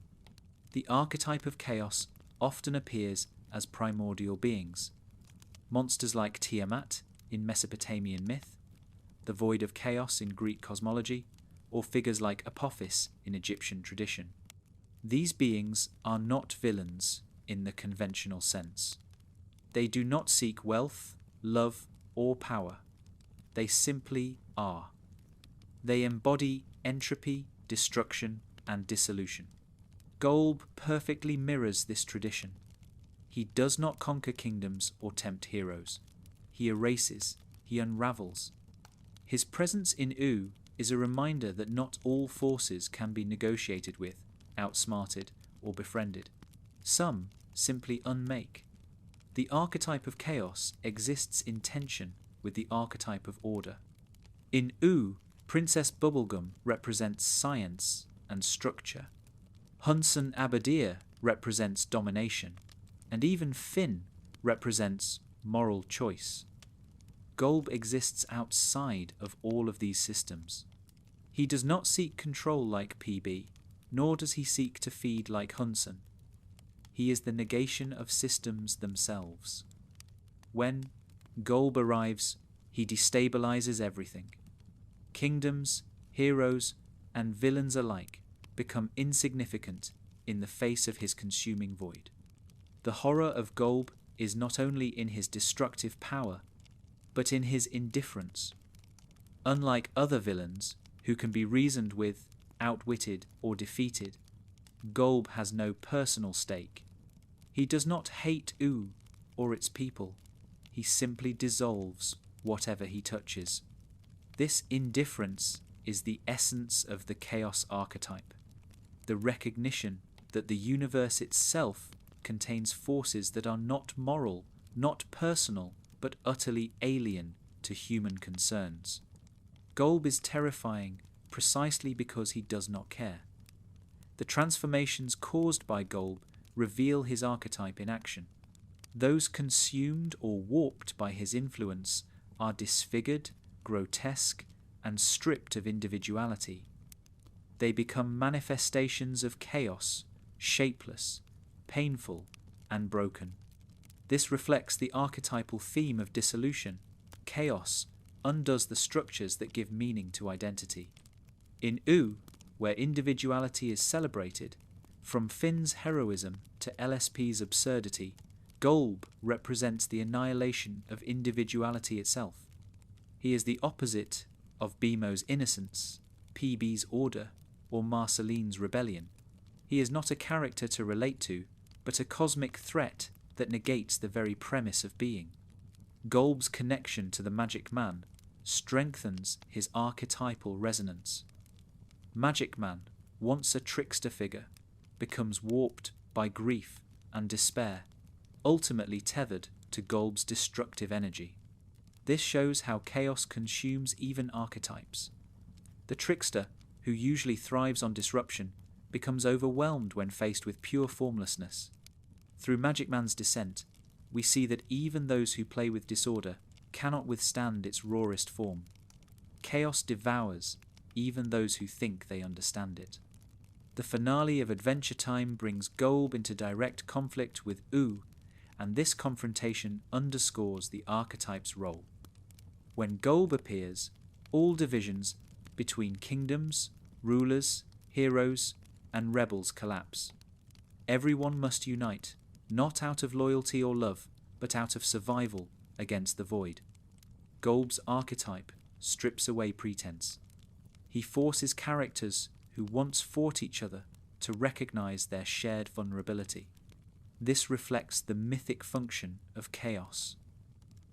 the archetype of chaos often appears as primordial beings. Monsters like Tiamat in Mesopotamian myth, the void of chaos in Greek cosmology, or figures like Apophis in Egyptian tradition. These beings are not villains in the conventional sense. They do not seek wealth, love, or power. They simply are. They embody entropy, destruction, and dissolution. GOLB perfectly mirrors this tradition. He does not conquer kingdoms or tempt heroes. He erases, he unravels. His presence in OO is a reminder that not all forces can be negotiated with, outsmarted, or befriended. Some simply unmake. The archetype of chaos exists in tension with the archetype of order. In OO, Princess Bubblegum represents science and structure. Hunson Abadeer represents domination, and even Finn represents moral choice. GOLB exists outside of all of these systems. He does not seek control like PB, nor does he seek to feed like Hunson. He is the negation of systems themselves. When GOLB arrives, he destabilizes everything. Kingdoms, heroes, and villains alike become insignificant in the face of his consuming void. The horror of GOLB is not only in his destructive power, but in his indifference. Unlike other villains, who can be reasoned with, outwitted, or defeated, GOLB has no personal stake. He does not hate OO or its people. He simply dissolves whatever he touches. This indifference is the essence of the chaos archetype, the recognition that the universe itself contains forces that are not moral, not personal, but utterly alien to human concerns. GOLB is terrifying precisely because he does not care. The transformations caused by GOLB reveal his archetype in action. Those consumed or warped by his influence are disfigured, grotesque, and stripped of individuality. they become manifestations of chaos, shapeless, painful, and broken. This reflects the archetypal theme of dissolution. Chaos undoes the structures that give meaning to identity. In U, where individuality is celebrated, from Finn's heroism to LSP's absurdity, GOLB represents the annihilation of individuality itself. He is the opposite of BMO's innocence, PB's order, or Marceline's rebellion. He is not a character to relate to, but a cosmic threat that negates the very premise of being. GOLB's connection to the Magic Man strengthens his archetypal resonance. Magic Man, once a trickster figure, becomes warped by grief and despair, ultimately tethered to GOLB's destructive energy. This shows how chaos consumes even archetypes. The trickster, who usually thrives on disruption, becomes overwhelmed when faced with pure formlessness. Through Magic Man's descent, we see that even those who play with disorder cannot withstand its rawest form. Chaos devours even those who think they understand it. The finale of Adventure Time brings GOLB into direct conflict with U, and this confrontation underscores the archetype's role. When GOLB appears, all divisions between kingdoms, rulers, heroes, and rebels collapse. Everyone must unite, not out of loyalty or love, but out of survival against the void. GOLB's archetype strips away pretense. He forces characters who once fought each other to recognize their shared vulnerability. This reflects the mythic function of chaos,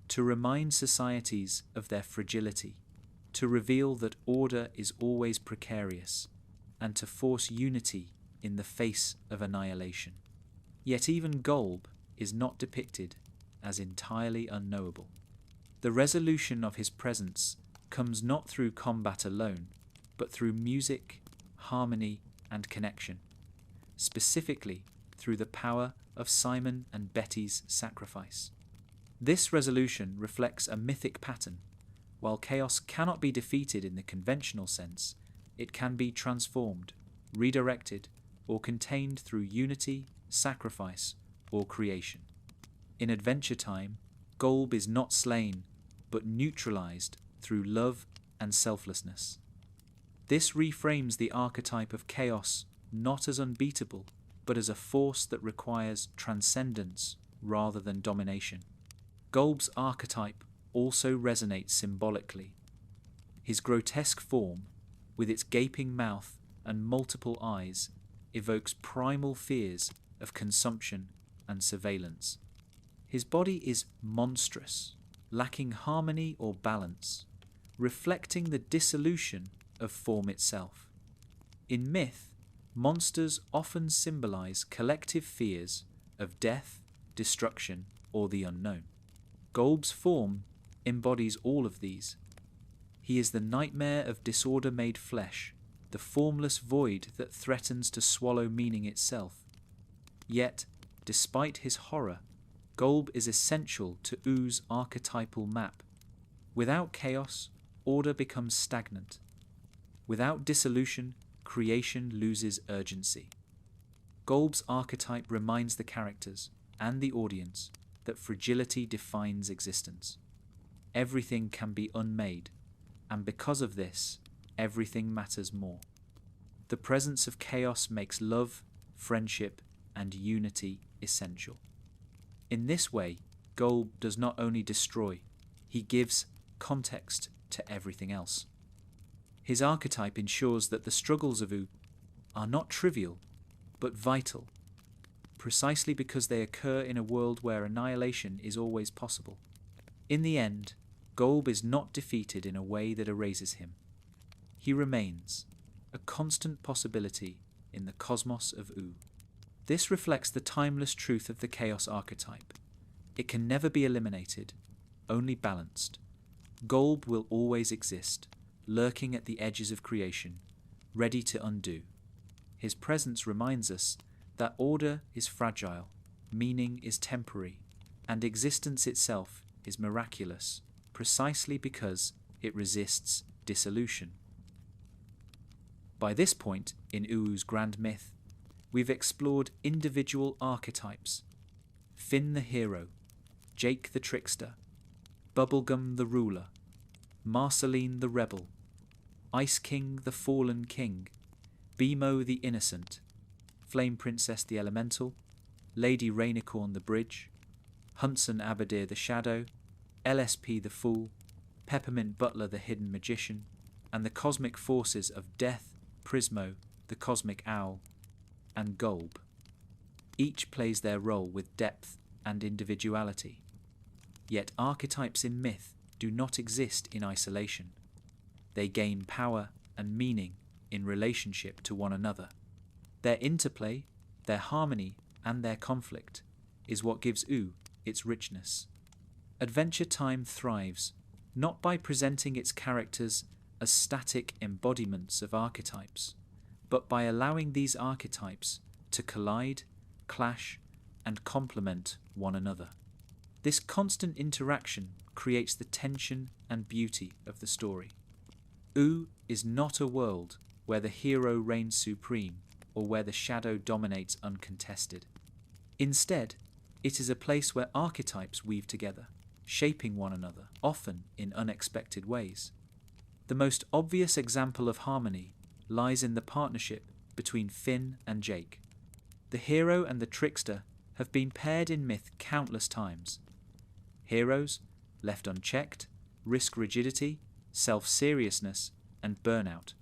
to remind societies of their fragility, to reveal that order is always precarious, and to force unity in the face of annihilation. Yet even GOLB is not depicted as entirely unknowable. The resolution of his presence comes not through combat alone, but through music, harmony, and connection, specifically through the power of Simon and Betty's sacrifice. This resolution reflects a mythic pattern. While chaos cannot be defeated in the conventional sense, it can be transformed, redirected, or contained through unity, sacrifice, or creation. In Adventure Time, GOLB is not slain, but neutralized through love and selflessness. This reframes the archetype of chaos not as unbeatable, but as a force that requires transcendence rather than domination. GOLB's archetype also resonates symbolically. His grotesque form, with its gaping mouth and multiple eyes, evokes primal fears of consumption and surveillance. His body is monstrous, lacking harmony or balance, reflecting the dissolution of form itself. In myth, monsters often symbolize collective fears of death, destruction, or the unknown. GOLB's form embodies all of these. He is the nightmare of disorder-made flesh, the formless void that threatens to swallow meaning itself. Yet, despite his horror, GOLB is essential to U's archetypal map. Without chaos, order becomes stagnant. Without dissolution, creation loses urgency. GOLB's archetype reminds the characters and the audience that fragility defines existence. Everything can be unmade, and because of this, everything matters more. The presence of chaos makes love, friendship, and unity essential. In this way, GOLB does not only destroy, he gives context to everything else. His archetype ensures that the struggles of U are not trivial, but vital, precisely because they occur in a world where annihilation is always possible. In the end, GOLB is not defeated in a way that erases him. He remains, a constant possibility in the cosmos of U. This reflects the timeless truth of the Chaos archetype. It can never be eliminated, only balanced. GOLB will always exist, lurking at the edges of creation, ready to undo. His presence reminds us that order is fragile, meaning is temporary, and existence itself is miraculous, precisely because it resists dissolution. By this point in Uwu's grand myth, we've explored individual archetypes: Finn the hero, Jake the trickster, Bubblegum the ruler, Marceline the rebel, Ice King the fallen king, BMO the innocent, Flame Princess the elemental, Lady Rainicorn the bridge, Hunson Abadeer the shadow, LSP the fool, Peppermint Butler the hidden magician, and the cosmic forces of Death, Prismo, the cosmic owl, and GOLB. Each plays their role with depth and individuality. Yet archetypes in myth do not exist in isolation. They gain power and meaning in relationship to one another. Their interplay, their harmony, and their conflict is what gives Uwu its richness. Adventure Time thrives not by presenting its characters as static embodiments of archetypes, but by allowing these archetypes to collide, clash, and complement one another. This constant interaction creates the tension and beauty of the story. Uwu is not a world where the hero reigns supreme or where the shadow dominates uncontested. Instead, it is a place where archetypes weave together, shaping one another, often in unexpected ways. The most obvious example of harmony lies in the partnership between Finn and Jake. The hero and the trickster have been paired in myth countless times. Heroes, left unchecked, risk rigidity, self-seriousness, and burnout.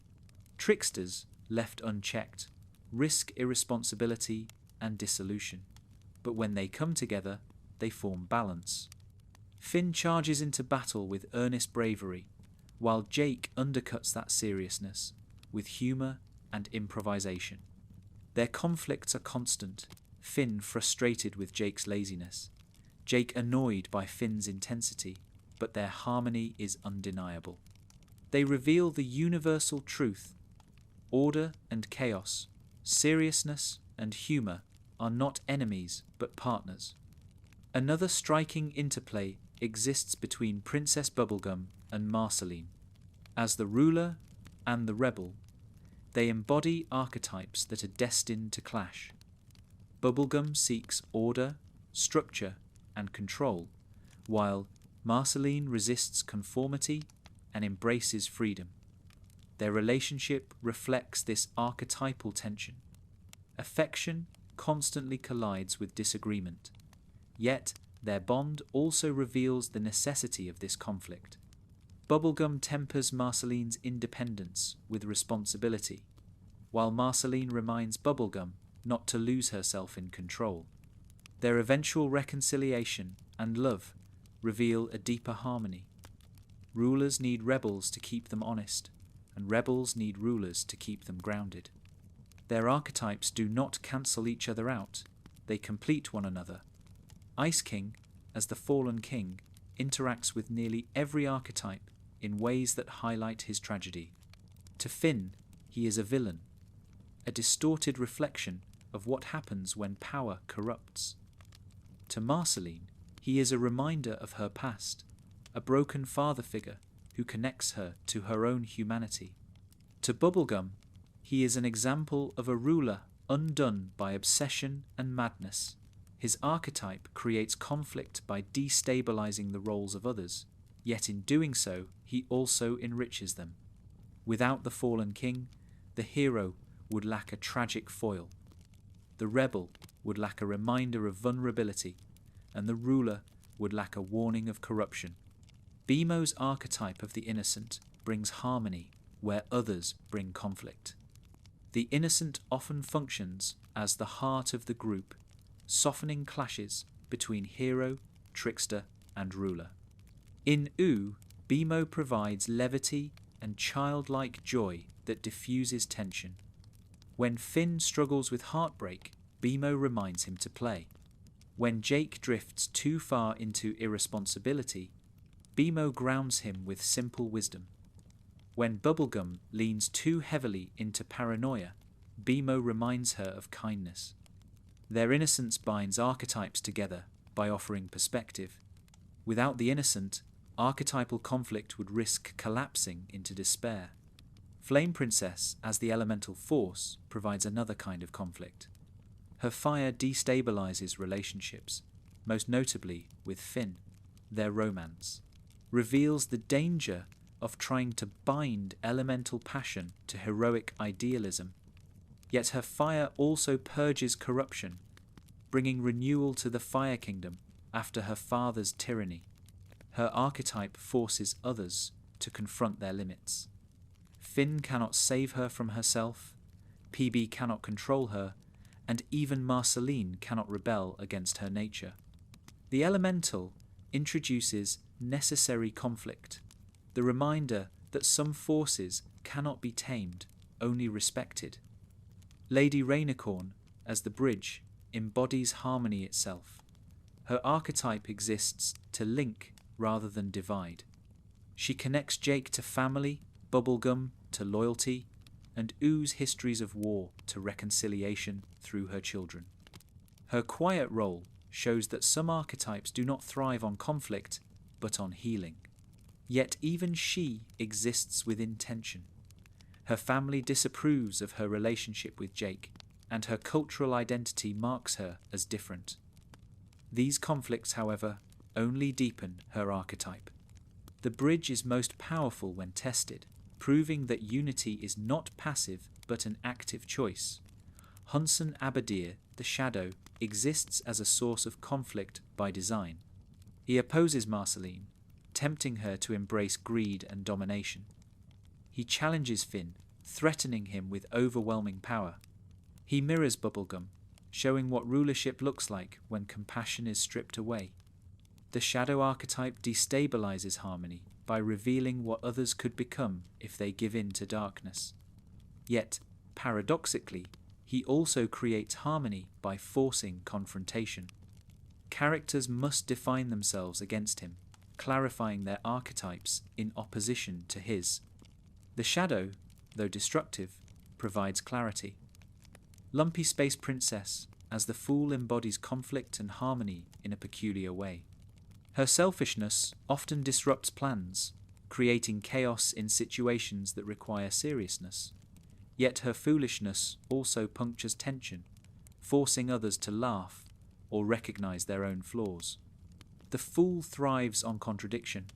Tricksters, left unchecked, risk irresponsibility and dissolution. But when they come together, they form balance. Finn charges into battle with earnest bravery, while Jake undercuts that seriousness with humour and improvisation. Their conflicts are constant, Finn frustrated with Jake's laziness, Jake annoyed by Finn's intensity, but their harmony is undeniable. They reveal the universal truth: order and chaos, seriousness and humour are not enemies but partners. Another striking interplay exists between Princess Bubblegum and Marceline. As the ruler and the rebel, they embody archetypes that are destined to clash. Bubblegum seeks order, structure, and control, while Marceline resists conformity and embraces freedom. Their relationship reflects this archetypal tension. Affection constantly collides with disagreement, yet their bond also reveals the necessity of this conflict. Bubblegum tempers Marceline's independence with responsibility, while Marceline reminds Bubblegum not to lose herself in control. Their eventual reconciliation and love reveal a deeper harmony. Rulers need rebels to keep them honest, and rebels need rulers to keep them grounded. Their archetypes do not cancel each other out, they complete one another. Ice King, as the fallen king, interacts with nearly every archetype in ways that highlight his tragedy. To Finn, he is a villain, a distorted reflection of what happens when power corrupts. To Marceline, he is a reminder of her past, a broken father figure who connects her to her own humanity. To Bubblegum, he is an example of a ruler undone by obsession and madness. His archetype creates conflict by destabilizing the roles of others, yet in doing so, he also enriches them. Without the fallen king, the hero would lack a tragic foil. The rebel would lack a reminder of vulnerability, and the ruler would lack a warning of corruption. BMO's archetype of the innocent brings harmony where others bring conflict. The innocent often functions as the heart of the group, softening clashes between hero, trickster, and ruler. In Uwu, BMO provides levity and childlike joy that diffuses tension. When Finn struggles with heartbreak, BMO reminds him to play. When Jake drifts too far into irresponsibility, BMO grounds him with simple wisdom. When Bubblegum leans too heavily into paranoia, BMO reminds her of kindness. Their innocence binds archetypes together by offering perspective. Without the innocent, archetypal conflict would risk collapsing into despair. Flame Princess, as the elemental force, provides another kind of conflict. Her fire destabilizes relationships, most notably with Finn. Their romance reveals the danger of trying to bind elemental passion to heroic idealism. Yet her fire also purges corruption, bringing renewal to the Fire Kingdom after her father's tyranny. Her archetype forces others to confront their limits. Finn cannot save her from herself, PB cannot control her, and even Marceline cannot rebel against her nature. The elemental introduces necessary conflict, the reminder that some forces cannot be tamed, only respected. Lady Rainicorn, as the bridge, embodies harmony itself. Her archetype exists to link rather than divide. She connects Jake to family, Bubblegum to loyalty, and Ooze histories of war to reconciliation through her children. Her quiet role shows that some archetypes do not thrive on conflict, but on healing. Yet even she exists within tension. Her family disapproves of her relationship with Jake, and her cultural identity marks her as different. These conflicts, however, only deepen her archetype. The bridge is most powerful when tested, proving that unity is not passive but an active choice. Hunson Abadeer the Shadow exists as a source of conflict by design. He opposes Marceline, tempting her to embrace greed and domination. He challenges Finn, threatening him with overwhelming power. He mirrors Bubblegum, showing what rulership looks like when compassion is stripped away. The shadow archetype destabilizes harmony by revealing what others could become if they give in to darkness. Yet, paradoxically, he also creates harmony by forcing confrontation. Characters must define themselves against him, clarifying their archetypes in opposition to his. The shadow, though destructive, provides clarity. Lumpy Space Princess, as the Fool, embodies conflict and harmony in a peculiar way. Her selfishness often disrupts plans, creating chaos in situations that require seriousness. Yet her foolishness also punctures tension, forcing others to laugh or recognize their own flaws. The Fool thrives on contradiction.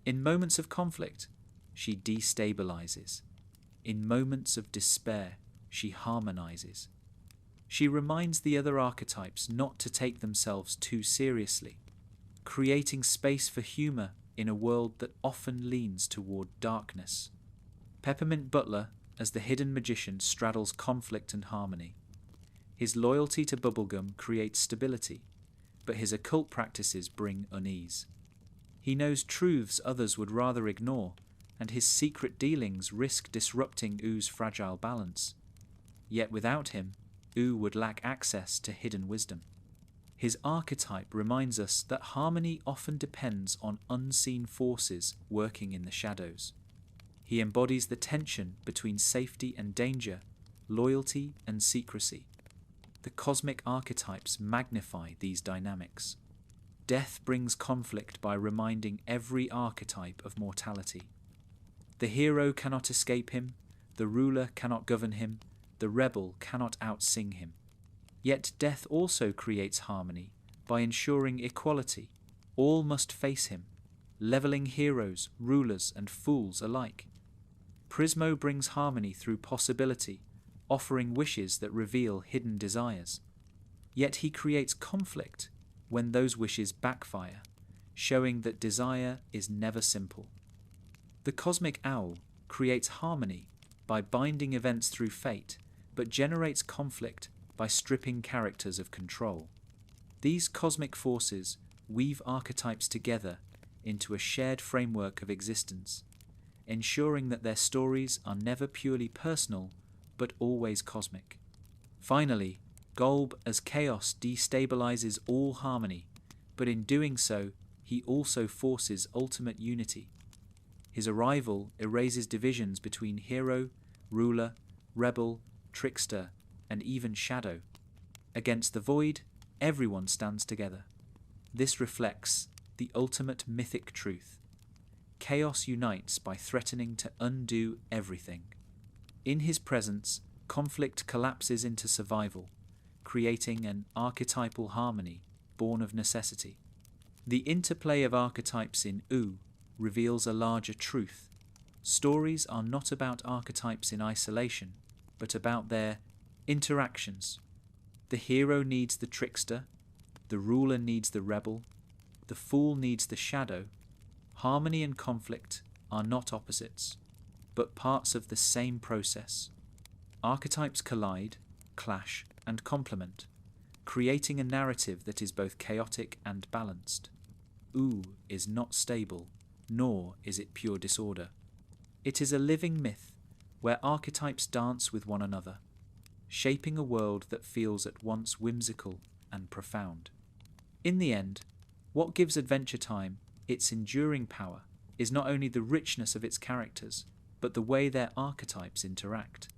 In moments of conflict, she destabilizes. In moments of despair, she harmonizes. She reminds the other archetypes not to take themselves too seriously, creating space for humor in a world that often leans toward darkness. Peppermint Butler, as the hidden magician, straddles conflict and harmony. His loyalty to Bubblegum creates stability, but his occult practices bring unease. He knows truths others would rather ignore, and his secret dealings risk disrupting Oo's fragile balance. Yet without him, Oo would lack access to hidden wisdom. His archetype reminds us that harmony often depends on unseen forces working in the shadows. He embodies the tension between safety and danger, loyalty and secrecy. The cosmic archetypes magnify these dynamics. Death brings conflict by reminding every archetype of mortality. The hero cannot escape him, the ruler cannot govern him, the rebel cannot outsing him. Yet death also creates harmony by ensuring equality. All must face him, leveling heroes, rulers, and fools alike. Prismo brings harmony through possibility, offering wishes that reveal hidden desires. Yet he creates conflict when those wishes backfire, showing that desire is never simple. The cosmic owl creates harmony by binding events through fate, but generates conflict by stripping characters of control. These cosmic forces weave archetypes together into a shared framework of existence, ensuring that their stories are never purely personal, but always cosmic. Finally, GOLB as chaos destabilizes all harmony, but in doing so, he also forces ultimate unity. His arrival erases divisions between hero, ruler, rebel, trickster, and even shadow. Against the void, everyone stands together. This reflects the ultimate mythic truth. Chaos unites by threatening to undo everything. In his presence, conflict collapses into survival, creating an archetypal harmony born of necessity. The interplay of archetypes in OO reveals a larger truth. Stories are not about archetypes in isolation, but about their interactions. The hero needs the trickster, the ruler needs the rebel, the fool needs the shadow. Harmony and conflict are not opposites, but parts of the same process. Archetypes collide, clash, and complement, creating a narrative that is both chaotic and balanced. OO is not stable, nor is it pure disorder. It is a living myth where archetypes dance with one another, shaping a world that feels at once whimsical and profound. In the end, what gives Adventure Time its enduring power is not only the richness of its characters, but the way their archetypes interact.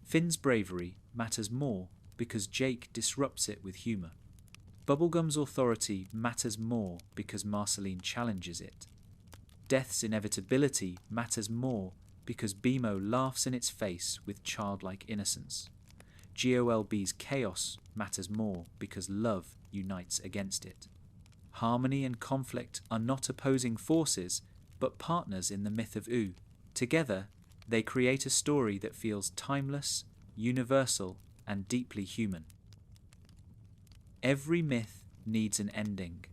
Finn's bravery matters more because Jake disrupts it with humour. Bubblegum's authority matters more because Marceline challenges it. Death's inevitability matters more because BMO laughs in its face with childlike innocence. GOLB's chaos matters more because love unites against it. Harmony and conflict are not opposing forces, but partners in the myth of OO. Together, they create a story that feels timeless, universal, and deeply human. Every myth needs an ending,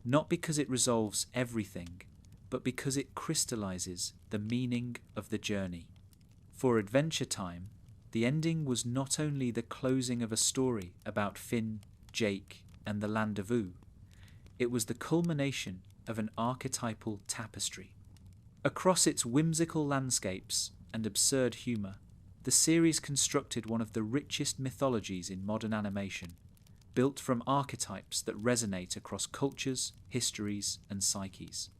not because it resolves everything, but because it crystallizes the meaning of the journey. For Adventure Time, the ending was not only the closing of a story about Finn, Jake, and the land of OO, it was the culmination of an archetypal tapestry. Across its whimsical landscapes and absurd humour, the series constructed one of the richest mythologies in modern animation, built from archetypes that resonate across cultures, histories, and psyches.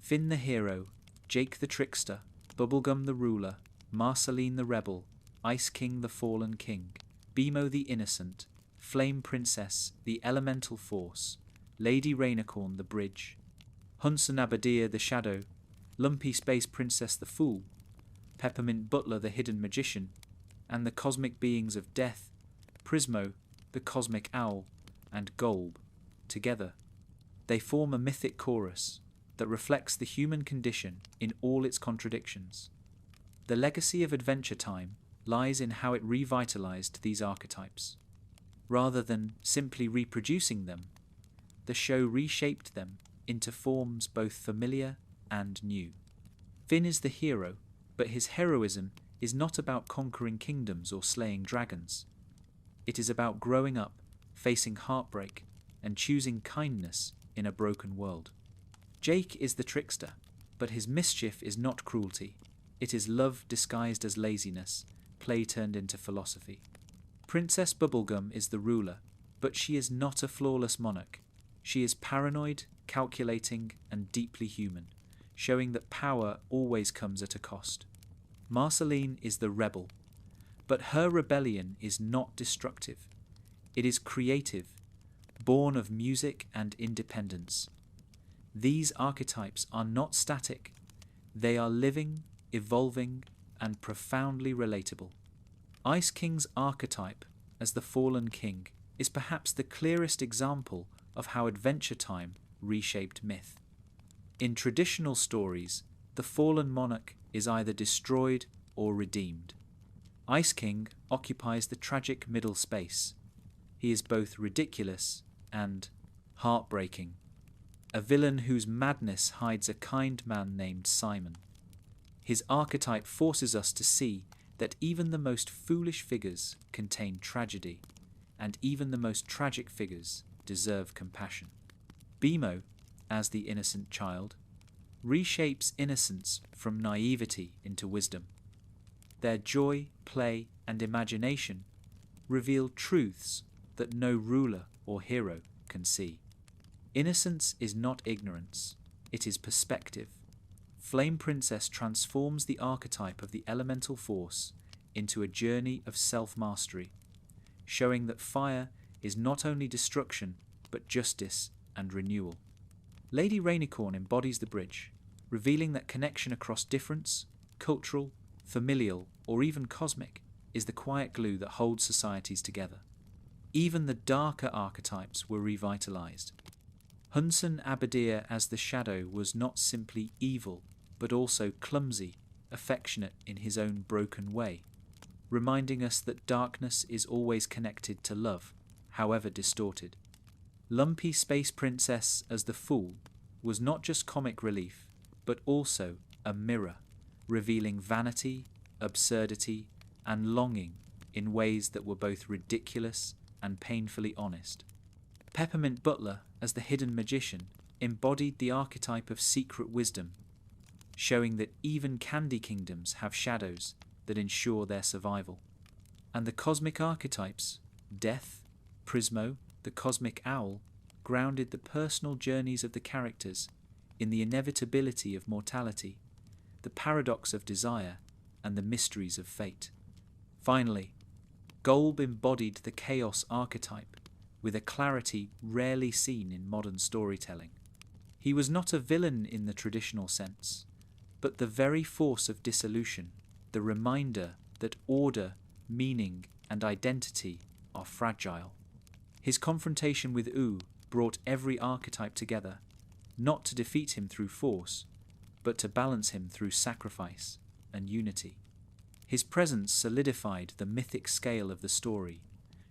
Finn the hero, Jake the trickster, Bubblegum the ruler, Marceline the rebel, Ice King the fallen king, BMO the innocent, Flame Princess the elemental force, Lady Rainicorn the bridge, Hunson Abadeer the shadow, Lumpy Space Princess the fool, Peppermint Butler the hidden magician, and the cosmic beings of death, Prismo the cosmic owl, and GOLB. Together, they form a mythic chorus that reflects the human condition in all its contradictions. The legacy of Adventure Time lies in how it revitalized these archetypes. Rather than simply reproducing them, the show reshaped them into forms both familiar and new. Finn is the hero, but his heroism is not about conquering kingdoms or slaying dragons. It is about growing up, facing heartbreak, and choosing kindness in a broken world. Jake is the trickster, but his mischief is not cruelty. It is love disguised as laziness, play turned into philosophy. Princess Bubblegum is the ruler, but she is not a flawless monarch. She is paranoid, calculating, and deeply human, showing that power always comes at a cost. Marceline is the rebel, but her rebellion is not destructive. It is creative, born of music and independence. These archetypes are not static. They are living, evolving, and profoundly relatable. Ice King's archetype as the fallen king is perhaps the clearest example of how Adventure Time reshaped myth. In traditional stories, the fallen monarch is either destroyed or redeemed. Ice King occupies the tragic middle space. He is both ridiculous and heartbreaking, a villain whose madness hides a kind man named Simon. His archetype forces us to see that even the most foolish figures contain tragedy, and even the most tragic figures deserve compassion. BMO, as the Innocent Child, reshapes innocence from naivety into wisdom. Their joy, play, and imagination reveal truths that no ruler or hero can see. Innocence is not ignorance, it is perspective. Flame Princess transforms the archetype of the elemental force into a journey of self-mastery, showing that fire is not only destruction, but justice and renewal. Lady Rainicorn embodies the bridge, revealing that connection across difference, cultural, familial, or even cosmic, is the quiet glue that holds societies together. Even the darker archetypes were revitalized. Hunson Abadeer as the Shadow was not simply evil, but also clumsy, affectionate in his own broken way, reminding us that darkness is always connected to love, however distorted. Lumpy Space Princess as the Fool was not just comic relief, but also a mirror, revealing vanity, absurdity, and longing in ways that were both ridiculous and painfully honest. Peppermint Butler as the Hidden Magician embodied the archetype of secret wisdom, showing that even candy kingdoms have shadows that ensure their survival. And the cosmic archetypes, Death, Prismo, the Cosmic Owl, grounded the personal journeys of the characters in the inevitability of mortality, the paradox of desire, and the mysteries of fate. Finally, GOLB embodied the chaos archetype with a clarity rarely seen in modern storytelling. He was not a villain in the traditional sense, but the very force of dissolution, the reminder that order, meaning, and identity are fragile. His confrontation with U brought every archetype together, not to defeat him through force, but to balance him through sacrifice and unity. His presence solidified the mythic scale of the story,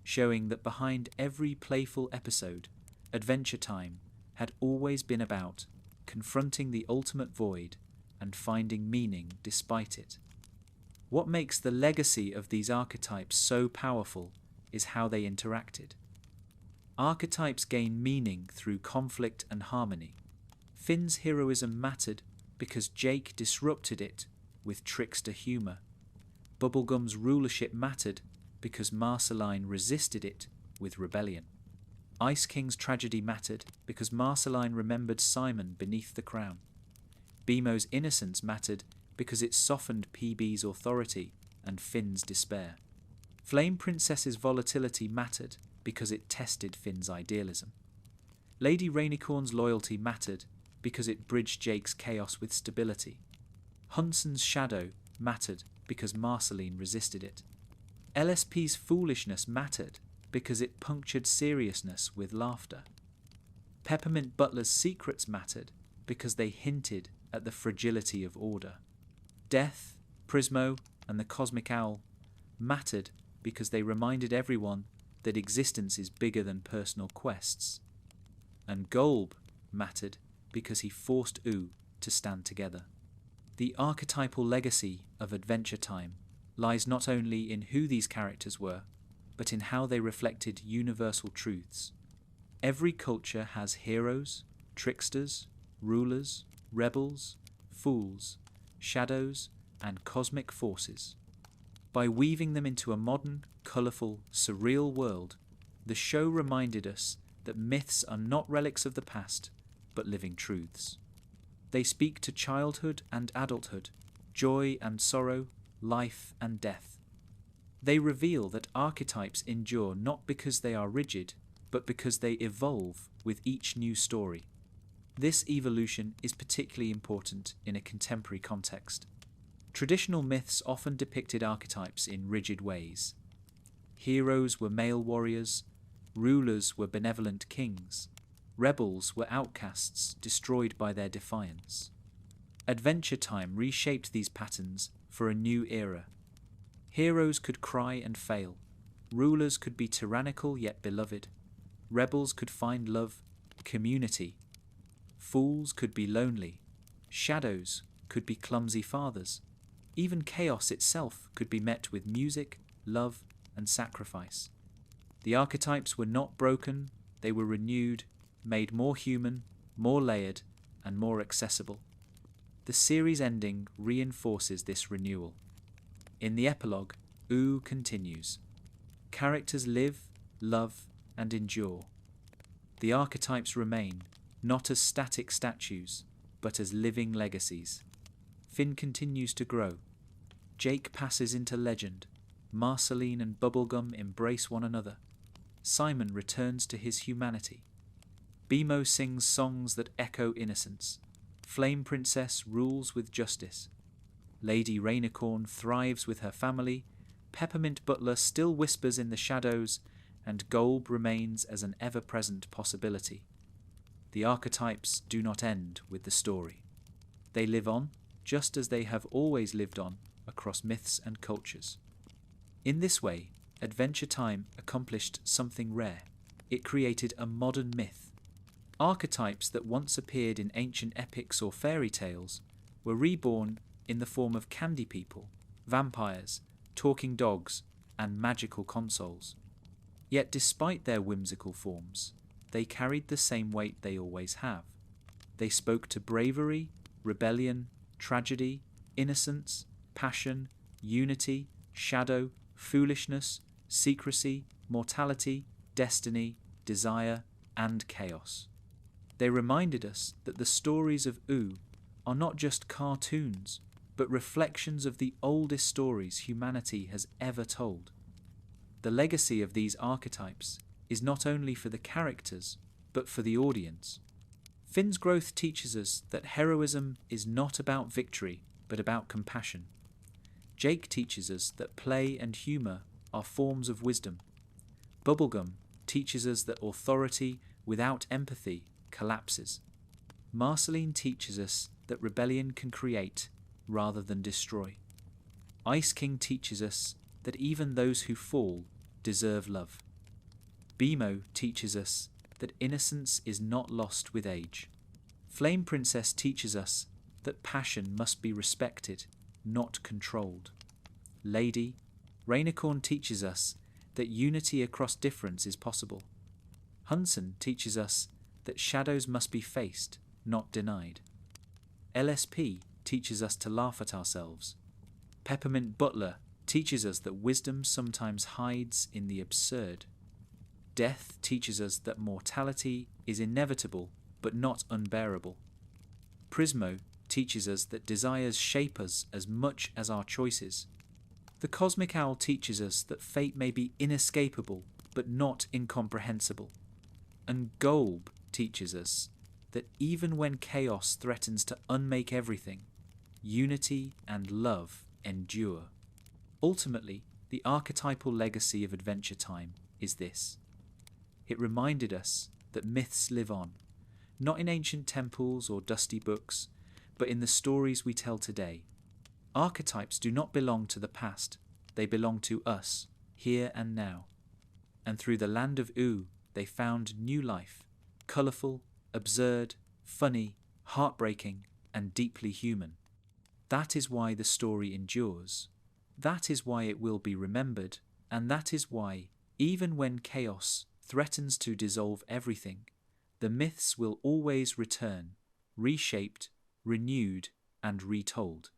showing that behind every playful episode, Adventure Time had always been about confronting the ultimate void and finding meaning despite it. What makes the legacy of these archetypes so powerful is how they interacted. Archetypes gain meaning through conflict and harmony. Finn's heroism mattered because Jake disrupted it with trickster humour. Bubblegum's rulership mattered because Marceline resisted it with rebellion. Ice King's tragedy mattered because Marceline remembered Simon beneath the crown. BMO's innocence mattered because it softened PB's authority and Finn's despair. Flame Princess's volatility mattered because it tested Finn's idealism. Lady Rainicorn's loyalty mattered because it bridged Jake's chaos with stability. Hunson's shadow mattered because Marceline resisted it. LSP's foolishness mattered because it punctured seriousness with laughter. Peppermint Butler's secrets mattered because they hinted at the fragility of order. Death, Prismo, and the Cosmic Owl mattered because they reminded everyone that existence is bigger than personal quests. And GOLB mattered because he forced U to stand together. The archetypal legacy of Adventure Time lies not only in who these characters were, but in how they reflected universal truths. Every culture has heroes, tricksters, rulers, rebels, fools, shadows, and cosmic forces. By weaving them into a modern, colourful, surreal world, the show reminded us that myths are not relics of the past, but living truths. They speak to childhood and adulthood, joy and sorrow, life and death. They reveal that archetypes endure not because they are rigid, but because they evolve with each new story. This evolution is particularly important in a contemporary context. Traditional myths often depicted archetypes in rigid ways. Heroes were male warriors, rulers were benevolent kings, rebels were outcasts destroyed by their defiance. Adventure Time reshaped these patterns for a new era. Heroes could cry and fail, rulers could be tyrannical yet beloved, rebels could find love, community, fools could be lonely, shadows could be clumsy fathers, even chaos itself could be met with music, love, and sacrifice. The archetypes were not broken, they were renewed, made more human, more layered, and more accessible. The series ending reinforces this renewal. In the epilogue, U continues. Characters live, love, and endure. The archetypes remain, not as static statues, but as living legacies. Finn continues to grow. Jake passes into legend. Marceline and Bubblegum embrace one another. Simon returns to his humanity. BMO sings songs that echo innocence. Flame Princess rules with justice. Lady Rainicorn thrives with her family, Peppermint Butler still whispers in the shadows, and GOLB remains as an ever-present possibility. The archetypes do not end with the story. They live on, just as they have always lived on, across myths and cultures. In this way, Adventure Time accomplished something rare. It created a modern myth. Archetypes that once appeared in ancient epics or fairy tales were reborn in the form of candy people, vampires, talking dogs, and magical consoles. Yet despite their whimsical forms, they carried the same weight they always have. They spoke to bravery, rebellion, tragedy, innocence, passion, unity, shadow, foolishness, secrecy, mortality, destiny, desire, and chaos. They reminded us that the stories of Ooo are not just cartoons, but reflections of the oldest stories humanity has ever told. The legacy of these archetypes is not only for the characters, but for the audience. Finn's growth teaches us that heroism is not about victory, but about compassion. Jake teaches us that play and humour are forms of wisdom. Bubblegum teaches us that authority without empathy collapses. Marceline teaches us that rebellion can create rather than destroy. Ice King teaches us that even those who fall deserve love. BMO teaches us that innocence is not lost with age. Flame Princess teaches us that passion must be respected, not controlled. Lady Rainicorn teaches us that unity across difference is possible. Hunson teaches us that shadows must be faced, not denied. LSP teaches us to laugh at ourselves. Peppermint Butler teaches us that wisdom sometimes hides in the absurd. Death teaches us that mortality is inevitable but not unbearable. Prismo teaches us that desires shape us as much as our choices. The Cosmic Owl teaches us that fate may be inescapable but not incomprehensible. And GOLB teaches us that even when chaos threatens to unmake everything, unity and love endure. Ultimately, the archetypal legacy of Adventure Time is this. It reminded us that myths live on, not in ancient temples or dusty books, but in the stories we tell today. Archetypes do not belong to the past, they belong to us, here and now. And through the land of Ooo, they found new life, colourful, absurd, funny, heartbreaking, and deeply human. That is why the story endures. That is why it will be remembered, and that is why, even when chaos threatens to dissolve everything, the myths will always return, reshaped, renewed, and retold.